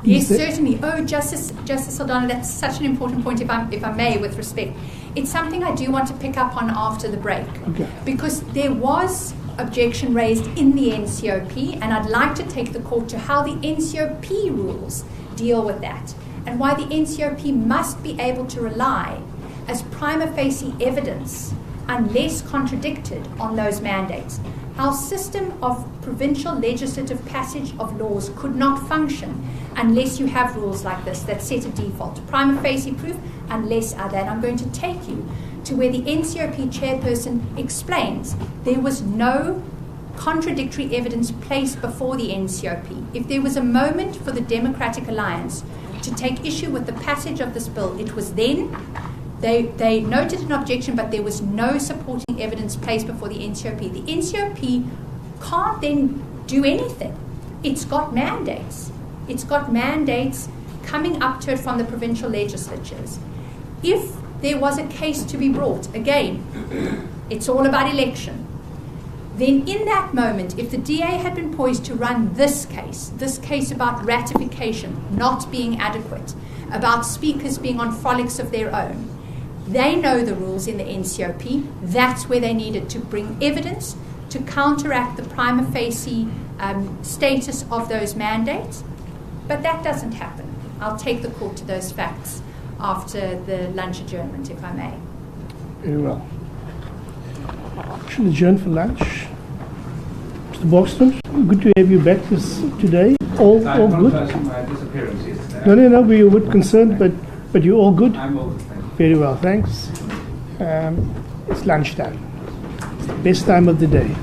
Yes, certainly. Oh, Justice Saldana, that's such an important point, if I may, with respect. It's something I do want to pick up on after the break. Okay. Because there was objection raised in the NCOP, and I'd like to take the court to how the NCOP rules deal with that, and why the NCOP must be able to rely as prima facie evidence, unless contradicted, on those mandates. Our system of provincial legislative passage of laws could not function unless you have rules like this that set a default. Prima facie proof, unless other. And I'm going to take you to where the NCOP chairperson explains there was no contradictory evidence placed before the NCOP. If there was a moment for the Democratic Alliance to take issue with the passage of this bill, it was then. They noted an objection, but there was no supporting evidence placed before the NCOP. The NCOP can't then do anything. It's got mandates. It's got mandates coming up to it from the provincial legislatures. If there was a case to be brought, again, it's all about election, then in that moment, if the DA had been poised to run this case about ratification not being adequate, about speakers being on frolics of their own, they know the rules in the NCOP. That's where they needed to bring evidence to counteract the prima facie status of those mandates. But that doesn't happen. I'll take the court to those facts after the lunch adjournment, if I may. Very well. Should adjourn for lunch. Mr. Boxton, good to have you back today. All good? I apologize for my disappearance yesterday. No, we were a bit concerned, but you're all good? I'm all good, thank you. Very well, thanks. It's lunchtime. It's the best time of the day.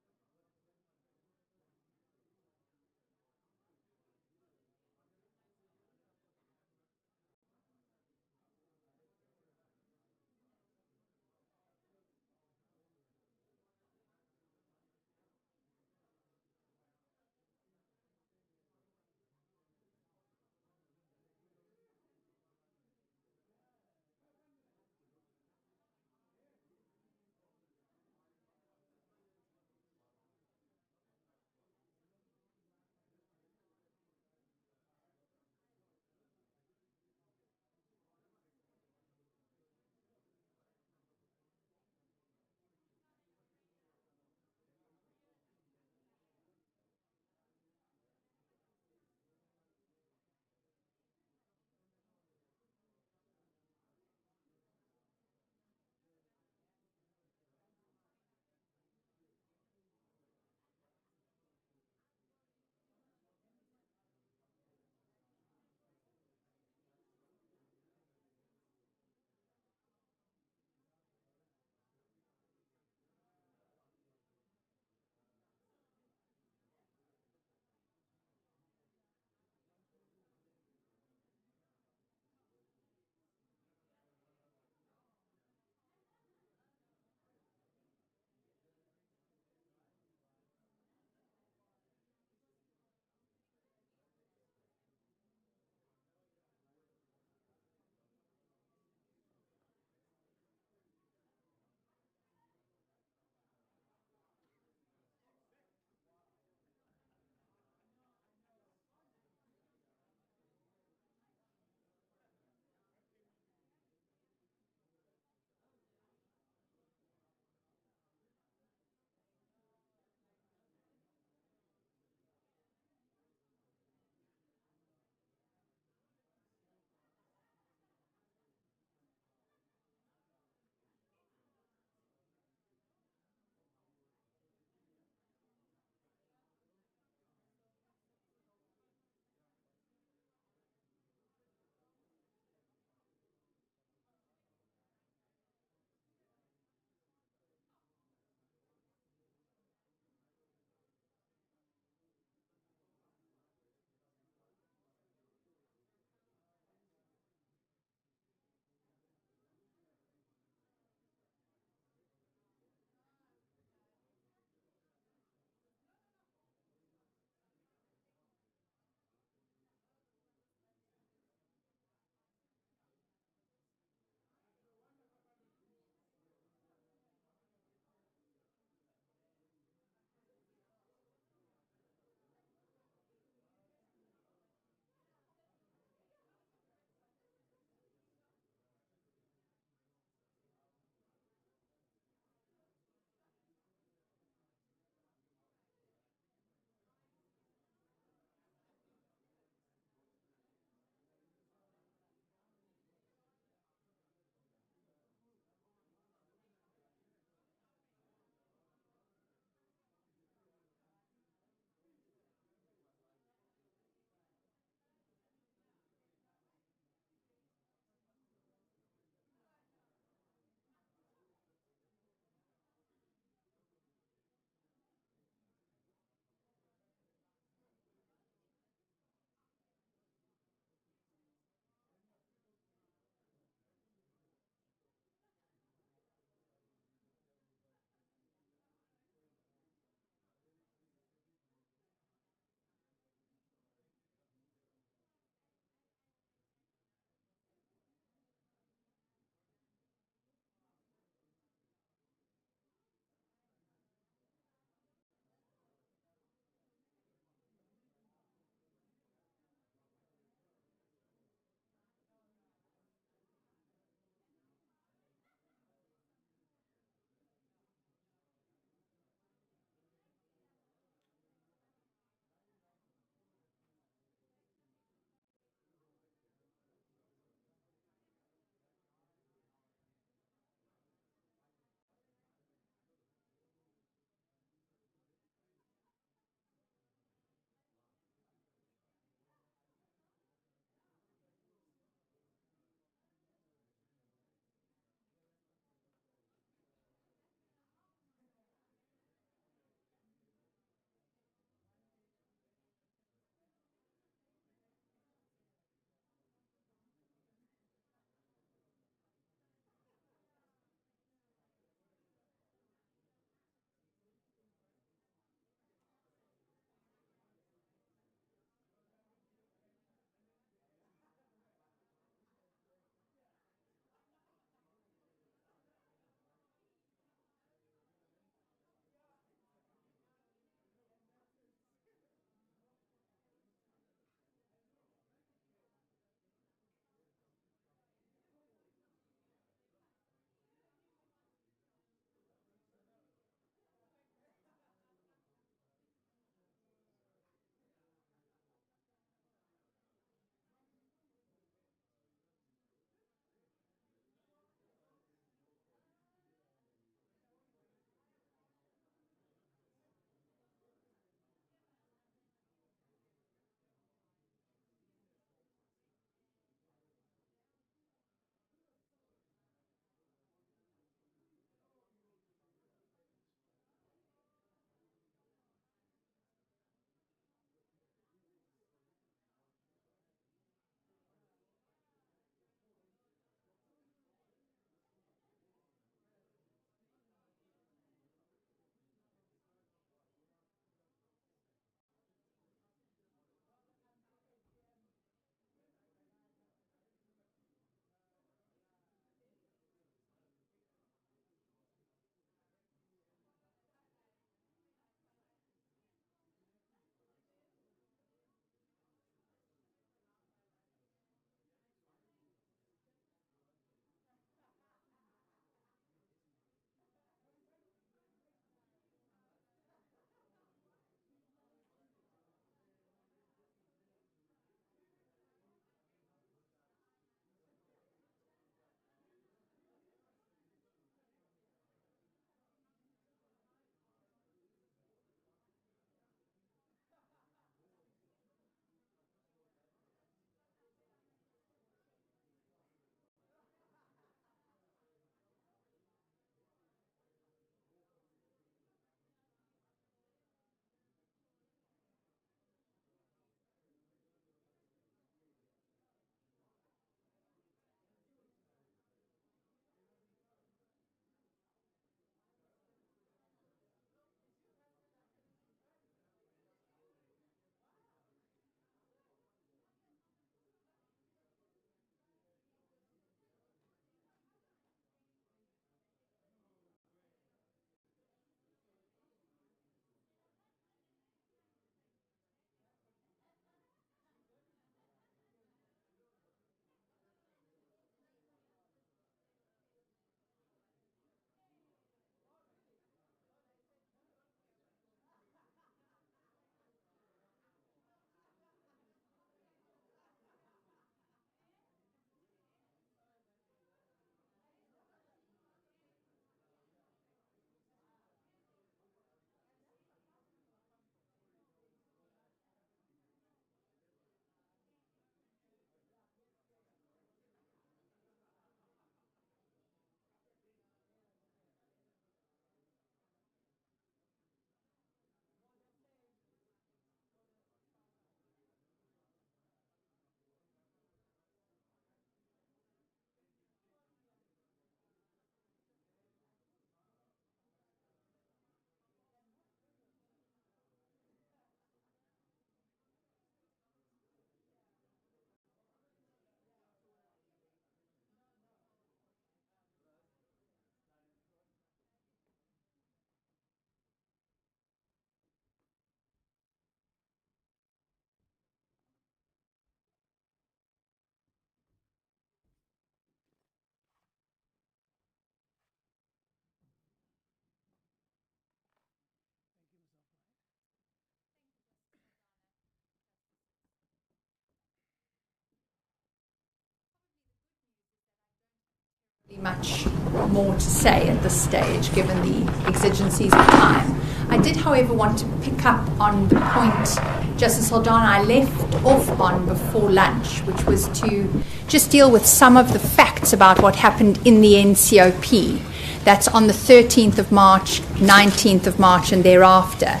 Much more to say at this stage, given the exigencies of time. I did, however, want to pick up on the point Justice Saldana I left off on before lunch, which was to just deal with some of the facts about what happened in the NCOP. That's on the 13th of March, 19th of March, and thereafter.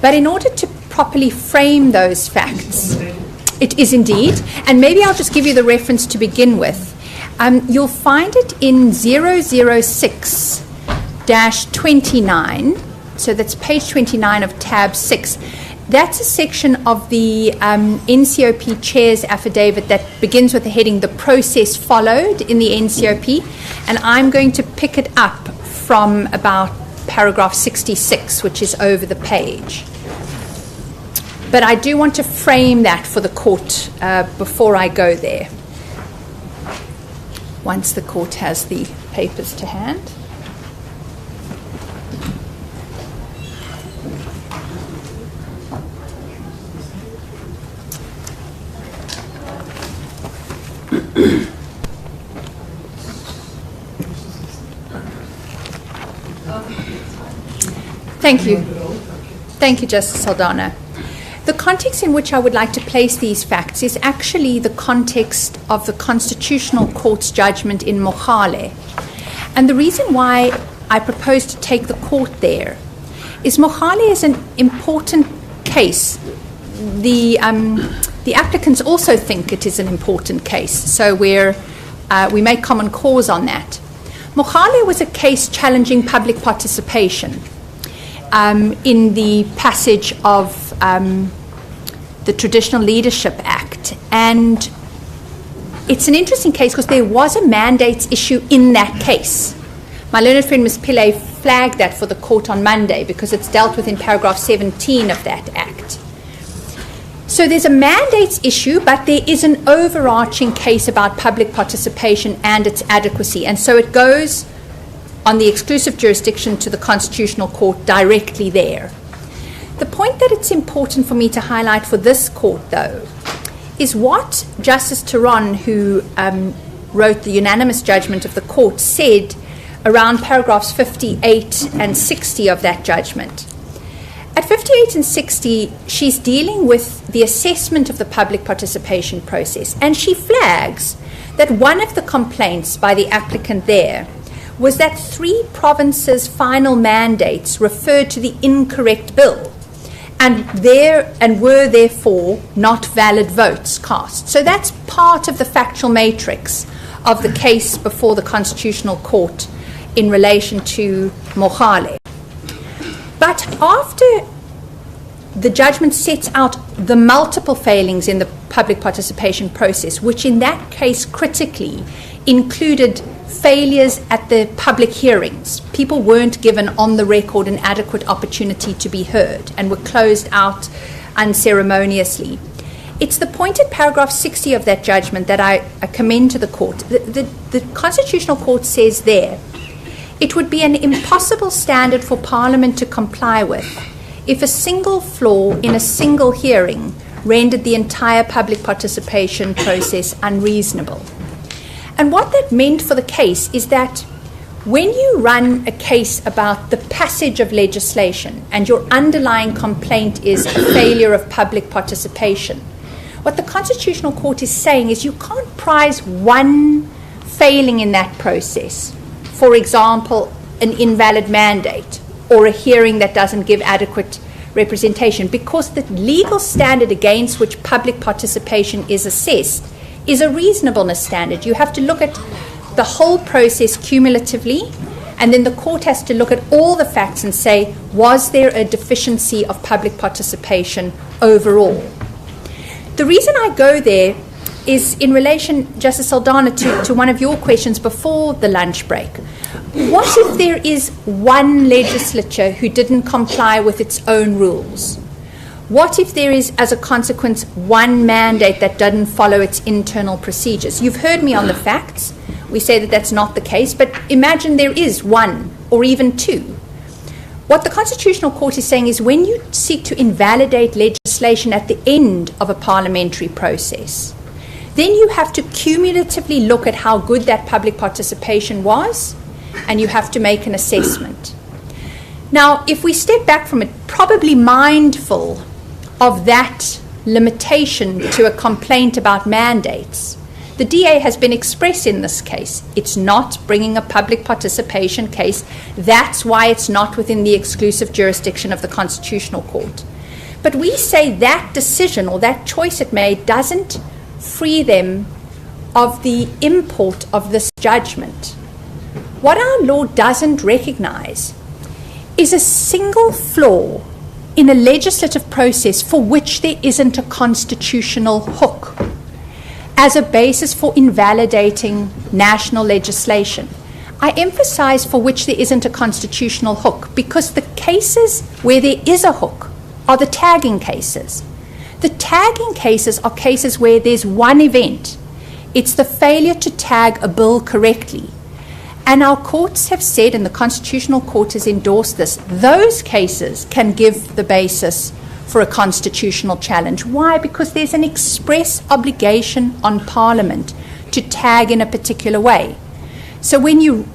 But in order to properly frame those facts, it is indeed, and maybe I'll just give you the reference to begin with. You'll find it in 006-29, so that's page 29 of tab 6. That's a section of the NCOP chair's affidavit that begins with the heading, "The process followed in the NCOP," and I'm going to pick it up from about paragraph 66, which is over the page. But I do want to frame that for the court before I go there, once the court has the papers to hand. Thank you. Thank you, Justice Saldana. The context in which I would like to place these facts is actually the context of the Constitutional Court's judgment in Mohale. And the reason why I propose to take the court there is Mohale is an important case. The applicants also think it is an important case, so we make common cause on that. Mohale was a case challenging public participation in the passage of the Traditional Leadership Act. And it's an interesting case because there was a mandates issue in that case. My learned friend Ms. Pillay flagged that for the court on Monday because it's dealt with in paragraph 17 of that act. So there's a mandates issue, but there is an overarching case about public participation and its adequacy. And so it goes on the exclusive jurisdiction to the Constitutional Court directly there. The point that it's important for me to highlight for this court, though, is what Justice Theron, who wrote the unanimous judgment of the court, said around paragraphs 58 and 60 of that judgment. At 58 and 60, she's dealing with the assessment of the public participation process, and she flags that one of the complaints by the applicant there was that 3 provinces' final mandates referred to the incorrect bill and were therefore not valid votes cast. So that's part of the factual matrix of the case before the Constitutional Court in relation to Mohale. But after the judgment sets out the multiple failings in the public participation process, which in that case critically included failures at the public hearings. People weren't given on the record an adequate opportunity to be heard and were closed out unceremoniously. It's the point at paragraph 60 of that judgment that I commend to the court. The Constitutional Court says there, it would be an impossible standard for Parliament to comply with if a single flaw in a single hearing rendered the entire public participation process unreasonable. And what that meant for the case is that when you run a case about the passage of legislation and your underlying complaint is a failure of public participation, what the Constitutional Court is saying is you can't prize one failing in that process, for example, an invalid mandate or a hearing that doesn't give adequate representation, because the legal standard against which public participation is assessed is a reasonableness standard. You have to look at the whole process cumulatively, and then the court has to look at all the facts and say, was there a deficiency of public participation overall? The reason I go there is in relation, Justice Saldana, to one of your questions before the lunch break. What if there is one legislature who didn't comply with its own rules? What if there is, as a consequence, one mandate that doesn't follow its internal procedures? You've heard me on the facts. We say that that's not the case, but imagine there is one or even 2. What the Constitutional Court is saying is when you seek to invalidate legislation at the end of a parliamentary process, Then you have to cumulatively look at how good that public participation was, and you have to make an assessment. Now, if we step back from it, probably mindful of that limitation to a complaint about mandates, the DA has been express in this case. It's not bringing a public participation case. That's why it's not within the exclusive jurisdiction of the Constitutional Court. But we say that decision or that choice it made doesn't free them of the import of this judgment. What our law doesn't recognize is a single flaw in a legislative process for which there isn't a constitutional hook as a basis for invalidating national legislation. I emphasize for which there isn't a constitutional hook because the cases where there is a hook are the tagging cases. The tagging cases are cases where there's one event. It's the failure to tag a bill correctly. And our courts have said, and the Constitutional Court has endorsed this, those cases can give the basis for a constitutional challenge. Why? Because there's an express obligation on Parliament to tag in a particular way. So when you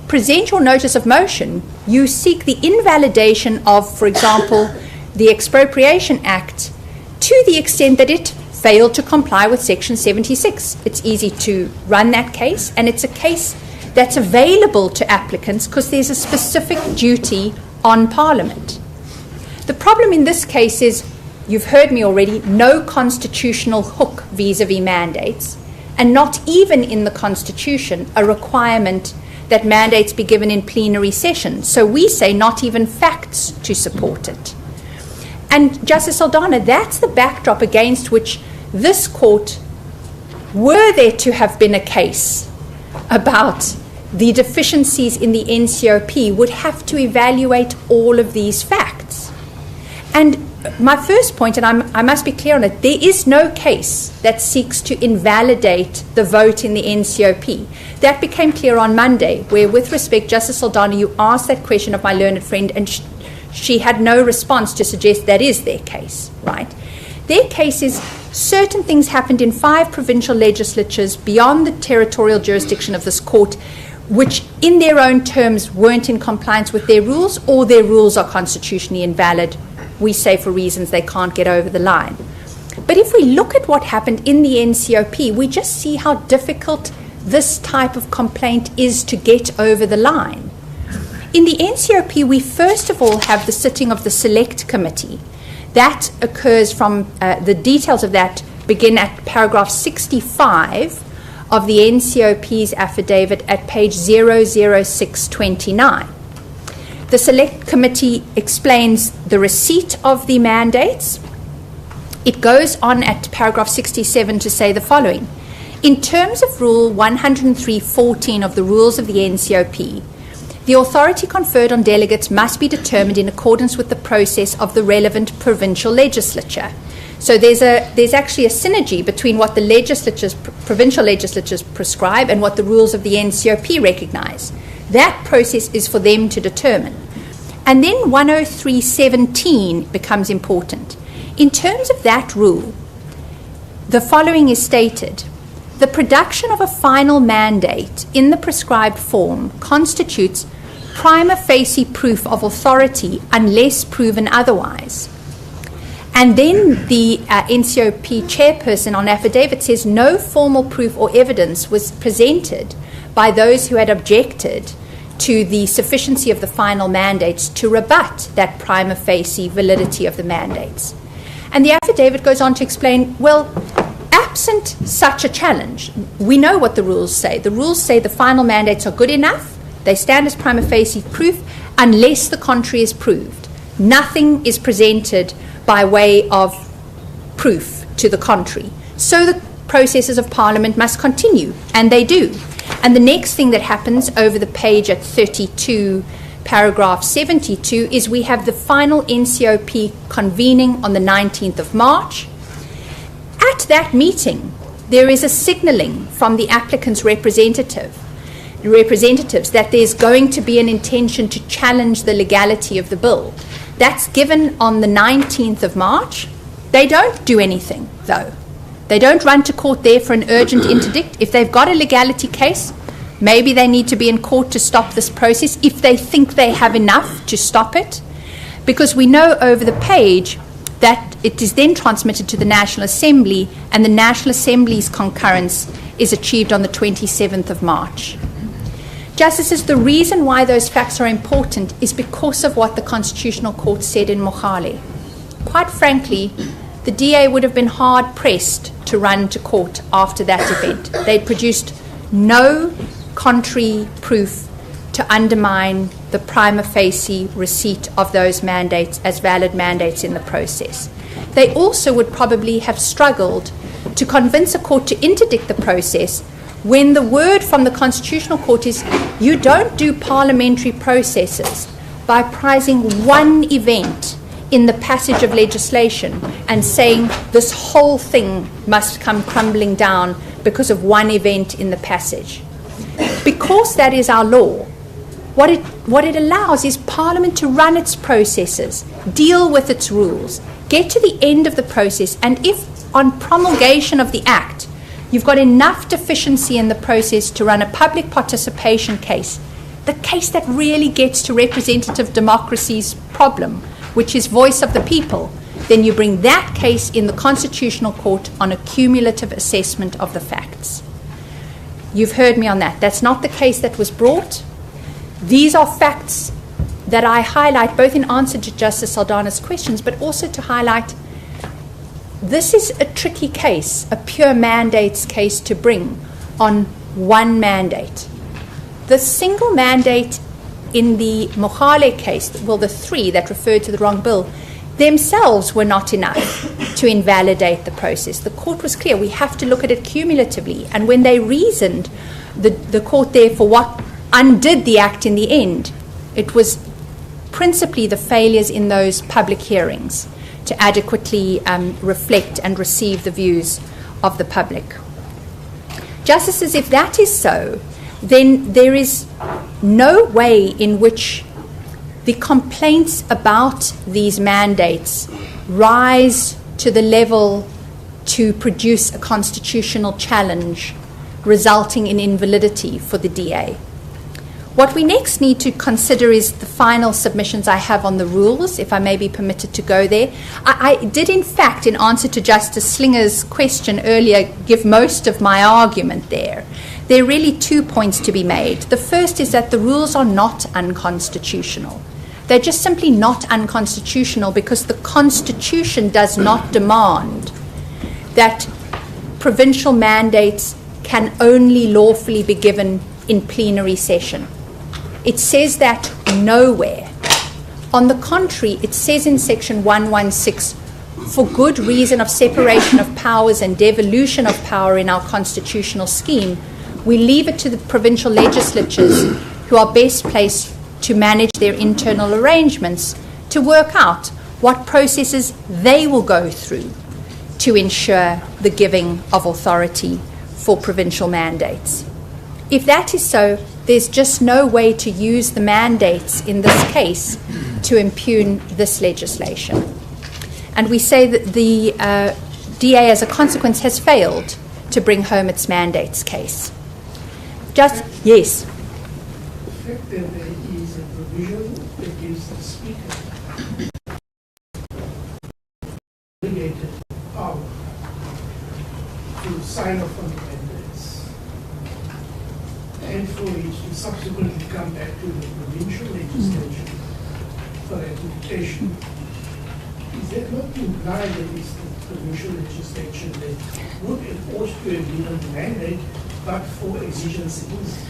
present your notice of motion, you seek the invalidation of, for example, the Expropriation Act to the extent that it failed to comply with Section 76. It's easy to run that case, and it's a case that's available to applicants because there's a specific duty on Parliament. The problem in this case is, you've heard me already, no constitutional hook vis-a-vis mandates, and not even in the Constitution a requirement that mandates be given in plenary session. So we say not even facts to support it. And Justice Saldana, that's the backdrop against which this court, were there to have been a case about the deficiencies in the NCOP, would have to evaluate all of these facts. And my first point, and I must be clear on it, there is no case that seeks to invalidate the vote in the NCOP. That became clear on Monday, where, with respect, Justice Saldana, you asked that question of my learned friend, and she had no response to suggest that is their case, right? Their case is certain things happened in 5 provincial legislatures beyond the territorial jurisdiction of this court, which in their own terms weren't in compliance with their rules, or their rules are constitutionally invalid. We say for reasons they can't get over the line. But if we look at what happened in the NCOP, we just see how difficult this type of complaint is to get over the line. In the NCOP, we first of all have the sitting of the Select Committee. That occurs from, the details of that begin at paragraph 65 of the NCOP's affidavit at page 00629. The Select Committee explains the receipt of the mandates. It goes on at paragraph 67 to say the following. In terms of Rule 103.14 of the rules of the NCOP, the authority conferred on delegates must be determined in accordance with the process of the relevant provincial legislature. So there's actually a synergy between what the provincial legislatures prescribe and what the rules of the NCOP recognize. That process is for them to determine. And then 103.17 becomes important. In terms of that rule, the following is stated. The production of a final mandate in the prescribed form constitutes prima facie proof of authority unless proven otherwise. And then the NCOP chairperson on affidavit says no formal proof or evidence was presented by those who had objected to the sufficiency of the final mandates to rebut that prima facie validity of the mandates. And the affidavit goes on to explain, well, absent such a challenge, we know what the rules say. The rules say the final mandates are good enough, they stand as prima facie proof, unless the contrary is proved. Nothing is presented by way of proof to the contrary. So the processes of Parliament must continue, and they do. And the next thing that happens over the page at 32, paragraph 72, is we have the final NCOP convening on the 19th of March. At that meeting, there is a signalling from the applicant's representatives that there's going to be an intention to challenge the legality of the bill. That's given on the 19th of March. They don't do anything, though. They don't run to court there for an urgent interdict. If they've got a legality case, maybe they need to be in court to stop this process if they think they have enough to stop it, because we know over the page that it is then transmitted to the National Assembly, and the National Assembly's concurrence is achieved on the 27th of March. Justices, the reason why those facts are important is because of what the Constitutional Court said in Mohale. Quite frankly, the DA would have been hard-pressed to run to court after that event. They'd produced no contrary proof to undermine the prima facie receipt of those mandates as valid mandates in the process. They also would probably have struggled to convince a court to interdict the process when the word from the Constitutional Court is you don't do parliamentary processes by prizing one event in the passage of legislation and saying this whole thing must come crumbling down because of one event in the passage. Because that is our law, what it allows is Parliament to run its processes, deal with its rules, get to the end of the process, and if on promulgation of the Act you've got enough deficiency in the process to run a public participation case, the case that really gets to representative democracy's problem, which is voice of the people, then you bring that case in the Constitutional Court on a cumulative assessment of the facts. You've heard me on that. That's not the case that was brought. These are facts that I highlight both in answer to Justice Saldana's questions, but also to highlight this is a tricky case, a pure mandates case to bring on one mandate. The single mandate in the Mohale case, well, the three that referred to the wrong bill, themselves were not enough to invalidate the process. The court was clear, we have to look at it cumulatively. And when they reasoned, the court therefore what undid the Act in the end, it was principally the failures in those public hearings to adequately reflect and receive the views of the public. Justices, if that is so, then there is no way in which the complaints about these mandates rise to the level to produce a constitutional challenge resulting in invalidity for the DA. What we next need to consider is the final submissions I have on the rules, if I may be permitted to go there. I did, in fact, in answer to Justice Slinger's question earlier, give most of my argument there. There are really 2 points to be made. The first is that the rules are not unconstitutional. They're just simply not unconstitutional because the Constitution does not demand that provincial mandates can only lawfully be given in plenary session. It says that nowhere. On the contrary, it says in section 116, for good reason of separation of powers and devolution of power in our constitutional scheme, we leave it to the provincial legislatures who are best placed to manage their internal arrangements to work out what processes they will go through to ensure the giving of authority for provincial mandates. If that is so, there's just no way to use the mandates in this case to impugn this legislation. And we say that the DA, as a consequence, has failed to bring home its mandates case. Yes. The fact that there is a provision that gives the Speaker delegated power to sign off on the mandates and for it to subsequently come back to the provincial legislature for ratification. Is that not to imply that it's the provincial legislature that would and ought to have given the mandate, but for exigencies?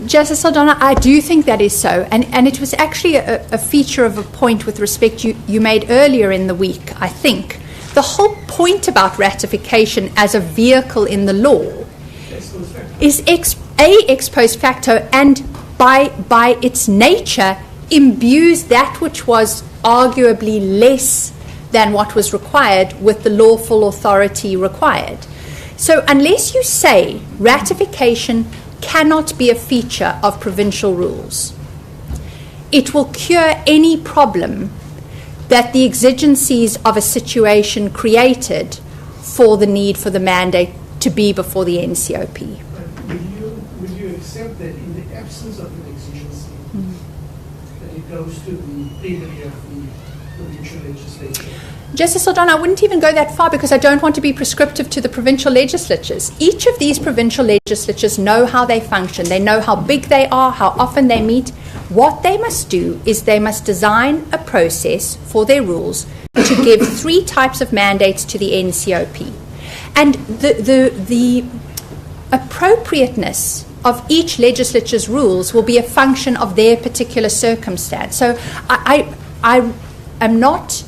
Justice Saldana, I do think that is so. And it was actually a feature of a point with respect you made earlier in the week, I think. The whole point about ratification as a vehicle in the law is ex post facto, and by its nature imbues that which was arguably less than what was required with the lawful authority required. So unless you say ratification cannot be a feature of provincial rules, it will cure any problem that the exigencies of a situation created for the need for the mandate to be before the NCOP. Would you accept that in the absence of an exigency, that it goes to the plenary of the provincial legislature? Justice Saldana, I wouldn't even go that far because I don't want to be prescriptive to the provincial legislatures. Each of these provincial legislatures know how they function. They know how big they are, how often they meet. What they must do is they must design a process for their rules to give 3 types of mandates to the NCOP. And the appropriateness of each legislature's rules will be a function of their particular circumstance. So I am not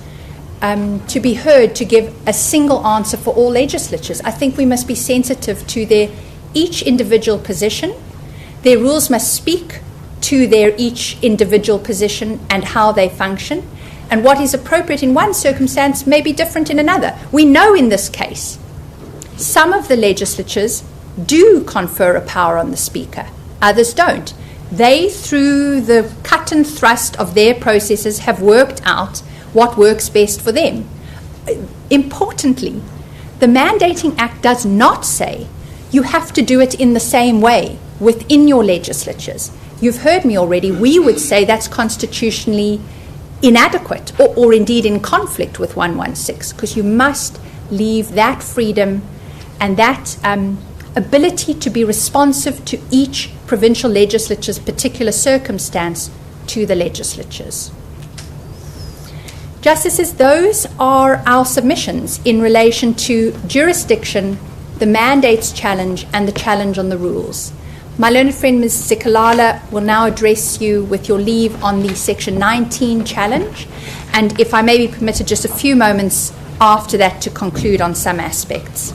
to be heard to give a single answer for all legislatures. I think we must be sensitive to their each individual position. Their rules must speak to their each individual position and how they function. And what is appropriate in one circumstance may be different in another. We know in this case, some of the legislatures do confer a power on the Speaker. Others don't. They, through the cut and thrust of their processes, have worked out what works best for them. Importantly, the Mandating Act does not say you have to do it in the same way within your legislatures. You've heard me already. We would say that's constitutionally inadequate or indeed in conflict with 116, because you must leave that freedom and that ability to be responsive to each provincial legislature's particular circumstance to the legislatures. Justices, those are our submissions in relation to jurisdiction, the mandates challenge, and the challenge on the rules. My learned friend Ms. Sikalala will now address you, with your leave, on the Section 19 challenge, and if I may be permitted just a few moments after that to conclude on some aspects.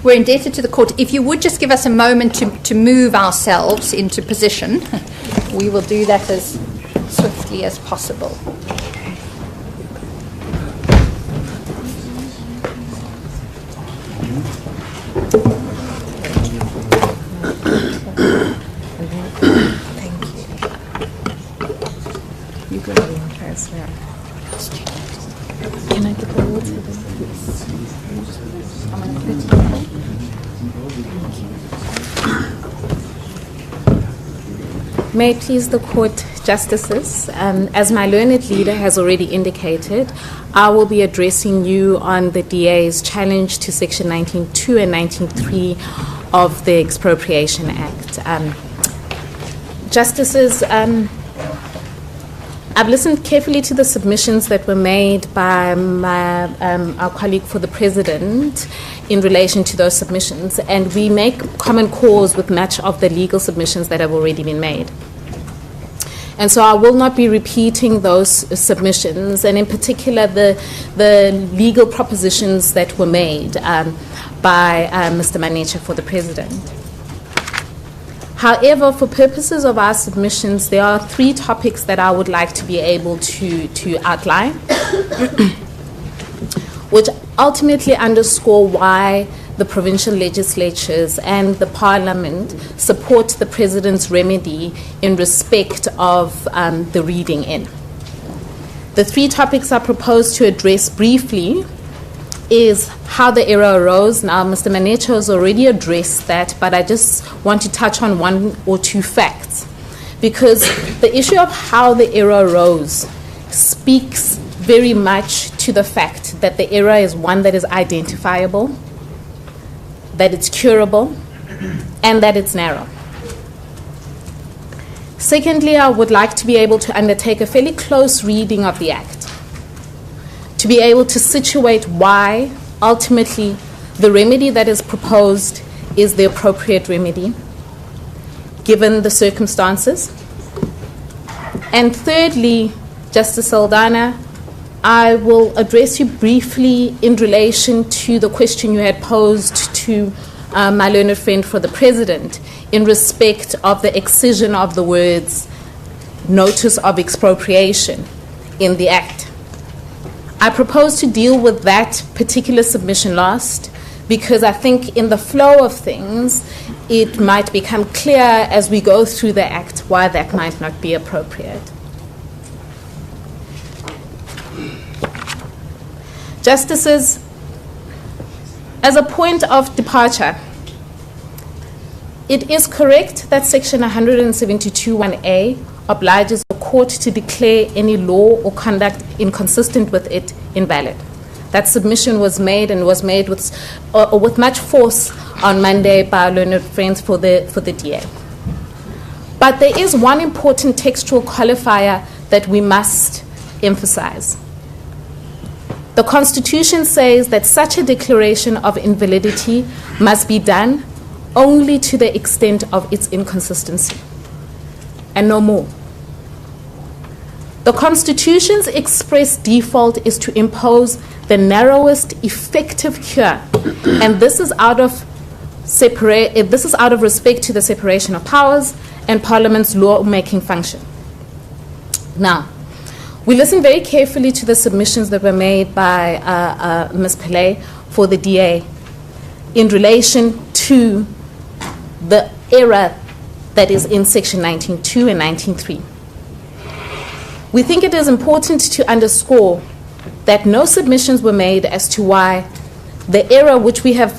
We're indebted to the court. If you would just give us a moment to move ourselves into position, we will do that as swiftly as possible. Can I get the water? May it please the court, justices, as my learned leader has already indicated, I will be addressing you on the DA's challenge to Section 19.2 and 19.3 of the Expropriation Act. Justices, I've listened carefully to the submissions that were made by our colleague for the President in relation to those submissions, and we make common cause with much of the legal submissions that have already been made. And so I will not be repeating those submissions, and in particular the legal propositions that were made by Mr. Manecha for the President. However, for purposes of our submissions, there are 3 topics that I would like to be able to outline, which ultimately underscore why the provincial legislatures and the Parliament support the President's remedy in respect of the reading in. The 3 topics I propose to address briefly is how the error arose. Now, Mr. Manecha has already addressed that, but I just want to touch on 1 or 2 facts, because the issue of how the error arose speaks very much to the fact that the error is one that is identifiable, that it's curable, and that it's narrow. Secondly, I would like to be able to undertake a fairly close reading of the Act, to be able to situate why, ultimately, the remedy that is proposed is the appropriate remedy, given the circumstances. And thirdly, Justice Saldana, I will address you briefly in relation to the question you had posed to my learned friend for the President in respect of the excision of the words notice of expropriation in the Act. I propose to deal with that particular submission last, because I think in the flow of things, it might become clear as we go through the Act why that might not be appropriate. Justices, As a point of departure, it is correct that Section 172(1)(a) obliges the court to declare any law or conduct inconsistent with it invalid. That submission was made and was made with much force on Monday by our learned friends for the DA. But there is one important textual qualifier that we must emphasize. The Constitution says that such a declaration of invalidity must be done only to the extent of its inconsistency, and no more. The Constitution's express default is to impose the narrowest effective cure, and this is out of respect to the separation of powers and Parliament's law-making function. Now, we listened very carefully to the submissions that were made by Ms. Pillay for the DA in relation to the error that is in Section 19.2 and 19.3. We think it is important to underscore that no submissions were made as to why the error which we have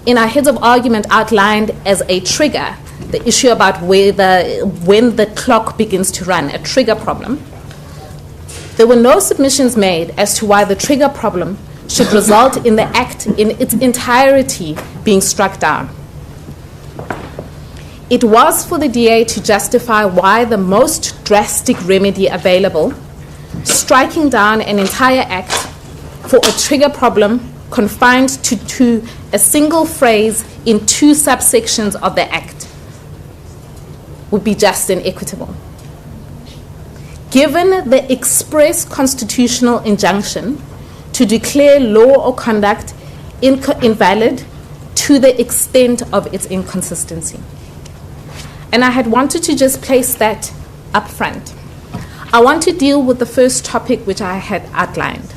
in our heads of argument outlined as a trigger, the issue about when the clock begins to run, a trigger problem. There were no submissions made as to why the trigger problem should result in the act in its entirety being struck down. It was for the DA to justify why the most drastic remedy available, striking down an entire act for a trigger problem confined to a single phrase in 2 subsections of the act, would be just and equitable. Given the express constitutional injunction to declare law or conduct invalid to the extent of its inconsistency. And I had wanted to just place that up front. I want to deal with the first topic which I had outlined,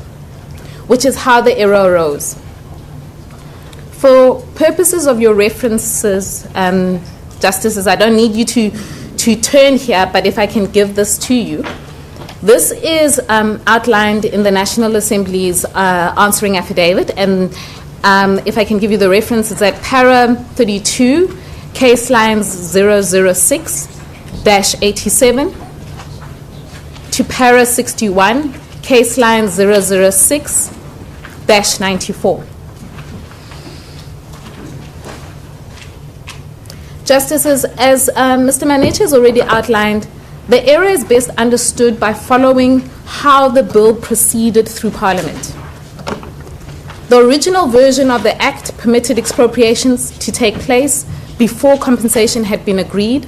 which is how the error arose. For purposes of your references, Justices, I don't need you to turn here, but if I can give this to you. This is outlined in the National Assembly's answering affidavit, and if I can give you the reference, it's at para 32, case lines 006-87 to para 61, case line 006-94. Justices, as Mr. Manetha has already outlined, the error is best understood by following how the bill proceeded through Parliament. The original version of the Act permitted expropriations to take place before compensation had been agreed,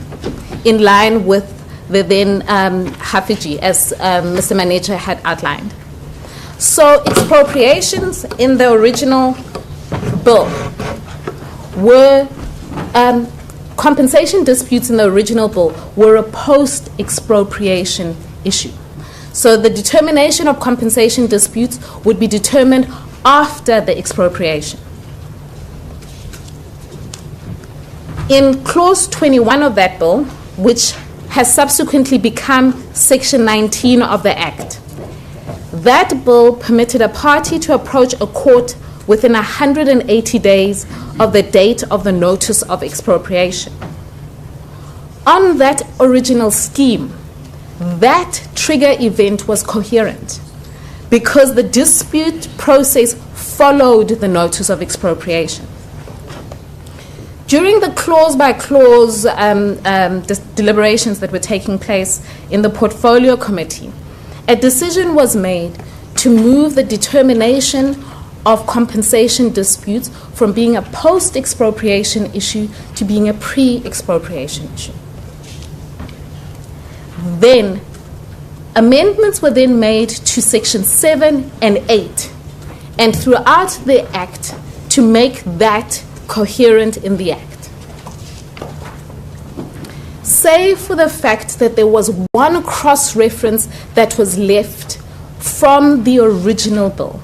in line with the then Hafiji, as Mr. Manetha had outlined. So expropriations in the original bill were compensation disputes in the original bill were a post-expropriation issue. So the determination of compensation disputes would be determined after the expropriation. In Clause 21 of that bill, which has subsequently become Section 19 of the Act, that bill permitted a party to approach a court within 180 days of the date of the notice of expropriation. On that original scheme, that trigger event was coherent because the dispute process followed the notice of expropriation. During the clause-by-clause deliberations that were taking place in the Portfolio Committee, a decision was made to move the determination of compensation disputes from being a post-expropriation issue to being a pre-expropriation issue. Then, amendments were then made to Section 7 and 8, and throughout the Act to make that coherent in the Act. Save for the fact that there was one cross-reference that was left from the original bill.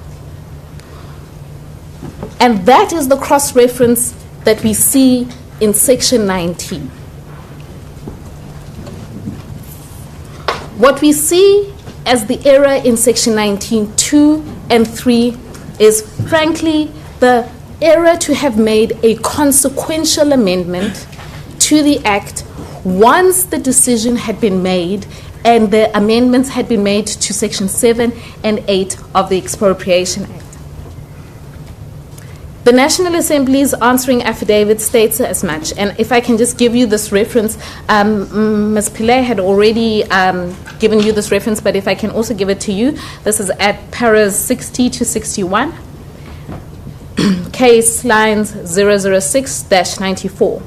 And that is the cross-reference that we see in Section 19. What we see as the error in Section 19, 2 and 3 is frankly the error to have made a consequential amendment to the Act once the decision had been made and the amendments had been made to Section 7 and 8 of the Expropriation Act. The National Assembly's answering affidavit states as much, and if I can just give you this reference, Ms. Pillay had already given you this reference, but if I can also give it to you, this is at paras 60 to 61, case lines 006-94.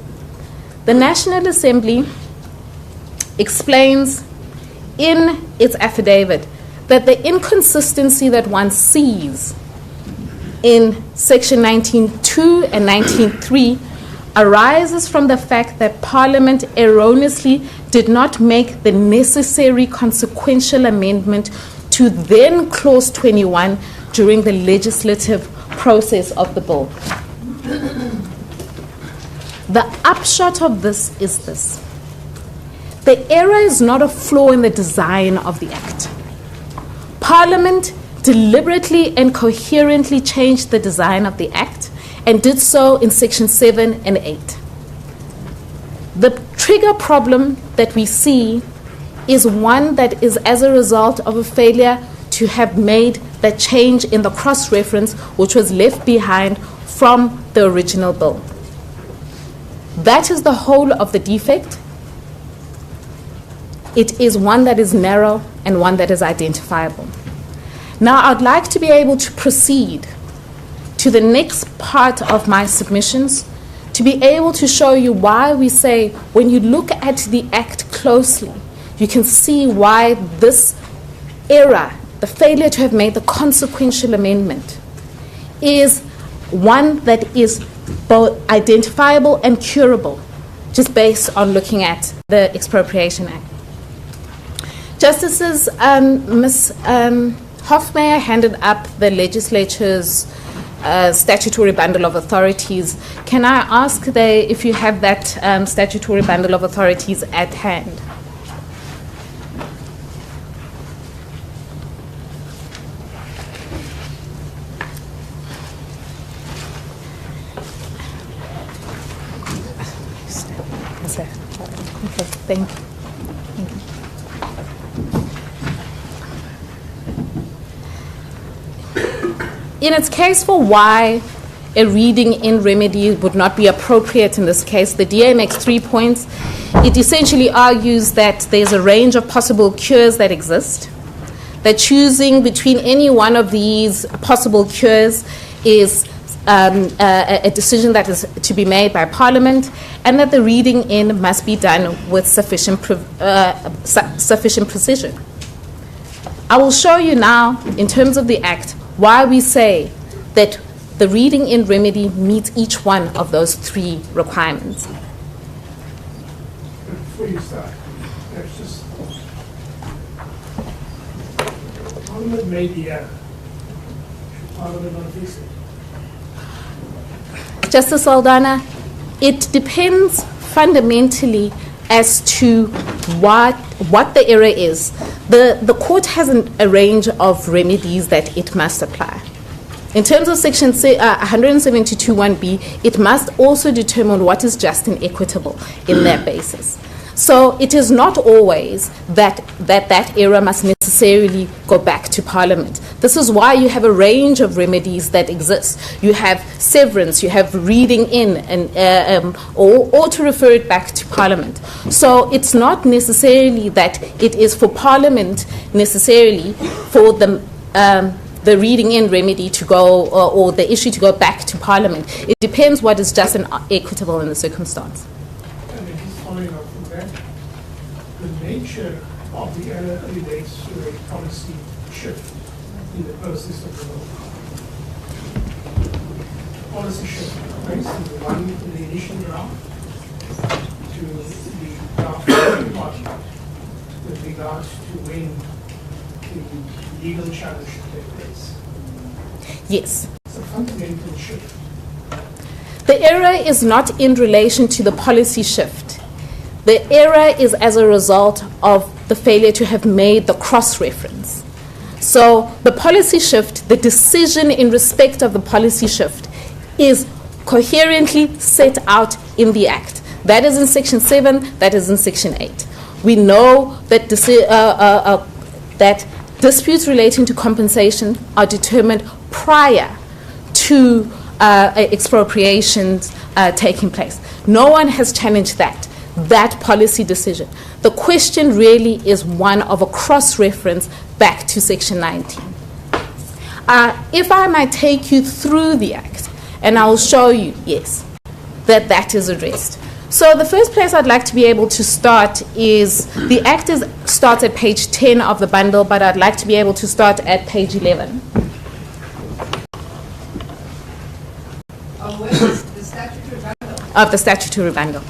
The National Assembly explains in its affidavit that the inconsistency that one sees in Section 19.2 and 19.3 arises from the fact that Parliament erroneously did not make the necessary consequential amendment to then Clause 21 during the legislative process of the bill. The upshot of this is this. The error is not a flaw in the design of the Act. Parliament deliberately and coherently changed the design of the Act and did so in Section 7 and 8. The trigger problem that we see is one that is as a result of a failure to have made that change in the cross-reference which was left behind from the original bill. That is the whole of the defect. It is one that is narrow and one that is identifiable. Now, I'd like to be able to proceed to the next part of my submissions to be able to show you why we say when you look at the Act closely, you can see why this error, the failure to have made the consequential amendment, is one that is both identifiable and curable just based on looking at the Expropriation Act. Justices, Ms. Hofmeyer handed up the legislature's statutory bundle of authorities. Can I ask if you have that statutory bundle of authorities at hand? Okay, thank you. In its case for why a reading in remedy would not be appropriate in this case, the DA makes 3 points. It essentially argues that there's a range of possible cures that exist, that choosing between any one of these possible cures is a decision that is to be made by Parliament, and that the reading in must be done with sufficient precision. I will show you now, in terms of the Act, why we say that the reading in remedy meets each one of those 3 requirements. Before you start, let's just... Parliament made the error. Should Parliament not fix it? Justice Aldana, it depends fundamentally as to what the error is. The court has a range of remedies that it must apply. In terms of Section 172(1)(b), it must also determine what is just and equitable in that basis. So it is not always that error must necessarily go back to Parliament. This is why you have a range of remedies that exist. You have severance, you have reading in, and or to refer it back to Parliament. So it's not necessarily that it is for Parliament necessarily for the reading in remedy to go or the issue to go back to Parliament. It depends what is just and equitable in the circumstance. And it is following up from that. The nature of the error relates to a policy shift in the process of the law. Policy shift based on the one in the initial draft to the draft parliament with regards to when the legal challenge should take place. Yes. It's a fundamental shift. The error is not in relation to the policy shift. The error is as a result of the failure to have made the cross-reference. So the policy shift, the decision in respect of the policy shift, is coherently set out in the Act. That is in Section 7, that is in Section 8. We know that that disputes relating to compensation are determined prior to expropriations taking place. No one has challenged that policy decision. The question really is one of a cross-reference back to Section 19. If I might take you through the Act, and I will show you, yes, that is addressed. So the first place I'd like to be able to start is, the Act starts at page 10 of the bundle, but I'd like to be able to start at page 11. Of where is the statutory bundle? Of the statutory bundle.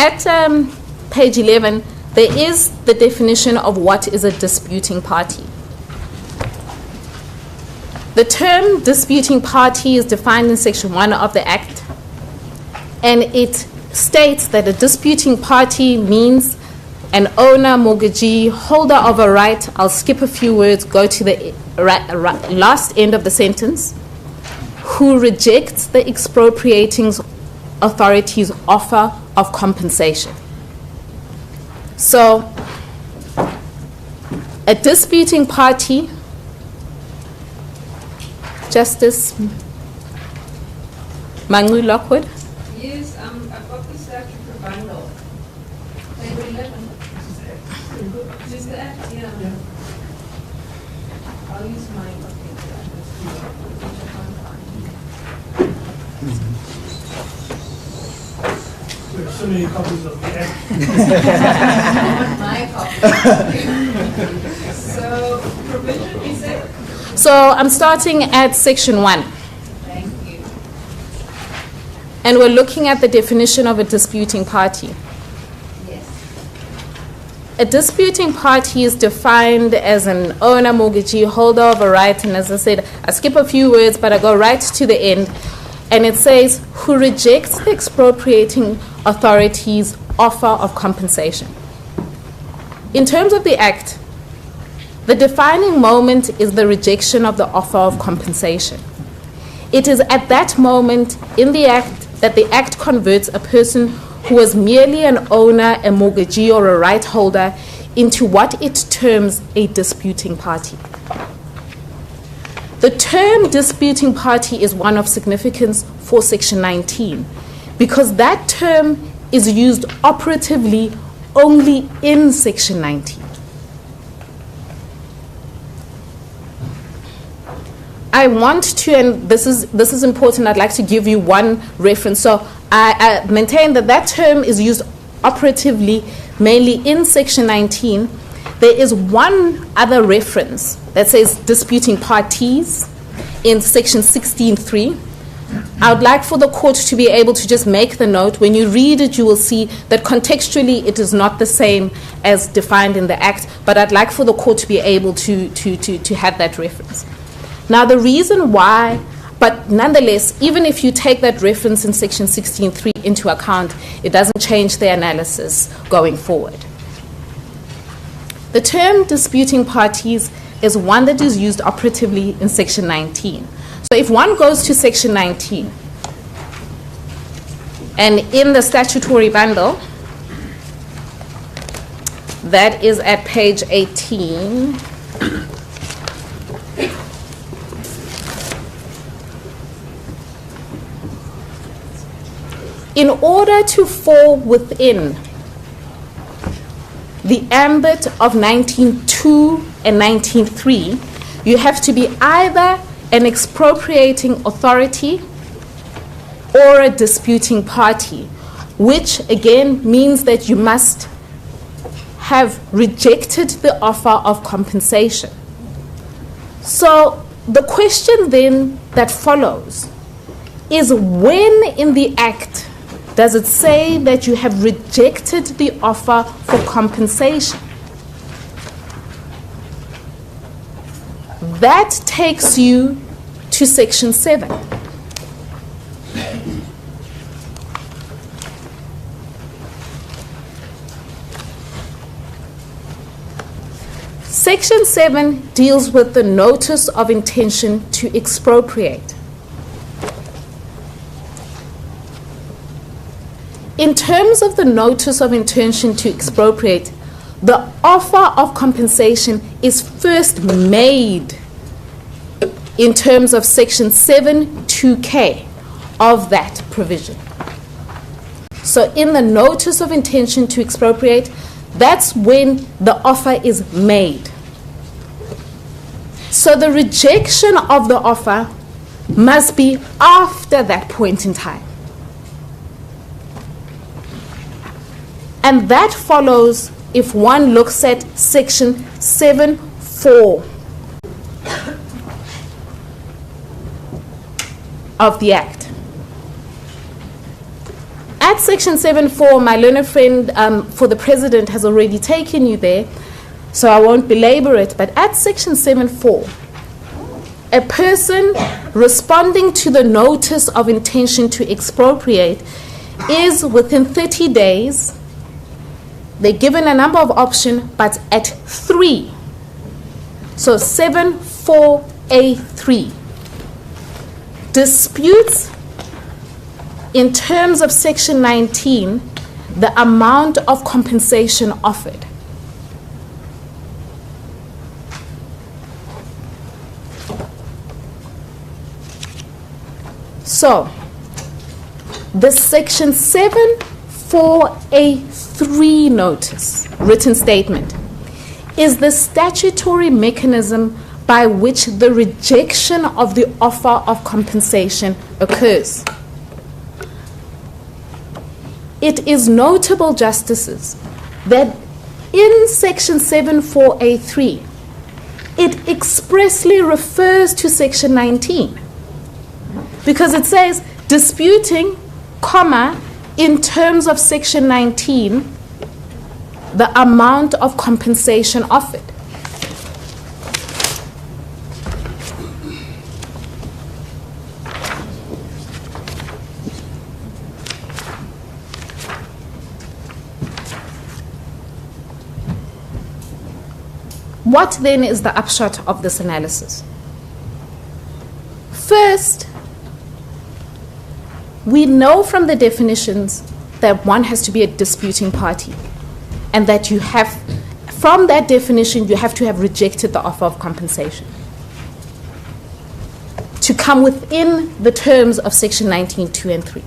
At page 11, there is the definition of what is a disputing party. The term disputing party is defined in Section 1 of the Act, and it states that a disputing party means an owner, mortgagee, holder of a right. I'll skip a few words, go to the last end of the sentence, who rejects the expropriating authority's offer of compensation. So, a disputing party, Justice Mangu Lockwood. Yes, I've got the statutory bundle. Page 11. Is the Act? Yeah. I'll use my copy of that. Which I can't find. We have so many copies of the Act. My copy. So, provision is it? So I'm starting at Section 1. Thank you. And we're looking at the definition of a disputing party. Yes. A disputing party is defined as an owner, mortgagee, holder of a right, and as I said, I skip a few words, but I go right to the end, and it says, who rejects the expropriating authority's offer of compensation. In terms of the Act, the defining moment is the rejection of the offer of compensation. It is at that moment in the Act that the Act converts a person who was merely an owner, a mortgagee, or a right holder into what it terms a disputing party. The term disputing party is one of significance for Section 19 because that term is used operatively only in Section 19. I want to, and this is important, I'd like to give you one reference. So I maintain that term is used operatively mainly in Section 19. There is one other reference that says disputing parties in Section 16.3. I would like for the court to be able to just make the note. When you read it, you will see that contextually it is not the same as defined in the Act, but I'd like for the court to be able to have that reference. Now, the reason why, but nonetheless, even if you take that reference in Section 16.3 into account, it doesn't change the analysis going forward. The term disputing parties is one that is used operatively in Section 19. So if one goes to Section 19, and in the statutory bundle, that is at page 18, in order to fall within the ambit of 19.2 and 19.3, you have to be either an expropriating authority or a disputing party, which again means that you must have rejected the offer of compensation. So the question then that follows is, when in the Act does it say that you have rejected the offer for compensation? That takes you to Section 7. Section 7 deals with the notice of intention to expropriate. In terms of the notice of intention to expropriate, the offer of compensation is first made in terms of Section 7(2)(k) of that provision. So in the notice of intention to expropriate, that's when the offer is made. So the rejection of the offer must be after that point in time. And that follows if one looks at Section 7(4) of the Act. At Section 7(4), my learned friend for the President has already taken you there, so I won't belabor it, but at Section 7(4), a person responding to the notice of intention to expropriate is within 30 days. They're given a number of options, but at 3. So 7(4)(a)(3). Disputes in terms of Section 19 the amount of compensation offered. So, the Section 7(4)(a)(3) notice, written statement, is the statutory mechanism by which the rejection of the offer of compensation occurs. It is notable, Justices, that in Section 7(4)(a)(3), it expressly refers to Section 19 because it says disputing, comma, in terms of Section 19, the amount of compensation offered. What then is the upshot of this analysis? First, we know from the definitions that one has to be a disputing party, and that you have, from that definition, you have to have rejected the offer of compensation to come within the terms of Section 19(2) and 3.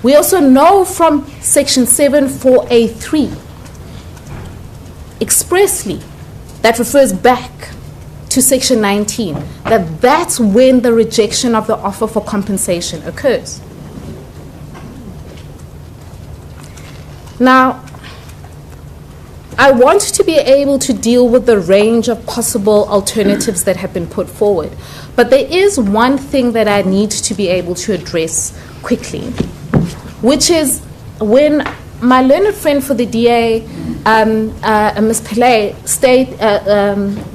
We also know from Section 7(4)(a)(3) expressly, that refers back to Section 19, that that's when the rejection of the offer for compensation occurs. Now, I want to be able to deal with the range of possible alternatives that have been put forward, but there is one thing that I need to be able to address quickly, which is when my learned friend for the DA, Ms. Pillay,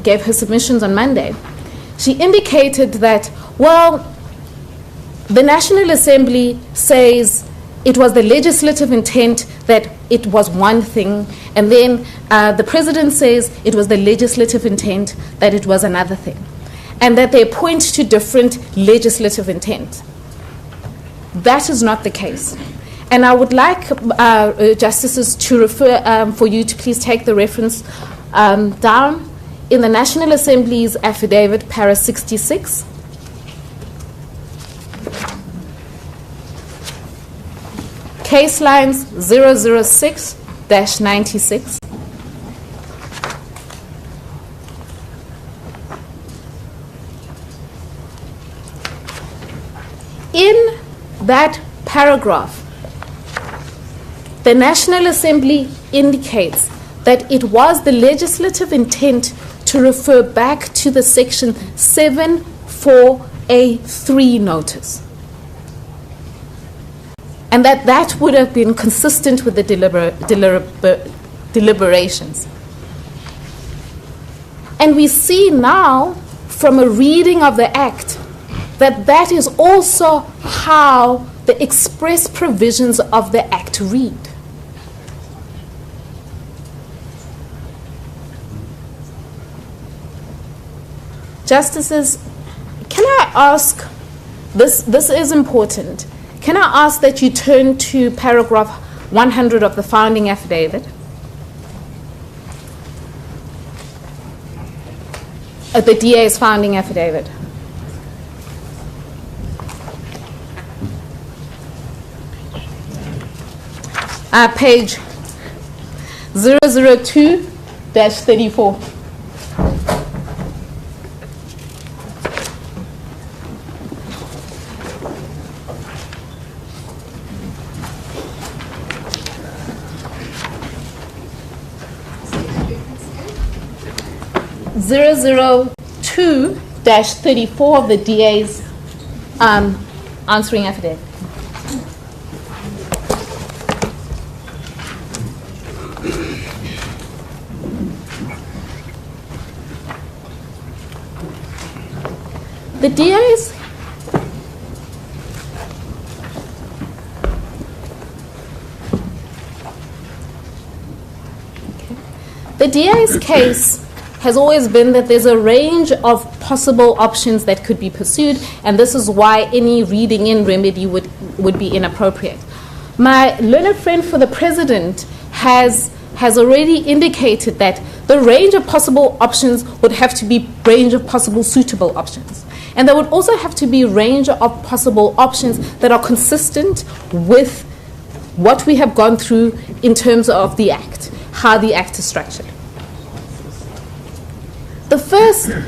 gave her submissions on Monday. She indicated that, well, the National Assembly says it was the legislative intent that it was one thing, and then the President says it was the legislative intent that it was another thing, and that they point to different legislative intent. That is not the case. And I would like Justices to refer, for you to please take the reference down in the National Assembly's affidavit, para 66. Case lines 006-96. In that paragraph, the National Assembly indicates that it was the legislative intent to refer back to the Section 7(4)(a)(3) notice, and that would have been consistent with the deliberations. And we see now, from a reading of the Act, that that is also how the express provisions of the Act read. Justices, can I ask, this is important, can I ask that you turn to paragraph 100 of the founding affidavit? The DA's founding affidavit. Page 002-34. Say that reference again. 002-34 of the DA's answering affidavit. The DA's The DA's case has always been that there's a range of possible options that could be pursued, and this is why any reading in remedy would be inappropriate. My learned friend for the president has already indicated that the range of possible options would have to be range of possible suitable options. And there would also have to be range of possible options that are consistent with what we have gone through in terms of the Act, how the Act is structured.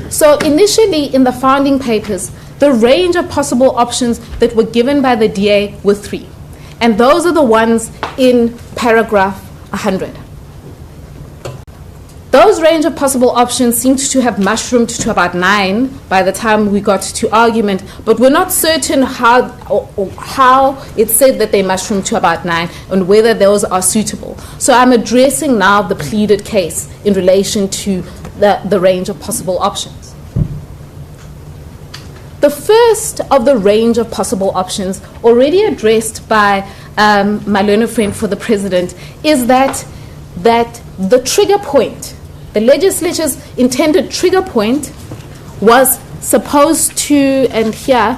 So initially in the founding papers, the range of possible options that were given by the DA were 3. And those are the ones in paragraph 100. Those range of possible options seemed to have mushroomed to about 9 by the time we got to argument, but we're not certain how it said that they mushroomed to about 9 and whether those are suitable. So I'm addressing now the pleaded case in relation to the range of possible options. The first of the range of possible options, already addressed by my learned friend for the president, is that the trigger point, the legislature's intended trigger point, was supposed to, and here,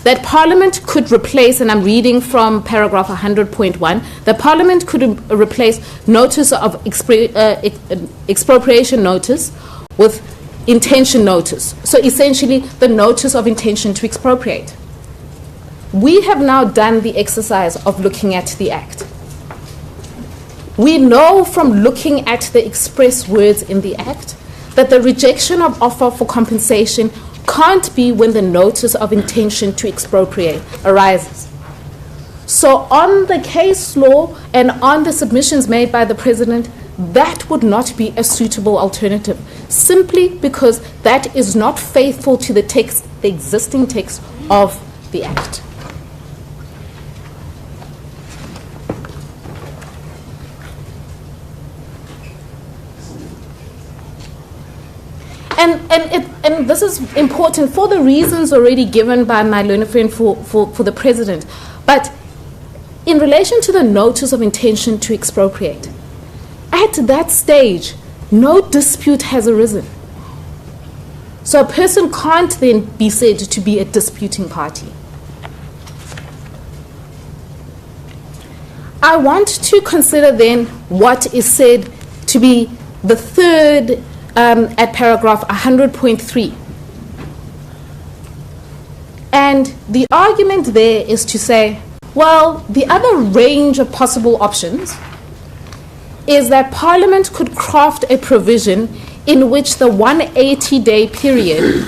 that Parliament could replace, and I'm reading from paragraph 100.1, that Parliament could replace notice of expropriation notice with intention notice. So essentially, the notice of intention to expropriate. We have now done the exercise of looking at the Act. We know from looking at the express words in the Act that the rejection of offer for compensation can't be when the notice of intention to expropriate arises. So on the case law and on the submissions made by the president, that would not be a suitable alternative, simply because that is not faithful to the text, the existing text of the Act. And this is important for the reasons already given by my learned friend for the president. But in relation to the notice of intention to expropriate, at that stage, no dispute has arisen. So a person can't then be said to be a disputing party. I want to consider then what is said to be the third at paragraph 100.3. And the argument there is to say, well, the other range of possible options is that Parliament could craft a provision in which the 180-day period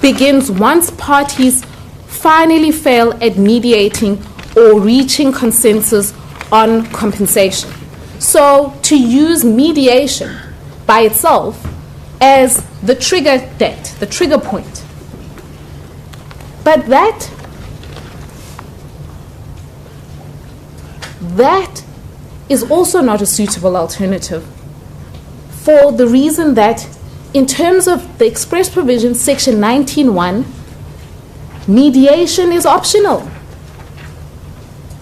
begins once parties finally fail at mediating or reaching consensus on compensation. So to use mediation by itself as the trigger date, the trigger point. But that is also not a suitable alternative, for the reason that in terms of the express provision, section 19.1, mediation is optional.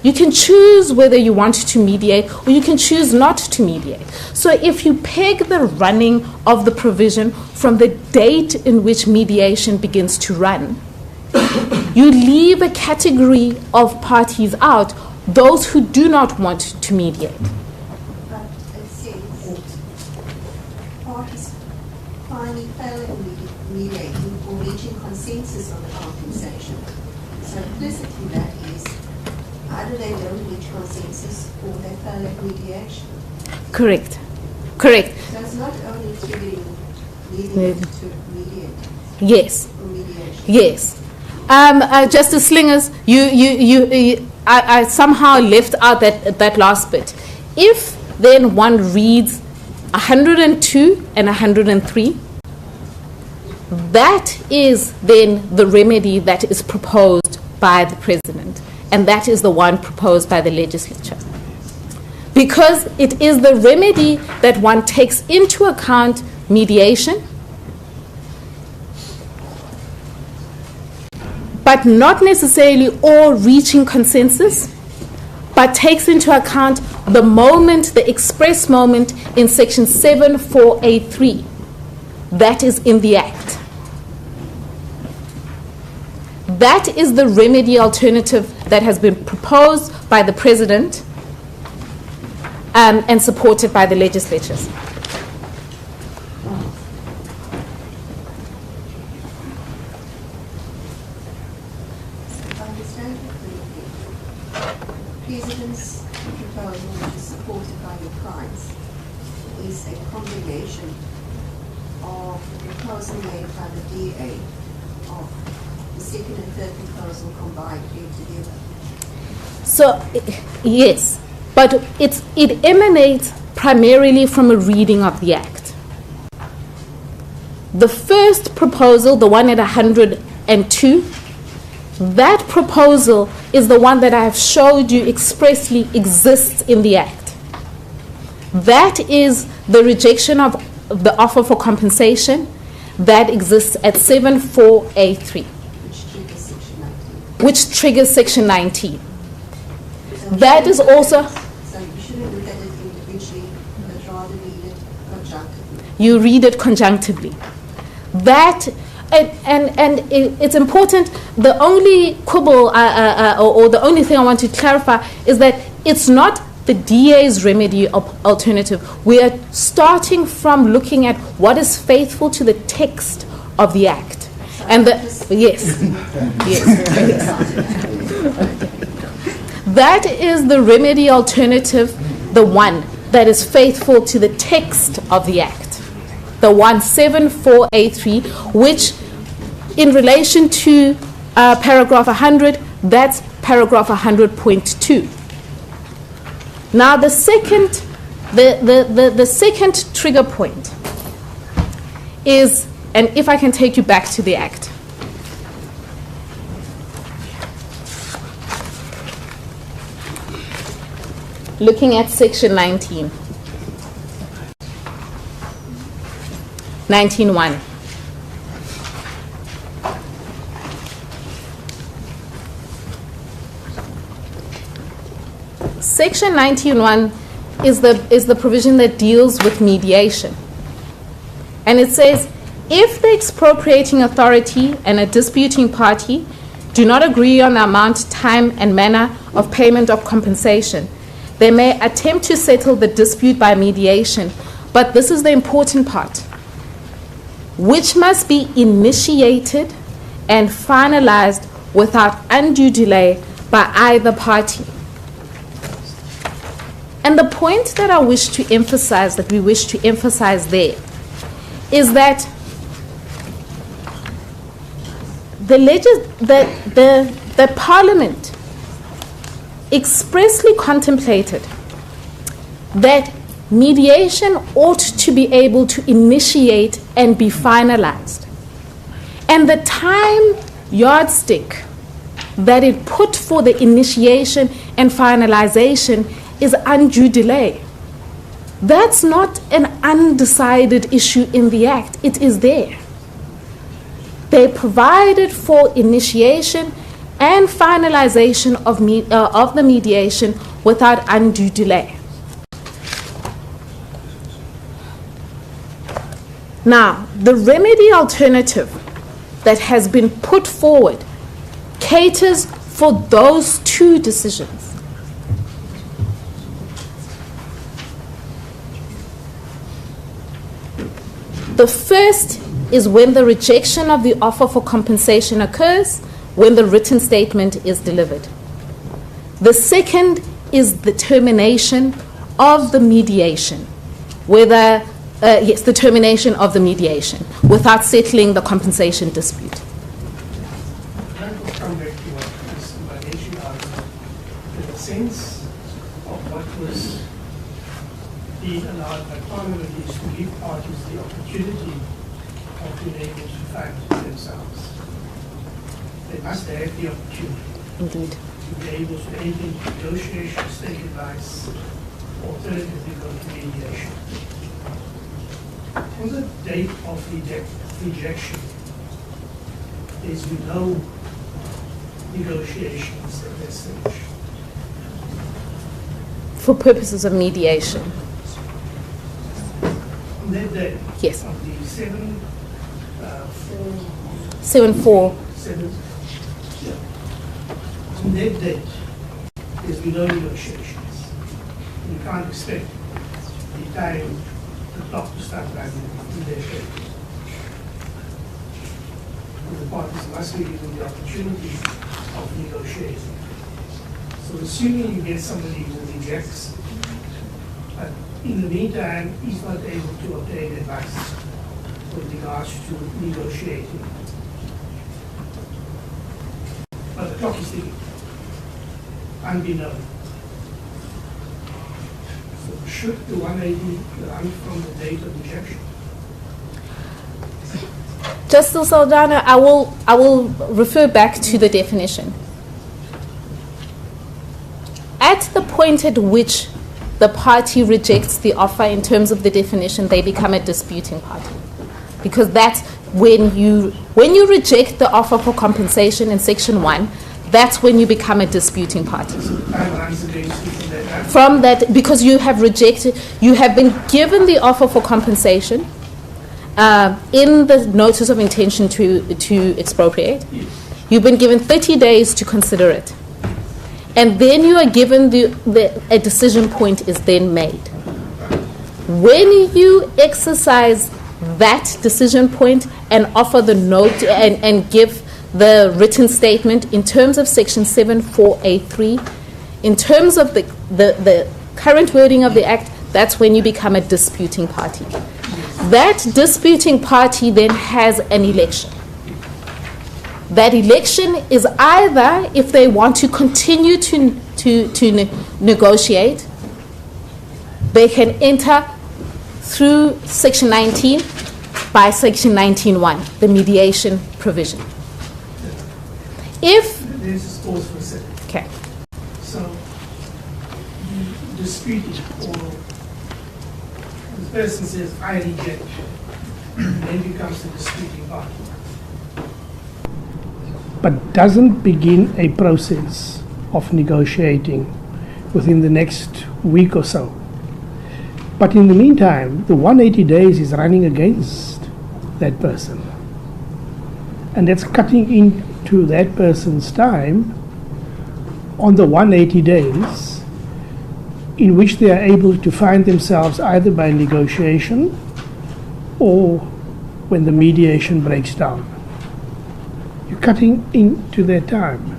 You can choose whether you want to mediate or you can choose not to mediate. So if you peg the running of the provision from the date in which mediation begins to run, you leave a category of parties out, those who do not want to mediate. But it says parties finally fail in mediating or reaching consensus on the compensation. So implicitly that is either they don't reach consensus or they fail at mediation. Correct. Correct. So it's not only triggering leading to mediate Yes. or mediation. Yes. Justice Slingers, I somehow left out that last bit. If then one reads 102 and 103, that is then the remedy that is proposed by the President, and that is the one proposed by the legislature. Because it is the remedy that one takes into account mediation, but not necessarily all reaching consensus, but takes into account the moment, the express moment in section 7483 that is in the Act. That is the remedy alternative that has been proposed by the President and supported by the legislatures. President's proposal, which is supported by your clients, is a combination of the proposal made by the DA of the second and third proposal combined together. So, yes, but it emanates primarily from a reading of the Act. The first proposal, the one at 102, that proposal is the one that I have showed you expressly exists in the Act. That is the rejection of the offer for compensation that exists at 7483, which triggers section 19. That is also... So you shouldn't look at it individually, but rather read it conjunctively. You read it conjunctively. That... And it's important. The only quibble or the only thing I want to clarify is that it's not the DA's remedy alternative. We are starting from looking at what is faithful to the text of the Act. And yes. That is the remedy alternative, the one that is faithful to the text of the Act. The 17483, which in relation to paragraph 100, that's paragraph 100.2. Now the second trigger point is, and if I can take you back to the Act. Looking at section 19. 19.1. Section 19.1 is the provision that deals with mediation. And it says, if the expropriating authority and a disputing party do not agree on the amount, time, and manner of payment of compensation, they may attempt to settle the dispute by mediation. But this is the important part, which must be initiated and finalized without undue delay by either party. And the point that I wish to emphasize, that we wish to emphasize there, is that the Parliament expressly contemplated that mediation ought to be able to initiate and be finalized. And the time yardstick that it put for the initiation and finalization is undue delay. That's not an undecided issue in the Act. It is there. They provided for initiation and finalization of the mediation without undue delay. Now, the remedy alternative that has been put forward caters for those two decisions. The first is when the rejection of the offer for compensation occurs, when the written statement is delivered. The second is the termination of the mediation, whether the termination of the mediation without settling the compensation dispute. I'd like to come back to what Ms. Malaysia argued. In the sense of what was being allowed by Parliament is to give parties the opportunity of being able to find themselves. They must have the opportunity Indeed. to be able to enter into negotiations, take advice, alternatively go to mediation. On the date of rejection, there's been no negotiations at that stage. For purposes of mediation. On that day, Yes. of the 7-4. on that date, there's been no negotiations. You can't expect the time, the clock to start running in their favor. And the parties must be given the opportunity of negotiating. So assuming you get somebody who rejects, but in the meantime, he's not able to obtain advice with regards to negotiating. But the clock is ticking, unbeknown. So should the 180 run from the date of rejection? Justice Aldana, I will refer back to the definition. At the point at which the party rejects the offer in terms of the definition, they become a disputing party. Because that's when you reject the offer for compensation in Section 1, that's when you become a disputing party. From that, because you have rejected, you have been given the offer for compensation in the notice of intention to expropriate. You've been given 30 days to consider it. And then you are given a decision point is then made. When you exercise that decision point and offer the note and give the written statement in terms of Section 7.4A3, in terms of the current wording of the Act, that's when you become a disputing party. That disputing party then has an election. That election is either, if they want to continue to negotiate, they can enter through Section 19 by Section 19.1, the mediation provision. If There's a pause for a second. okay, So the disputed, or the person says, I reject, then becomes the disputing party. but doesn't begin a process of negotiating within the next week or so. But in the meantime, the 180 days is running against that person. And that's cutting into that person's time on the 180 days in which they are able to find themselves either by negotiation or when the mediation breaks down. You're cutting into their time.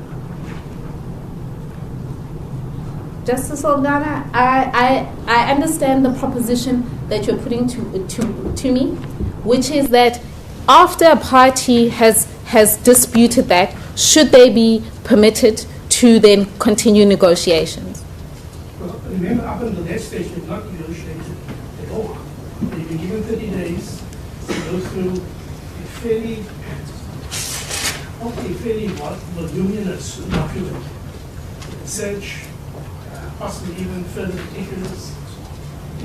Justice Aldana, I understand the proposition that you're putting to me, which is that after a party has disputed that, should they be permitted to then continue negotiations? Well, remember, up until that stage, they've not negotiated at all. They've been given 30 days to go through a fairly voluminous document, research, possibly even further particulars.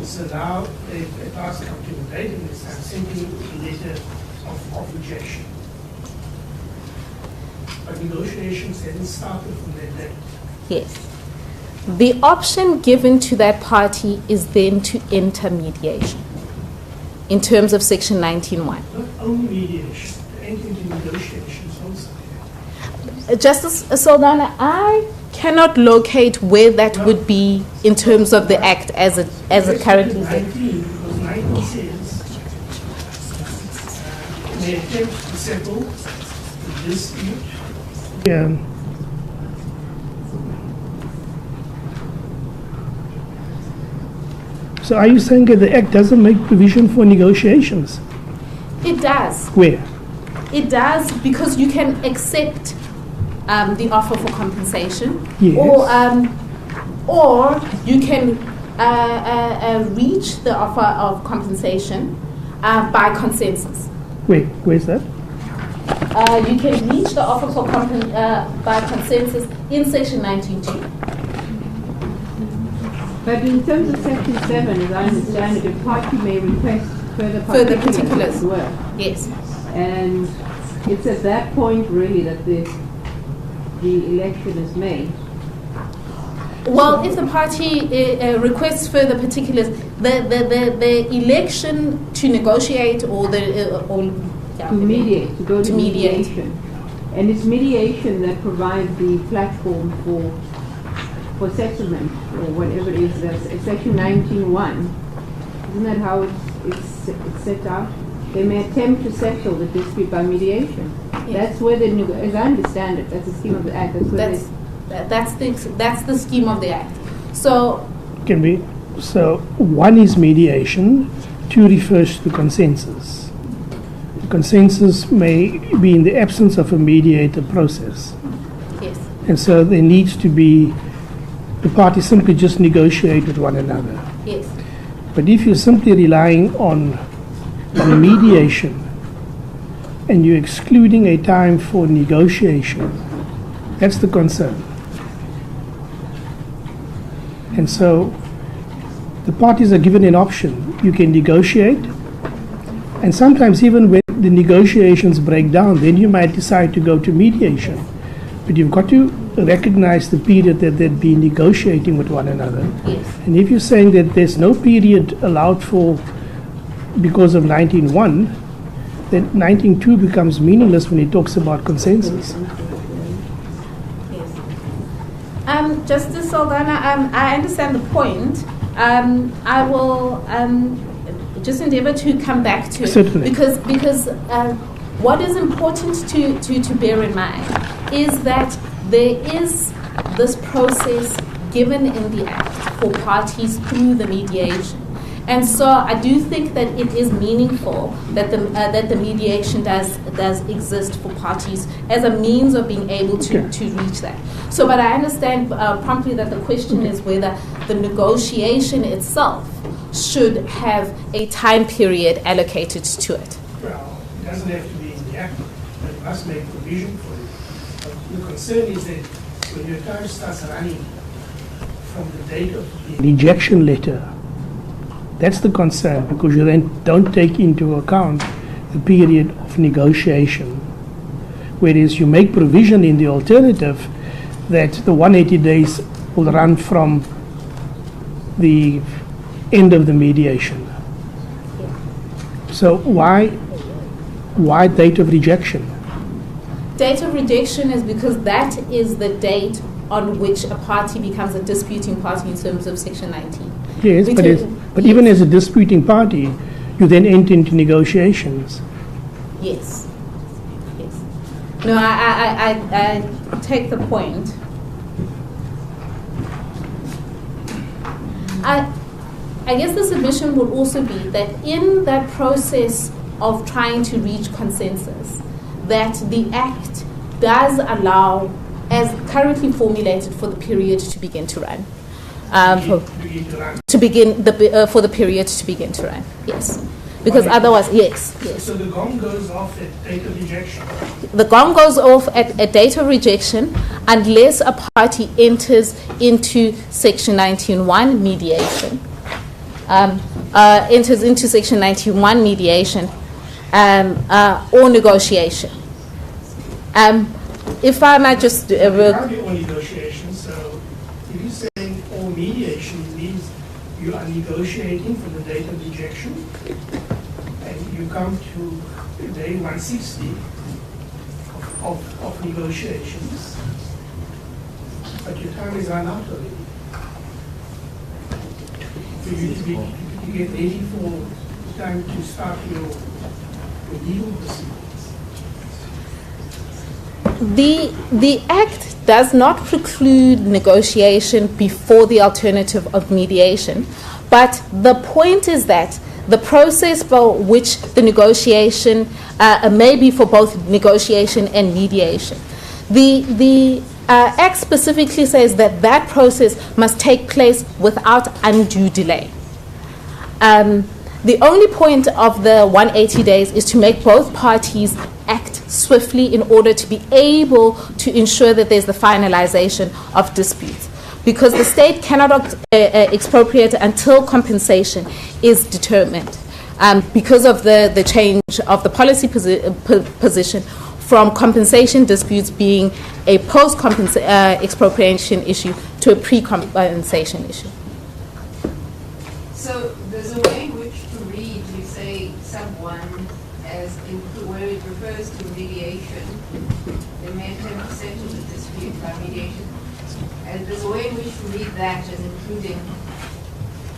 So now they've asked up to the date and they start sending a letter of rejection. But negotiations hadn't started from that date. Yes. The option given to that party is then to enter mediation in terms of Section 19.1. Not only mediation, to enter into negotiations also. Justice Saldana, I cannot locate where that would be in terms of the Act as it currently is. 19, because 19 says may attempt to settle the dispute. Yeah. So are you saying that the Act doesn't make provision for negotiations? It does. Where? It does because you can accept the offer for compensation, Yes. or you can reach the offer of compensation by consensus. Wait, where's that? You can reach the offer for by consensus in Section 19.2. But in terms of Section 7, as I understand it, a party may request further particulars. as well. Yes. And it's at that point really that the election is made. Well, if the party requests further particulars, the election to negotiate or To mediate, to go to mediation. And it's mediation that provides the platform for settlement or whatever it is. That's Section 19.1. Isn't that how it's set out? They may attempt to settle the dispute by mediation. Yes. That's where as I understand it, that's the scheme of the Act. That's the scheme of the Act. So So one is mediation, two refers to consensus. The consensus may be in the absence of a mediator process. yes, And so there needs to be, the parties simply just negotiate with one another. yes, But if you're simply relying on mediation and you're excluding a time for negotiation, that's the concern. And so the parties are given an option. You can negotiate, and sometimes even when the negotiations break down, then you might decide to go to mediation. But you've got to recognize the period that they'd be negotiating with one another. yes. And if you're saying that there's no period allowed for because of 19.1, then 19.2 becomes meaningless when it talks about consensus. Yes. Justice Saldana, I understand the point. I will just endeavour to come back to it. Certainly. Because what is important to bear in mind is that there is this process given in the Act for parties through the mediation. And so I do think that it is meaningful that the mediation does exist for parties as a means of being able to reach that. So, but I understand promptly that the question is whether the negotiation itself should have a time period allocated to it. Well, it doesn't have to be in the Act, but it must make provision for it. But the concern is that when your time starts running from the date of the Rejection letter, that's the concern, because you then don't take into account the period of negotiation. Whereas you make provision in the alternative that the 180 days will run from the end of the mediation. So why date of rejection? Date of rejection is because that is the date on which a party becomes a disputing party in terms of Section 19. Yes, but even as a disputing party, you then enter into negotiations. Yes. Yes. No, I take the point. I guess the submission would also be that in that process of trying to reach consensus, that the Act does allow, as currently formulated, for the period to begin to run. For the period to begin to run, yes. Because otherwise, yes. So the gong goes off at date of rejection. The gong goes off at a date of rejection unless a party enters into Section 19.1 mediation. Enters into Section 19.1 mediation or negotiation. if I might just There can't be all negotiations, so if you're saying all mediation means you are negotiating from the date of rejection, and you come to day 160 of negotiations, but your time is run out already. For you to get ready for time to start your legal proceedings. The Act does not preclude negotiation before the alternative of mediation, but the point is that the process by which the negotiation may be for both negotiation and mediation. The Act specifically says that that process must take place without undue delay. The only point of the 180 days is to make both parties act swiftly in order to be able to ensure that there's the finalization of disputes. Because the state cannot expropriate until compensation is determined. Because of the change of the policy position from compensation disputes being a post-expropriation issue to a pre-compensation issue. So there's a way in which to read, you say, sub 1 as where it refers to mediation, the may attempt to settle the dispute by mediation. And there's a way in which to read that as including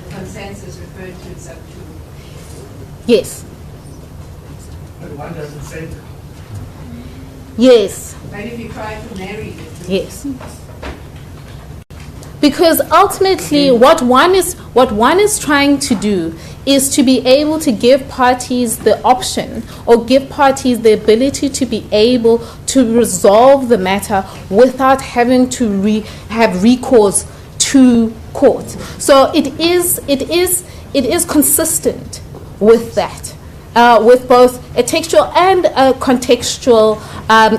the consensus referred to in sub 2. Yes. But one doesn't say that. Yes. But if you try to marry it. Yes. Because ultimately what one is trying to do is to be able to give parties the option or give parties the ability to be able to resolve the matter without having to have recourse to court. So it is consistent with that. With both a textual and a contextual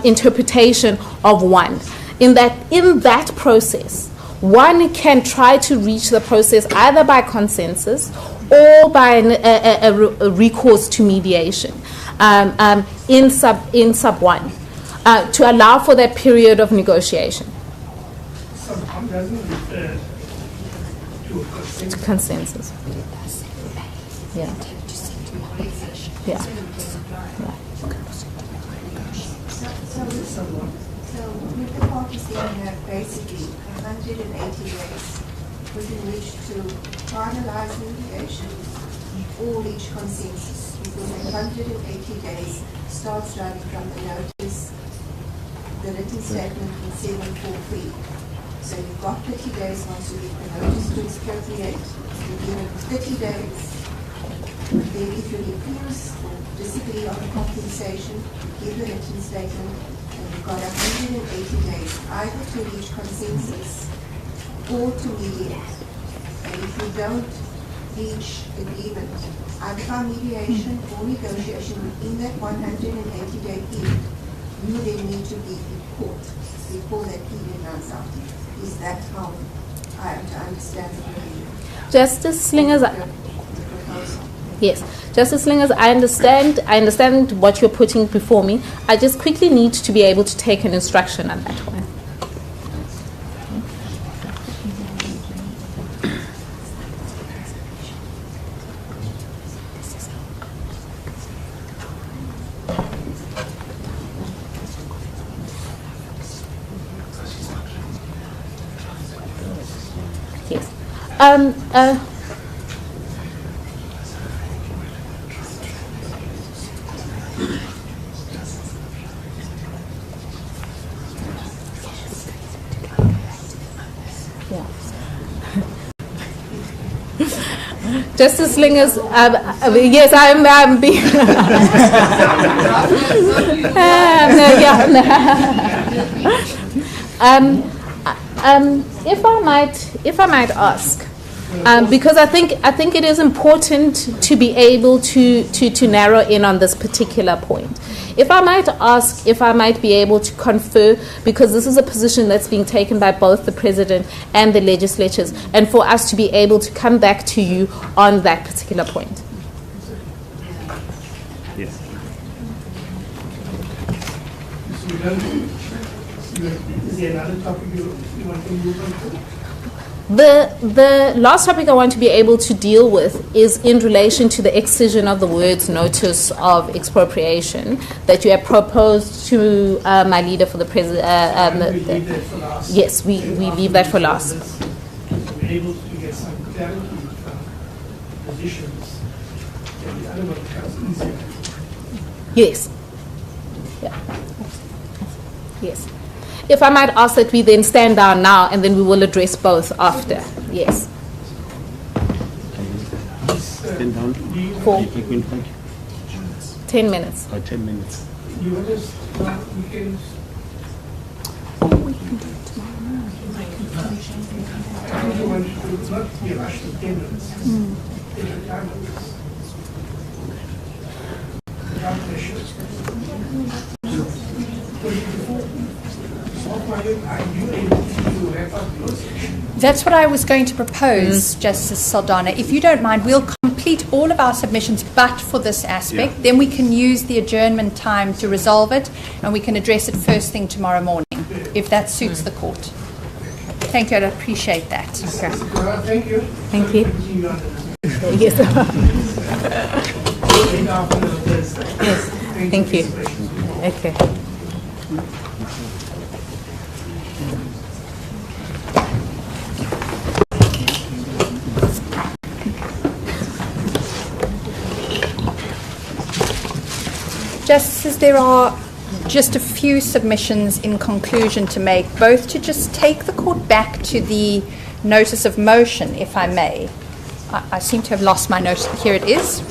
interpretation of one. In that process, one can try to reach the process either by consensus or by a recourse to mediation in sub 1 to allow for that period of negotiation. Sub 1 doesn't refer to a consensus. Consensus. Yeah. Yeah. So with the parties then have basically 180 days within which to finalize mediation or reach consensus, because 180 days starts running from the notice, the written statement in 743. So you've got 30 days once you get the notice to expropriate, you give it 30 days. Then if you refuse or disagree on the compensation, give the written statement, and you've got 180 days either to reach consensus or to mediate. And if you don't reach agreement, either by mediation or negotiation within that 180-day period, you then need to be in court before that period runs out. Is that how I am to understand the provision? Justice Slingers. Yes, Justice Slingers, I understand what you're putting before me. I just quickly need to be able to take an instruction on that one. Yes. Justice Slingers, yes, I'm being. If I might ask, because I think it is important to be able to narrow in on this particular point. If I might ask, if I might be able to confer, because this is a position that's being taken by both the President and the legislatures, and for us to be able to come back to you on that particular point. Yes. Is there another topic you want to move on to? The last topic I want to be able to deal with is in relation to the excision of the words notice of expropriation that you have proposed to my leader for the president. Leave that for last. Yes, we leave that for last. We're able to get some clarity from positions, and the other one becomes easier. Yes. Yeah. Yes. If I might ask that we then stand down now and then we will address both after. Yes. Stand down. For 10 minutes. 10 minutes. You want us, we can. I think you want to not be rushed to 10 minutes. Take your time on this. Without pressure. Are you able to wrap up your section? That's what I was going to propose, Justice Saldana. If you don't mind, we'll complete all of our submissions but for this aspect. Then we can use the adjournment time to resolve it, and we can address it first thing tomorrow morning, if that suits the court. Thank you. I appreciate that. Thank you. Thank you. Yes. Yes. Thank you. Okay. Justices, there are just a few submissions in conclusion to make, both to just take the court back to the notice of motion, if I may. I seem to have lost my notice. Here it is.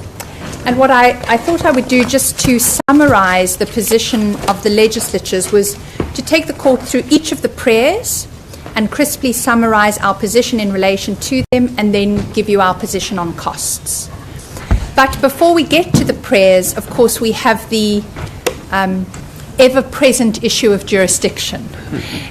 And what I thought I would do just to summarize the position of the legislatures was to take the court through each of the prayers and crisply summarize our position in relation to them and then give you our position on costs. But before we get to the prayers, of course, we have the ever-present issue of jurisdiction.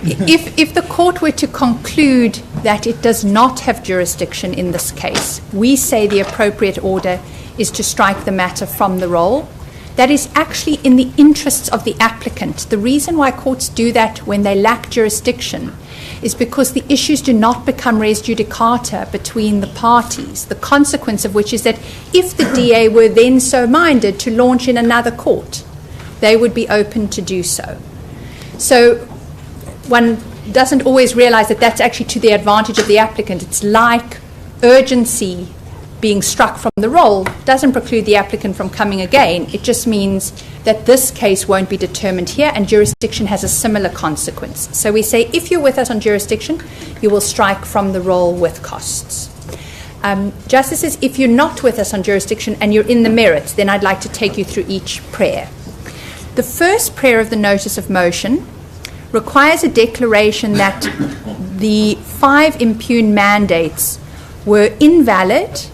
If the court were to conclude that it does not have jurisdiction in this case, we say the appropriate order is to strike the matter from the roll. That is actually in the interests of the applicant. The reason why courts do that when they lack jurisdiction is because the issues do not become res judicata between the parties, the consequence of which is that if the DA were then so minded to launch in another court, they would be open to do so. So one doesn't always realize that that's actually to the advantage of the applicant. It's like urgency being struck from the roll doesn't preclude the applicant from coming again. It just means that this case won't be determined here, and jurisdiction has a similar consequence. So we say if you're with us on jurisdiction, you will strike from the roll with costs. Justices, if you're not with us on jurisdiction and you're in the merits, then I'd like to take you through each prayer. The first prayer of the notice of motion requires a declaration that the 5 impugned mandates were invalid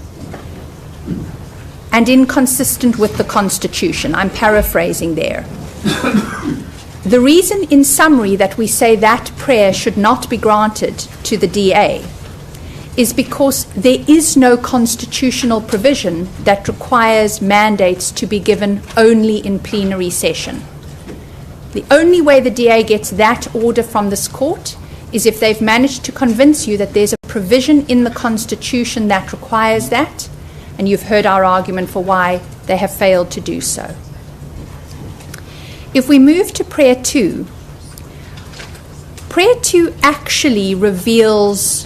and inconsistent with the Constitution. I'm paraphrasing there. The reason, in summary, that we say that prayer should not be granted to the DA is because there is no constitutional provision that requires mandates to be given only in plenary session. The only way the DA gets that order from this court is if they've managed to convince you that there's a provision in the Constitution that requires that, and you've heard our argument for why they have failed to do so. If we move to prayer 2, prayer 2 actually reveals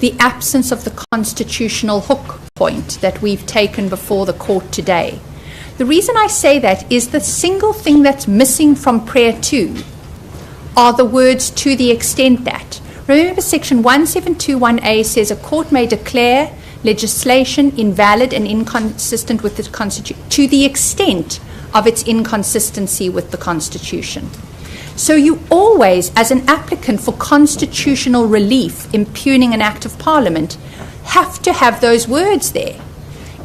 the absence of the constitutional hook point that we've taken before the court today. The reason I say that is the single thing that's missing from prayer 2 are the words "to the extent that." Remember, section 1721A says a court may declare legislation invalid and inconsistent with the Constitution to the extent of its inconsistency with the Constitution. So you always, as an applicant for constitutional relief impugning an act of Parliament, have to have those words there.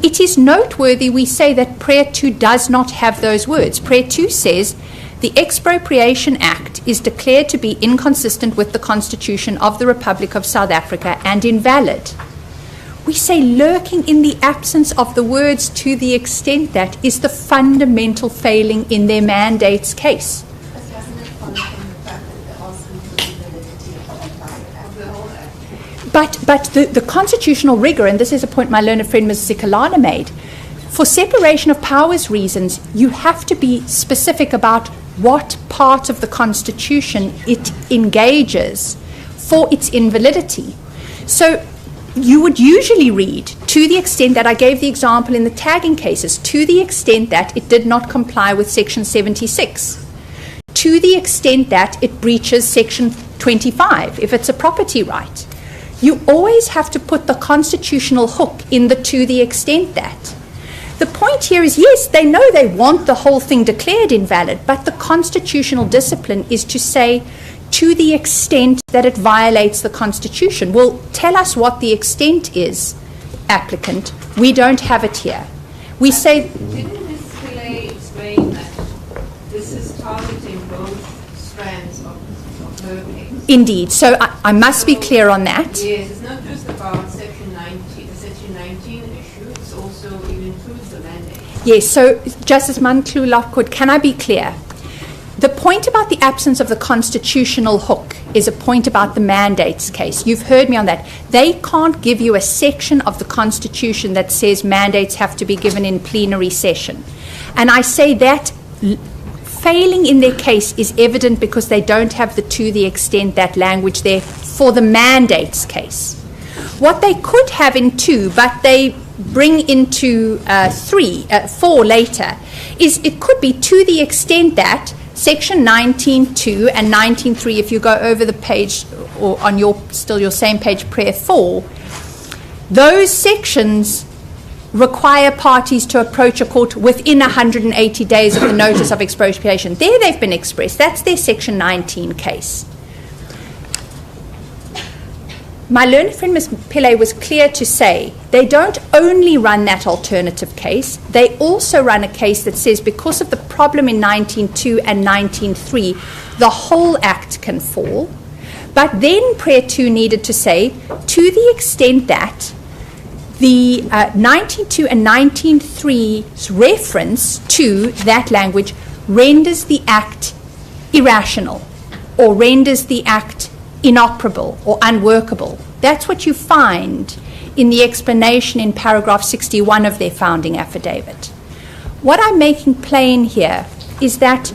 It is noteworthy we say that prayer 2 does not have those words. Prayer 2 says the Expropriation Act is declared to be inconsistent with the Constitution of the Republic of South Africa and invalid. We say lurking in the absence of the words "to the extent that" is the fundamental failing in their mandate's case. But doesn't it follow from the fact that there are But the constitutional rigor, and this is a point my learned friend Ms. Zikalala made, for separation of powers reasons, you have to be specific about what part of the Constitution it engages for its invalidity. So you would usually read, to the extent that I gave the example in the tagging cases, to the extent that it did not comply with Section 76, to the extent that it breaches Section 25, if it's a property right. You always have to put the constitutional hook in the to the extent that. The point here is, yes, they know they want the whole thing declared invalid, but the constitutional discipline is to say, to the extent that it violates the Constitution. Well, tell us what the extent is, applicant. We don't have it here. We say... Didn't Ms. Pillay explain that this is targeting both strands of her case? Indeed. So I must be clear on that. Yes, it's not just about Section 19, the Section 19 issue, it's also, it includes the mandate. Yes, so Justice Manklu-Lockwood, can I be clear? The point about the absence of the constitutional hook is a point about the mandates case. You've heard me on that. They can't give you a section of the Constitution that says mandates have to be given in plenary session. And I say that failing in their case is evident because they don't have the to the extent that language there for the mandates case. What they could have in 2, but they bring into 4 later, is it could be to the extent that Section 19.2 and 19.3, if you go over the page, or on your same page, Prayer 4, those sections require parties to approach a court within 180 days of the notice of expropriation. There they've been expressed. That's their Section 19 case. My learned friend Ms. Pillay was clear to say they don't only run that alternative case, they also run a case that says because of the problem in 19.2 and 19.3, the whole Act can fall. But then Prayer 2 needed to say, to the extent that the 19.2 and 19.3's reference to that language renders the Act irrational or renders the Act inoperable or unworkable. That's what you find in the explanation in paragraph 61 of their founding affidavit. What I'm making plain here is that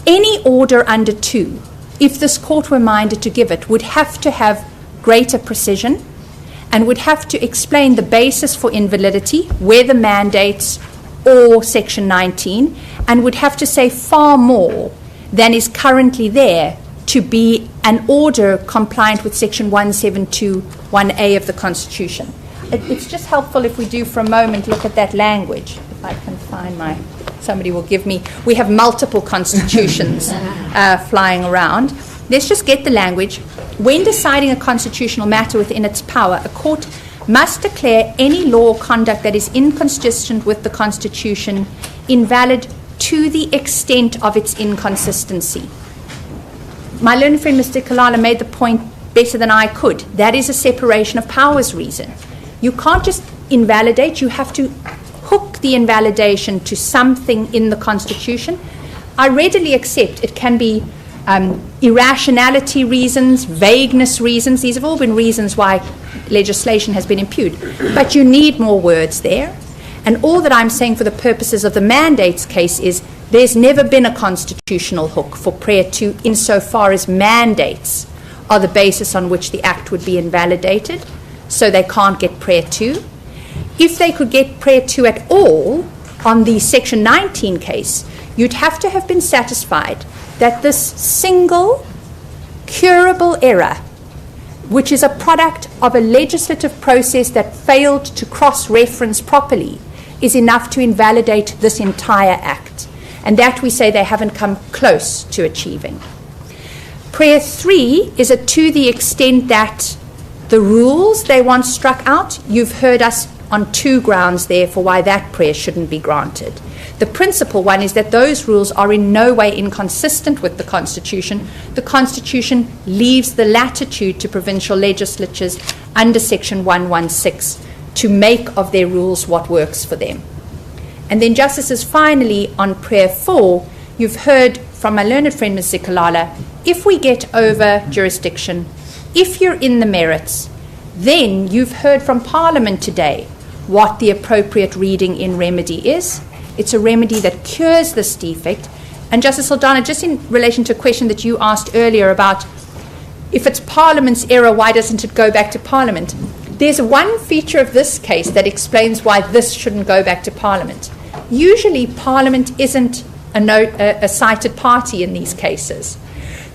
any order under 2, if this court were minded to give it, would have to have greater precision and would have to explain the basis for invalidity, whether mandates or Section 19, and would have to say far more than is currently there to be an order compliant with Section 172(1)(a) of the Constitution. It's just helpful if we do for a moment look at that language. If I can find somebody will give me, we have multiple constitutions flying around. Let's just get the language. When deciding a constitutional matter within its power, a court must declare any law or conduct that is inconsistent with the Constitution invalid to the extent of its inconsistency. My learned friend Mr. Kalala made the point better than I could. That is a separation of powers reason. You can't just invalidate, you have to hook the invalidation to something in the Constitution. I readily accept it can be irrationality reasons, vagueness reasons. These have all been reasons why legislation has been impugned. But you need more words there. And all that I'm saying for the purposes of the mandates case is there's never been a constitutional hook for Prayer 2 insofar as mandates are the basis on which the Act would be invalidated, so they can't get Prayer 2. If they could get Prayer 2 at all on the Section 19 case, you'd have to have been satisfied that this single curable error, which is a product of a legislative process that failed to cross-reference properly, is enough to invalidate this entire Act. And that we say they haven't come close to achieving. Prayer 3 is a to the extent that the rules they want struck out. You've heard us on 2 grounds there for why that prayer shouldn't be granted. The principal one is that those rules are in no way inconsistent with the Constitution. The Constitution leaves the latitude to provincial legislatures under Section 116 to make of their rules what works for them. And then, Justices, finally, on Prayer 4, you've heard from my learned friend, Ms. Zikalala, if we get over jurisdiction, if you're in the merits, then you've heard from Parliament today what the appropriate reading in remedy is. It's a remedy that cures this defect. And Justice Saldanha, just in relation to a question that you asked earlier about if it's Parliament's error, why doesn't it go back to Parliament? There's one feature of this case that explains why this shouldn't go back to Parliament. Usually Parliament isn't a cited party in these cases.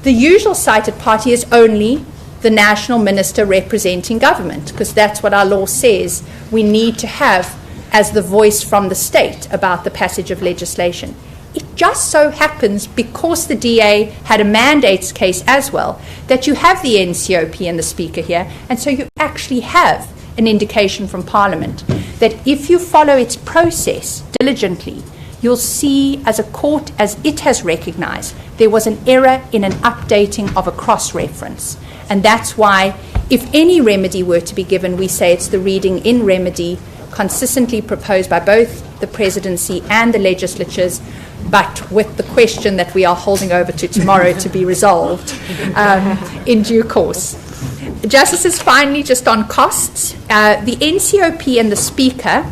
The usual cited party is only the national minister representing government, because that's what our law says we need to have as the voice from the state about the passage of legislation. It just so happens, because the DA had a mandates case as well, that you have the NCOP and the Speaker here, and so you actually have an indication from Parliament that if you follow its process diligently, you'll see as a court, as it has recognised, there was an error in an updating of a cross-reference. And that's why, if any remedy were to be given, we say it's the reading in remedy consistently proposed by both the Presidency and the legislatures, but with the question that we are holding over to tomorrow to be resolved in due course. Justices, finally, just on costs, the NCOP and the Speaker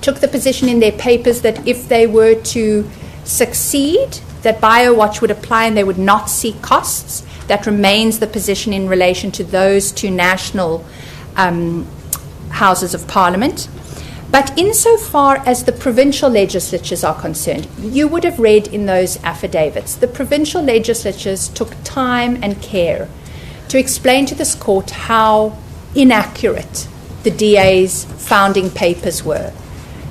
took the position in their papers that if they were to succeed, that BioWatch would apply and they would not seek costs. That remains the position in relation to those two national Houses of Parliament. But insofar as the provincial legislatures are concerned, you would have read in those affidavits, the provincial legislatures took time and care to explain to this court how inaccurate the DA's founding papers were.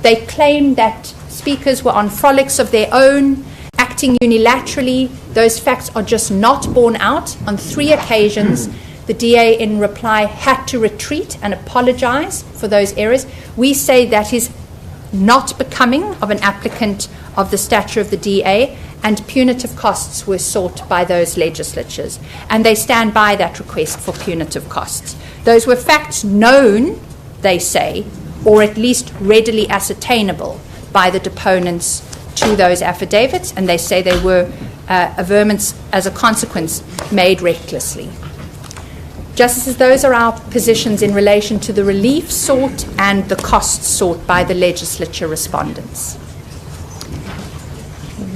They claimed that speakers were on frolics of their own, acting unilaterally. Those facts are just not borne out. On 3 occasions, the DA, in reply, had to retreat and apologize for those errors. We say that is not becoming of an applicant of the stature of the DA, and punitive costs were sought by those legislatures. And they stand by that request for punitive costs. Those were facts known, they say, or at least readily ascertainable by the deponents to those affidavits, and they say they were averments as a consequence made recklessly. Justices, those are our positions in relation to the relief sought and the costs sought by the legislature respondents.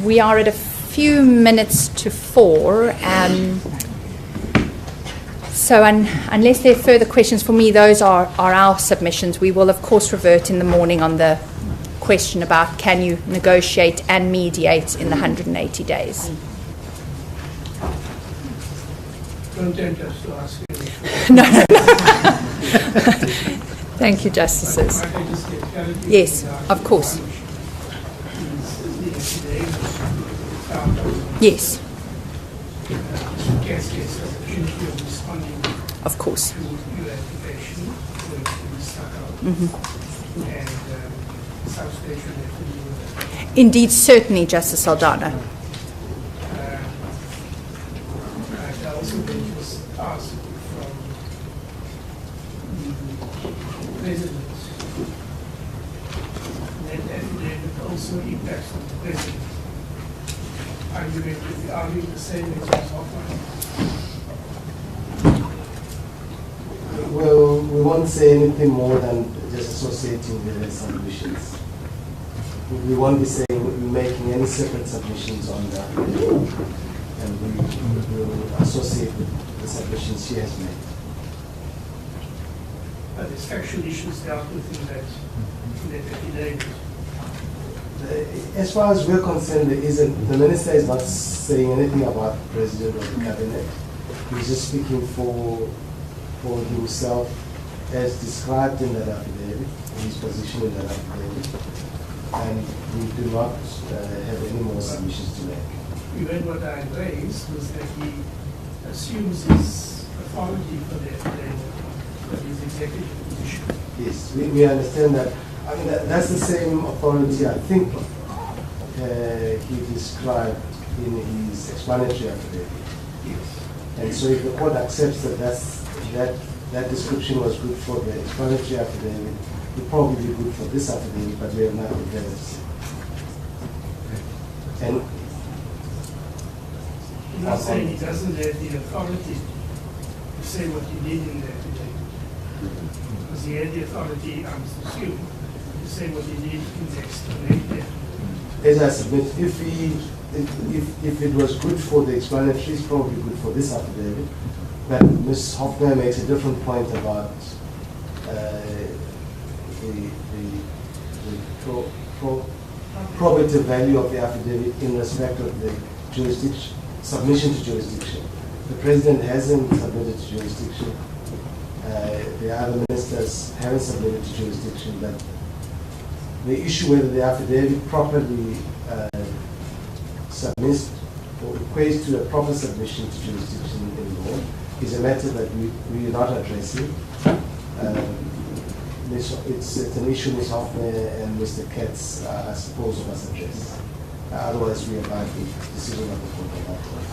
We are at a few minutes to 4. So unless there are further questions for me, those are our submissions. We will, of course, revert in the morning on the question about can you negotiate and mediate in the 180 days. Don't tempt us to ask you. No. Thank you, Justices. Yes, of course. Yes. Of course. Indeed, certainly, Justice Saldanha. I also think was asked from the President that affidavit also impacts on the President. Are you going to be arguing the same as offline? Well, we won't say anything more than just associating with the submissions. We won't be saying making any separate submissions on that, and we will associate with the submissions she has made. But there's factual issues dealt with in that affidavit. As far as we're concerned, there isn't. The minister is not saying anything about the president or the cabinet. He's just speaking for himself, as described in that affidavit, his position in that affidavit, and we do not have any more submissions to make. Even what I raised was that he assumes his authority for the affidavit, but his executive position. Yes, we understand that. I mean, that's the same authority I think he described in his explanatory affidavit. Yes. And so if the court accepts that that description was good for the explanatory affidavit, it will probably be good for this affidavit, but we have not prepared it. And I'm not saying he doesn't have the authority to say what he did in the affidavit. Because he had the authority, I'm assuming, to say what he needed in the explanation. As I submit, if it was good for the explanatory, it's probably good for this affidavit. But Ms. Hoffman makes a different point about the probative value of the affidavit in respect of the jurisdiction, submission to jurisdiction. The President hasn't submitted to jurisdiction. The other ministers haven't submitted to jurisdiction. But the issue whether the affidavit properly submits or equates to a proper submission to jurisdiction in law is a matter that we are not addressing. It's an issue Ms. Hoffman and Mr. Katz, I suppose, must address. Otherwise, we abide the decision of the court on that point.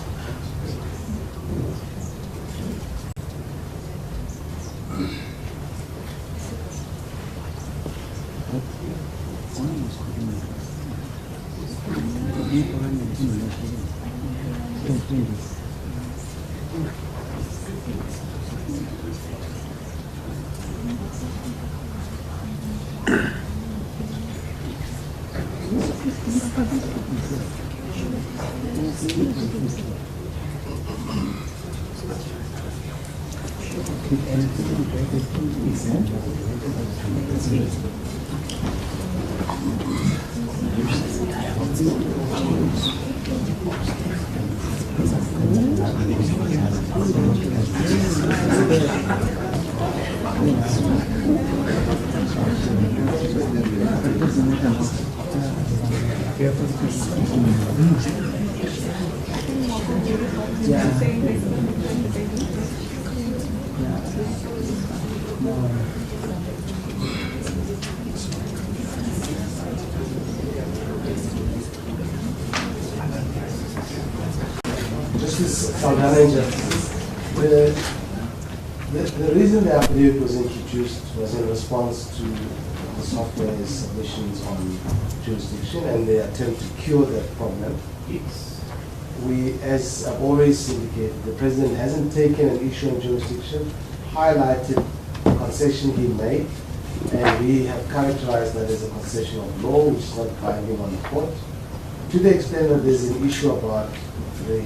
The reason the affidavit was introduced was in response to the software's submissions on jurisdiction and the attempt to cure that problem. We, as I've always indicated, the President hasn't taken an issue on jurisdiction, highlighted the concession he made, and we have characterized that as a concession of law, which is not binding on the court. To the extent that there's an issue about the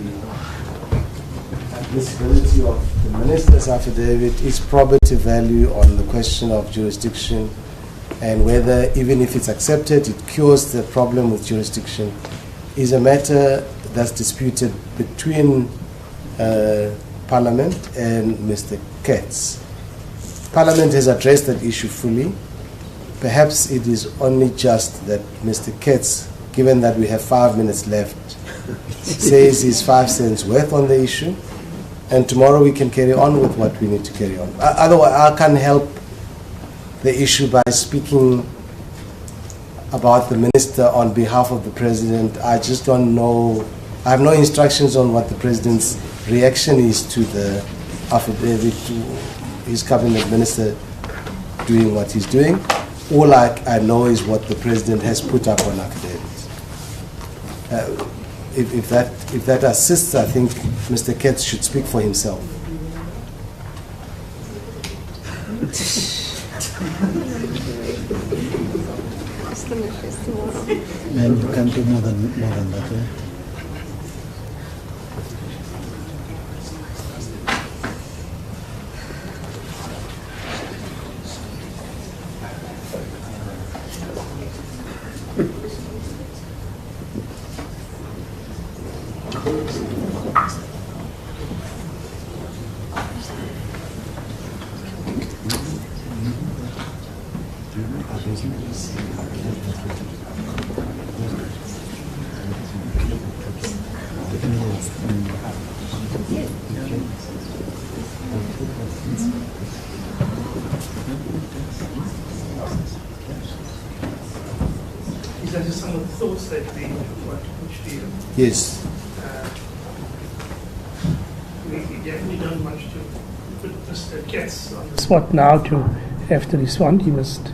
admissibility of the minister's affidavit, its probative value on the question of jurisdiction, and whether, even if it's accepted, it cures the problem with jurisdiction, is a matter that's disputed between Parliament and Mr. Katz. Parliament has addressed that issue fully. Perhaps it is only just that Mr. Katz, given that we have 5 minutes left, says he's 5 cents worth on the issue, and tomorrow we can carry on with what we need to carry on. Otherwise, I can't help the issue by speaking about the minister on behalf of the President. I just don't know. I have no instructions on what the President's reaction is to the affidavit, to his cabinet minister doing what he's doing. All I know is what the President has put up on affidavits. If that assists, I think Mr. Katz should speak for himself. And you can do more than that, yeah? These are just some of the thoughts that we want to push to you. Yes. We definitely don't want to put Mr. Katz on the spot now to have to respond. He must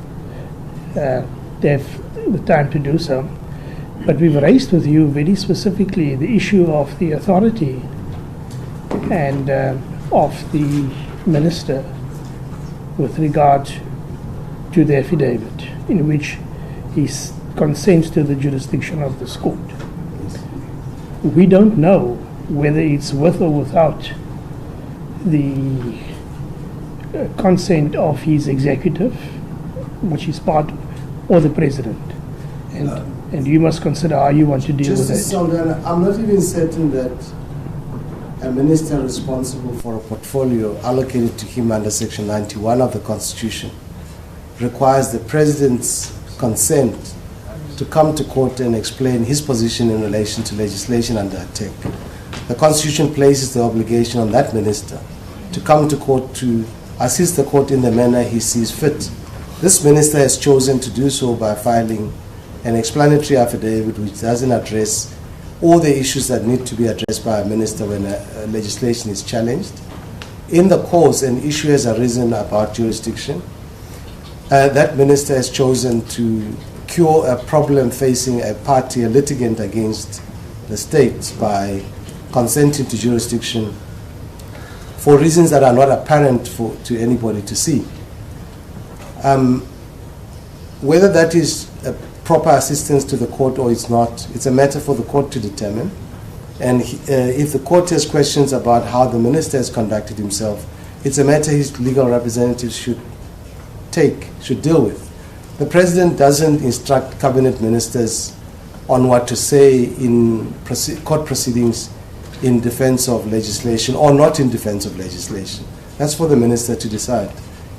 have the time to do so. But we've raised with you very specifically the issue of the authority and of the minister with regard to the affidavit in which he consents to the jurisdiction of this court. We don't know whether it's with or without the consent of his executive, which is part, or the president. And you must consider how you want to deal with Justice it. Saldanha, I'm not even certain that a minister responsible for a portfolio allocated to him under Section 91 of the Constitution requires the president's consent to come to court and explain his position in relation to legislation under attack. The Constitution places the obligation on that minister to come to court to assist the court in the manner he sees fit. This minister has chosen to do so by filing an explanatory affidavit which doesn't address all the issues that need to be addressed by a minister when a legislation is challenged. In the course, an issue has arisen about jurisdiction. That minister has chosen to cure a problem facing a party, a litigant against the state, by consenting to jurisdiction for reasons that are not apparent to anybody to see. Whether that is a proper assistance to the court or it's not, it's a matter for the court to determine. And if the court has questions about how the minister has conducted himself, it's a matter his legal representatives should deal with. The president doesn't instruct cabinet ministers on what to say in court proceedings in defense of legislation or not in defense of legislation. That's for the minister to decide.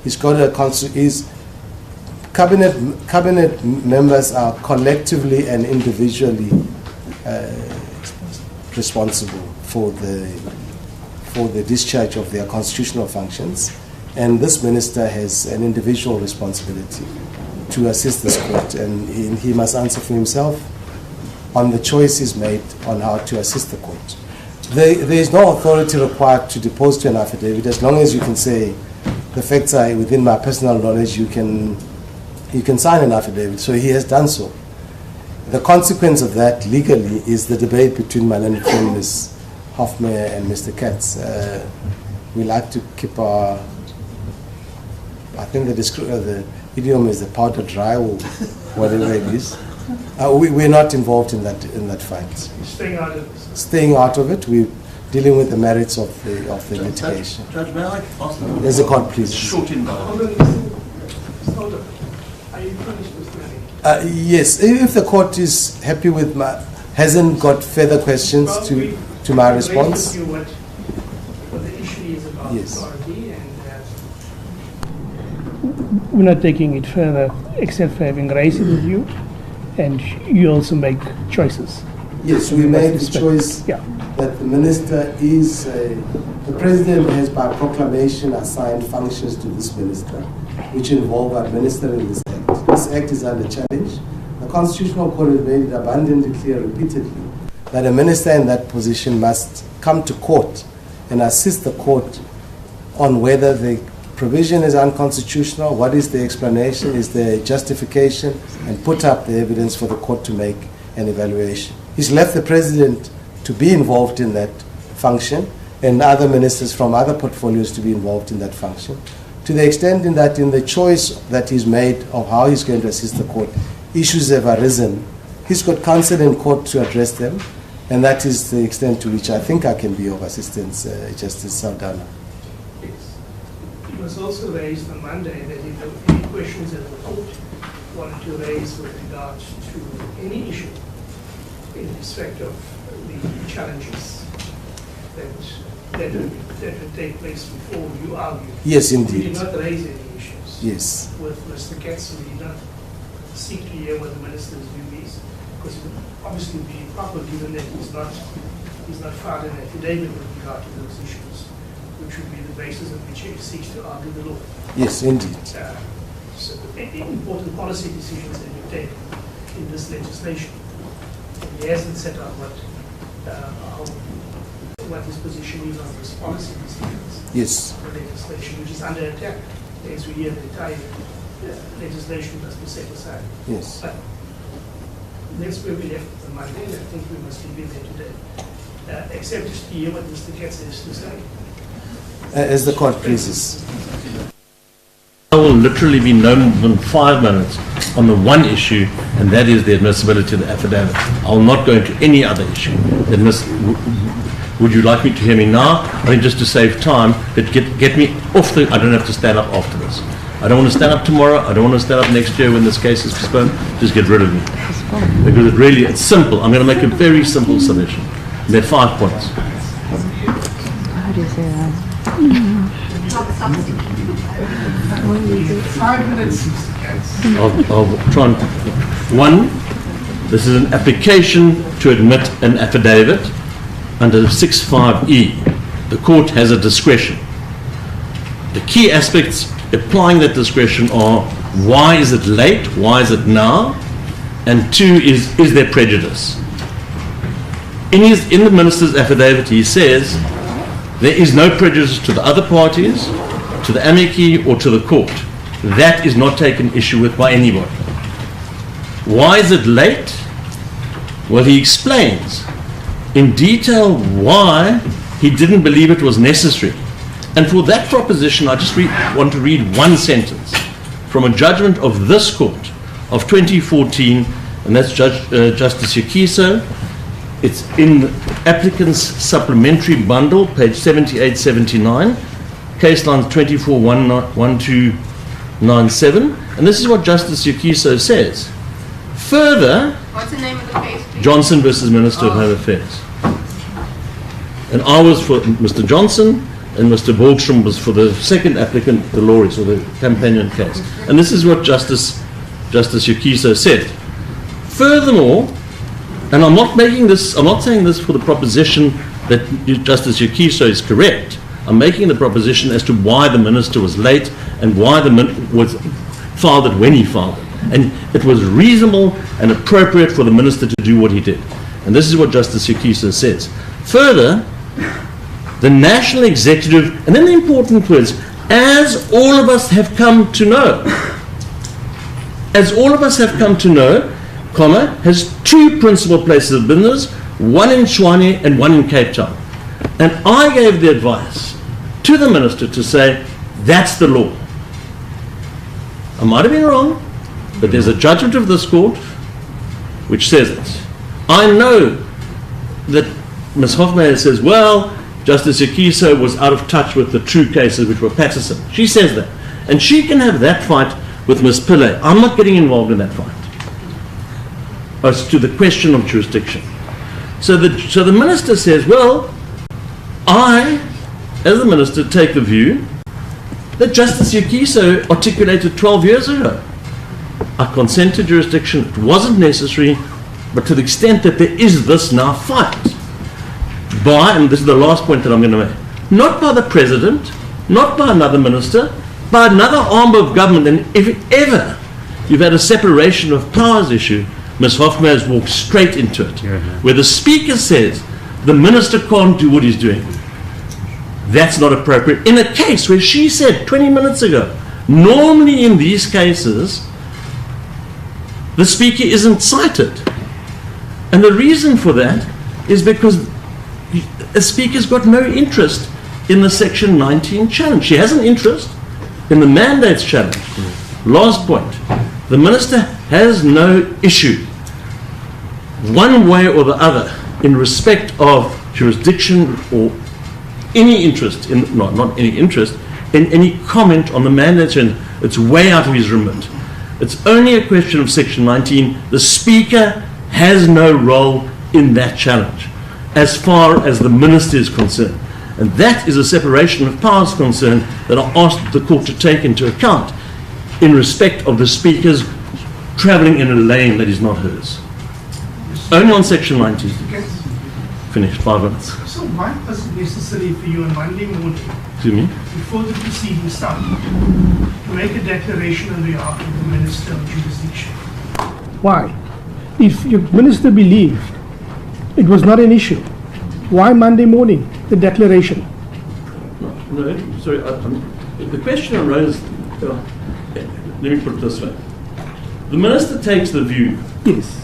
He's got cabinet members are collectively and individually responsible for the discharge of their constitutional functions, and this minister has an individual responsibility to assist this court, and he must answer for himself on the choices made on how to assist the court. There is no authority required to depose to an affidavit as long as you can say the facts are within my personal knowledge. You can sign an affidavit. So he has done so. The consequence of that legally is the debate between my learned friend Ms. Hofmeyer and Mr. Katz. We like to keep our, I think the idiom is the powder dry or whatever it is. We're not involved in that fight. Staying out of it. Staying out of it, we're dealing with the merits of the litigation. Judge, may I ask them? There's a court, please. Short in Hold on. Are you finished with planning? Yes, if the court is happy with hasn't got further questions to my response. What the issue is about authority and We're not taking it further except for having raised it with you, and you also make choices. Yes, we made the choice that the minister is, the president has by proclamation assigned functions to this minister, which involve administering this act. This act is under challenge. The Constitutional Court has made it abundantly clear repeatedly that a minister in that position must come to court and assist the court on whether the provision is unconstitutional, what is the explanation, is there justification, and put up the evidence for the court to make an evaluation. He's left the president to be involved in that function and other ministers from other portfolios to be involved in that function. To the extent in that in the choice that he's made of how he's going to assist the court, issues have arisen. He's got counsel in court to address them, and that is the extent to which I think I can be of assistance, Justice Saldanha. it was also raised on Monday that if there were any questions that the court wanted to raise with regard to any issue in respect of the challenges that would take place before you argue. Yes, We indeed. did not raise any issues. Yes. With Mr. Katz, we did not seek to hear what the minister's view is, because it would obviously be proper given that he's not filed an affidavit with regard to those issues, which would be the basis on which he seeks to argue the law. Yes, indeed. So important policy decisions that you take in this legislation. He hasn't set out what his position is on this policy decisions. Yes. The legislation, which is under attack, as we hear the entire legislation must be set aside. Yes. But that's where we left on Monday, and I think we must leave it there today. Except to hear what Mr. Katz has to say. As the court pleases. will literally be no more than 5 minutes on the one issue, and that is the admissibility of the affidavit. I will not go into any other issue. Would you like me to hear me now? I think just to save time, but get me off I don't have to stand up after this. I don't want to stand up tomorrow. I don't want to stand up next year when this case is postponed. Just get rid of me. Because it's simple. I'm going to make a very simple submission. There are 5 points. How do you say that? 5 minutes. I'll try and... 1, this is an application to admit an affidavit under 6.5e. The court has a discretion. The key aspects applying that discretion are: why is it late? Why is it now? And 2 is there prejudice? In the minister's affidavit, he says there is no prejudice to the other parties, to the amici, or to the court. That is not taken issue with by anybody. Why is it late? Well, he explains in detail why he didn't believe it was necessary. And for that proposition, I just want to read one sentence from a judgment of this court of 2014, and that's Justice Yakiso. It's in the applicant's supplementary bundle, page 7879, case line 241297, and this is what Justice Yakiso says. Further, What's the name of the case, please? Johnson versus Minister of Home Affairs. And I was for Mr. Johnson, and Mr. Borgstrom was for the second applicant, the Loris, or the companion case. And this is what Justice Yakiso said. Furthermore, and I'm not saying this for the proposition that Justice Yakiso is correct. I'm making the proposition as to why the minister was late and why the minister was filed it when he filed it. And it was reasonable and appropriate for the minister to do what he did. And this is what Justice Yakiso says. Further, the national executive, and then the important words, as all of us have come to know, comma, has 2 principal places of business, one in Tshwane and one in Cape Town. And I gave the advice to the minister to say, that's the law. I might have been wrong, but there's a judgment of this court which says it. I know that Ms. Hofmeyr says, well, Justice Yakiso was out of touch with the true cases, which were Patterson. She says that. And she can have that fight with Ms. Pillay. I'm not getting involved in that fight as to the question of jurisdiction. So the minister says, well, I, as the minister, take the view that Justice Yakiso articulated 12 years ago. I consent to jurisdiction. It wasn't necessary, but to the extent that there is this now fight, by, and this is the last point that I'm going to make, not by the president, not by another minister, by another arm of government. And if ever you've had a separation of powers issue, Ms. Hofmeyr has walked straight into it, where the speaker says the minister can't do what he's doing. That's not appropriate. In a case where she said 20 minutes ago, normally in these cases, the speaker isn't cited. And the reason for that is because a speaker's got no interest in the Section 19 challenge. She has an interest in the mandates challenge. Last point. The minister has no issue, one way or the other, in respect of jurisdiction or any interest in, not any interest, in any comment on the mandates challenge. It's way out of his remit. It's only a question of Section 19. The speaker has no role in that challenge, as far as the minister is concerned. And that is a separation of powers concern that I asked the court to take into account in respect of the speaker's travelling in a lane that is not hers. Only on Section 19. Finished, 5 minutes. So why was it necessary for you on Monday morning, Excuse me? before the proceedings started, to make a declaration on behalf of the Minister of Jurisdiction? Why? If your minister believed it was not an issue, why Monday morning, the declaration? No, sorry. The question arose, let me put it this way. The minister takes the view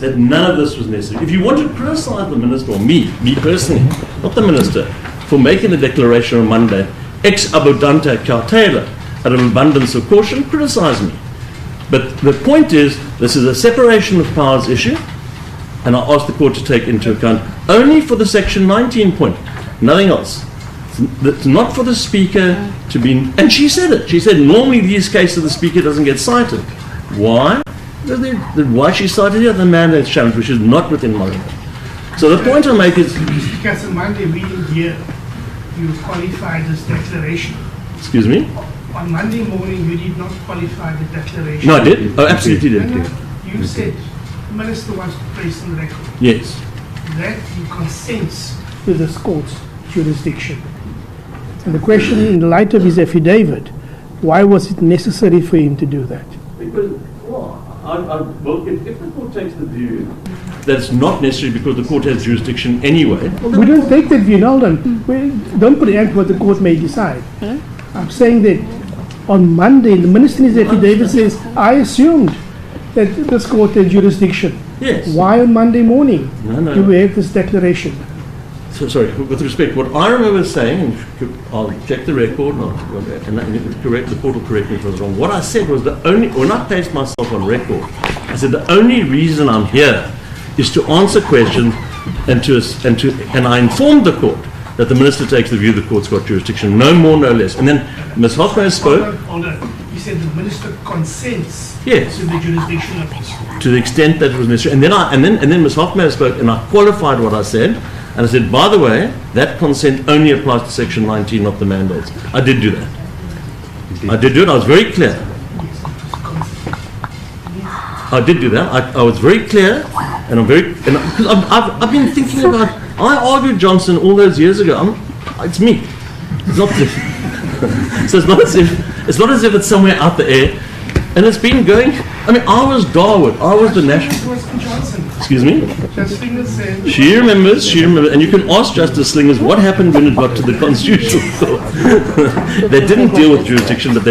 that none of this was necessary. If you want to criticize the minister, or me personally, not the minister, for making the declaration on Monday, ex abundanta cautela, out of abundance of caution, criticize me. But the point is, this is a separation of powers issue, and I ask the court to take into account only for the Section 19 point, nothing else. It's not for the Speaker to be... And she said it. She said normally these cases the Speaker doesn't get cited. Why? Why she cited here? The mandate's challenge, which is not within my remit. So the point I make is... Because on Monday reading here, you qualified this declaration. Excuse me? On Monday morning, you did not qualify the declaration. No, I did. Oh, absolutely did. No, you said the Minister wants to place on the record Yes. that he consents with this court's jurisdiction. And the question, in the light of his affidavit, why was it necessary for him to do that? Because, well, if the court takes the view that it's not necessary because the court has jurisdiction anyway... We don't take that view, Alden. We don't preempt what the court may decide. I'm saying that on Monday, the Minister in his affidavit says, I assumed that this court had jurisdiction. Yes. Why on Monday morning do we have this declaration? So, sorry, with respect, what I remember saying, and I'll check the record, and the court will correct me if I was wrong. What I said was when I placed myself on record, I said the only reason I'm here is to answer questions and I informed the court that the Minister takes the view the court's got jurisdiction, no more, no less. And then Ms. Hoffman spoke. Hold on. You said the Minister consents Yes. to the jurisdiction of this court. To the extent that it was necessary. And then Ms. Hoffman spoke, and I qualified what I said. And I said, by the way, that consent only applies to Section 19, not the mandates. I did do that. I did do it. I was very clear. I did do that. I was very clear, and I'm very. Because I've been thinking about. I argued Johnson all those years ago. It's me. It's not. So it's not as if it's somewhere out the air, and it's been going. I mean, I was Darwood. I was the national. Excuse me? She remembers, and you can ask Justice Slingers what happened when it got to the Constitutional Court. They didn't deal with jurisdiction, but the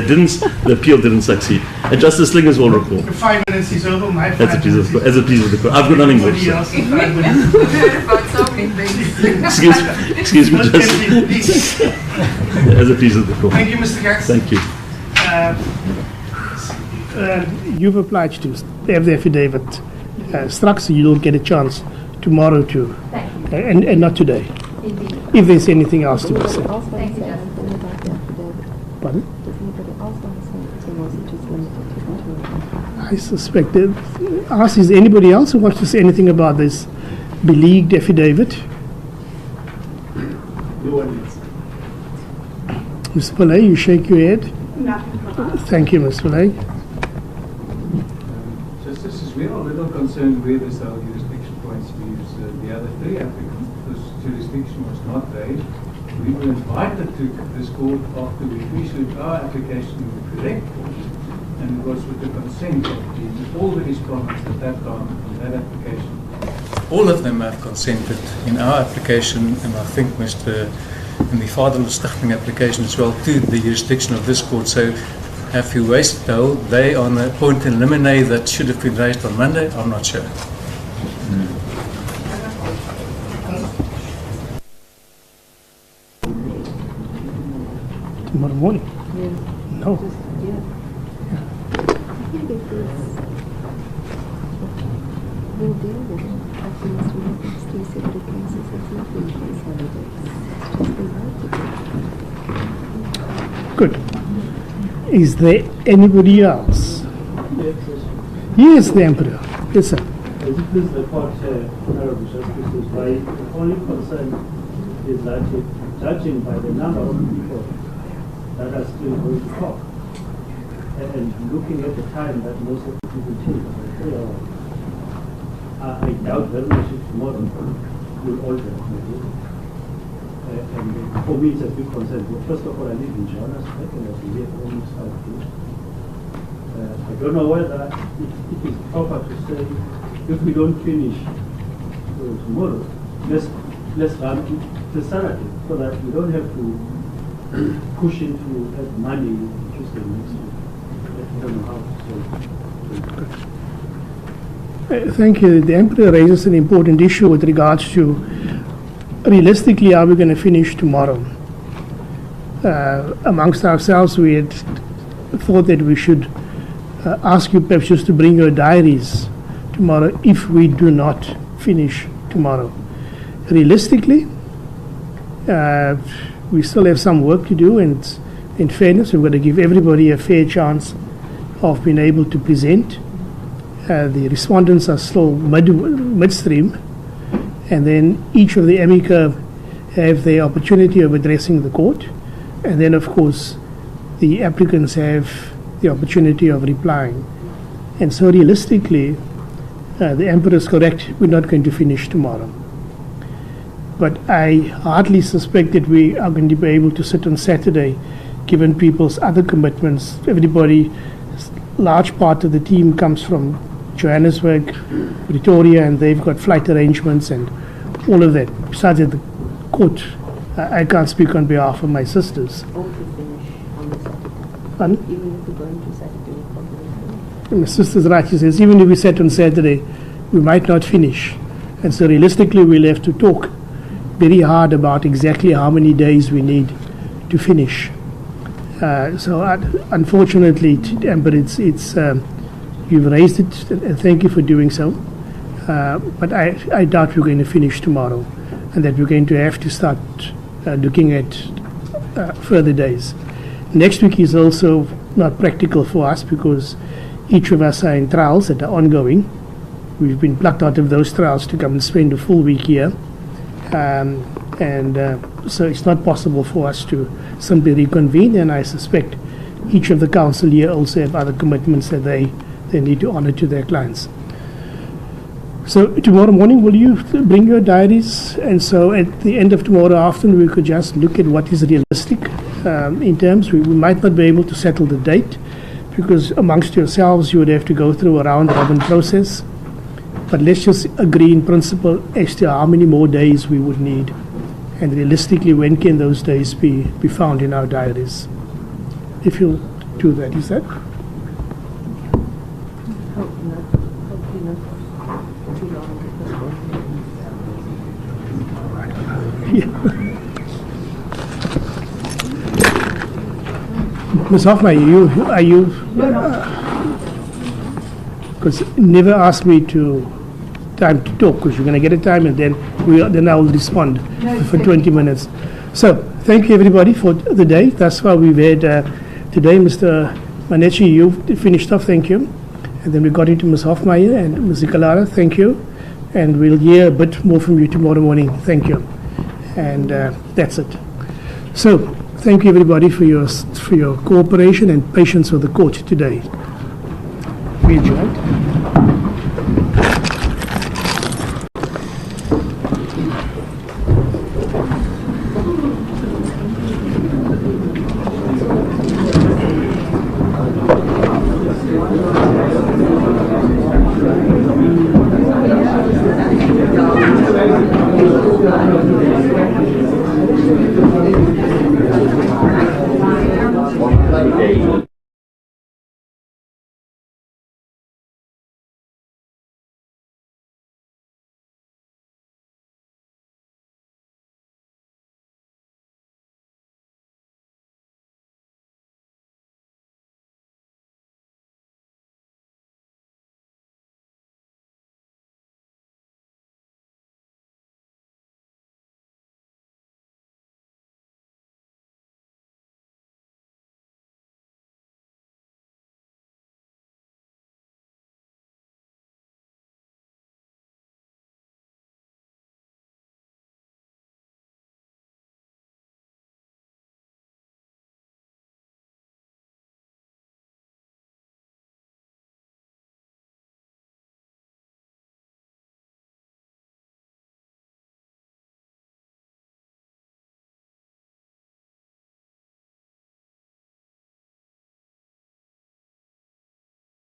appeal didn't succeed. And Justice Slingers will recall. The 5 minutes is over. My As a piece of the court. I've got nothing more to say. Excuse me, Justice. As a piece of the court. Thank you, Mr. Katz. Thank you. You've applied to have the affidavit struck, so you don't get a chance tomorrow to, and not today. If there's anything else to be said. Pardon? I suspect that. Ask, is there anybody else who wants to say anything about this beleagued affidavit? Ms. Pillay, you shake your head. No. Thank you, Ms. Pillay. Justices, we are a little concerned with this whole jurisdiction points we use the other three applicants, because jurisdiction was not raised. We were invited to this court after we issued our application in the correct form, and it was with the consent of all the respondents at that time on that application. All of them have consented in our application, and I think in the fatherless stichting application as well, to the jurisdiction of this court. So have you wasted though? They on a point in limine that should have been raised on Monday? I'm not sure. Tomorrow morning? No. Good. Is there anybody else? Yes, the Emperor. Yes, sir. As it is the court, Honorable Justices, my only concern is that judging by the number of people that are still going to talk, and looking at the time that most of the people take, I doubt very much if tomorrow will all be. And for me, it's a big concern. First of all, I live in Johannesburg, and I've been here for almost 5 years. I don't know whether it is proper to say, if we don't finish tomorrow, let's run the Saturday, so that we don't have to push into Monday, Tuesday next week. I don't know how to solve it. Thank you. The Emperor raises an important issue with regards to, realistically, are we going to finish tomorrow? Amongst ourselves, we had thought that we should ask you perhaps just to bring your diaries tomorrow if we do not finish tomorrow. Realistically, we still have some work to do, and in fairness, we've got to give everybody a fair chance of being able to present. The respondents are still midstream, and then each of the amica have the opportunity of addressing the court, and then of course the applicants have the opportunity of replying. And so realistically, the Emperor is correct, we're not going to finish tomorrow. But I hardly suspect that we are going to be able to sit on Saturday, given people's other commitments. Everybody, large part of the team comes from Johannesburg, Pretoria, and they've got flight arrangements and all of that. Besides that, the court, I can't speak on behalf of my sisters. Pardon? Even if we're going to Saturday. My sister's right, she says, even if we sat on Saturday, we might not finish. And so realistically, we'll have to talk very hard about exactly how many days we need to finish. Unfortunately, Amber, you've raised it, and thank you for doing so. But I doubt we're going to finish tomorrow, and that we're going to have to start looking at further days. Next week is also not practical for us because each of us are in trials that are ongoing. We've been plucked out of those trials to come and spend a full week here. So it's not possible for us to simply reconvene, and I suspect each of the council here also have other commitments that they need to honor to their clients. So tomorrow morning, will you bring your diaries? And so at the end of tomorrow afternoon, we could just look at what is realistic in terms. We might not be able to settle the date because amongst yourselves, you would have to go through a round-robin process. But let's just agree in principle as to how many more days we would need. And realistically, when can those days be found in our diaries? If you'll do that, is that? Ms. Hoffman, are you? Because never ask me to time to talk, because you're going to get a time, and then I will respond for 20 minutes. So thank you everybody for the day. Thus far we've had today, Mr. Manechi, you finished off, thank you. And then we got into Ms. Hofmeyer and Ms. Ikalara, thank you. And we'll hear a bit more from you tomorrow morning, thank you. And that's it. So thank you everybody for your cooperation and patience with the court today. We enjoyed.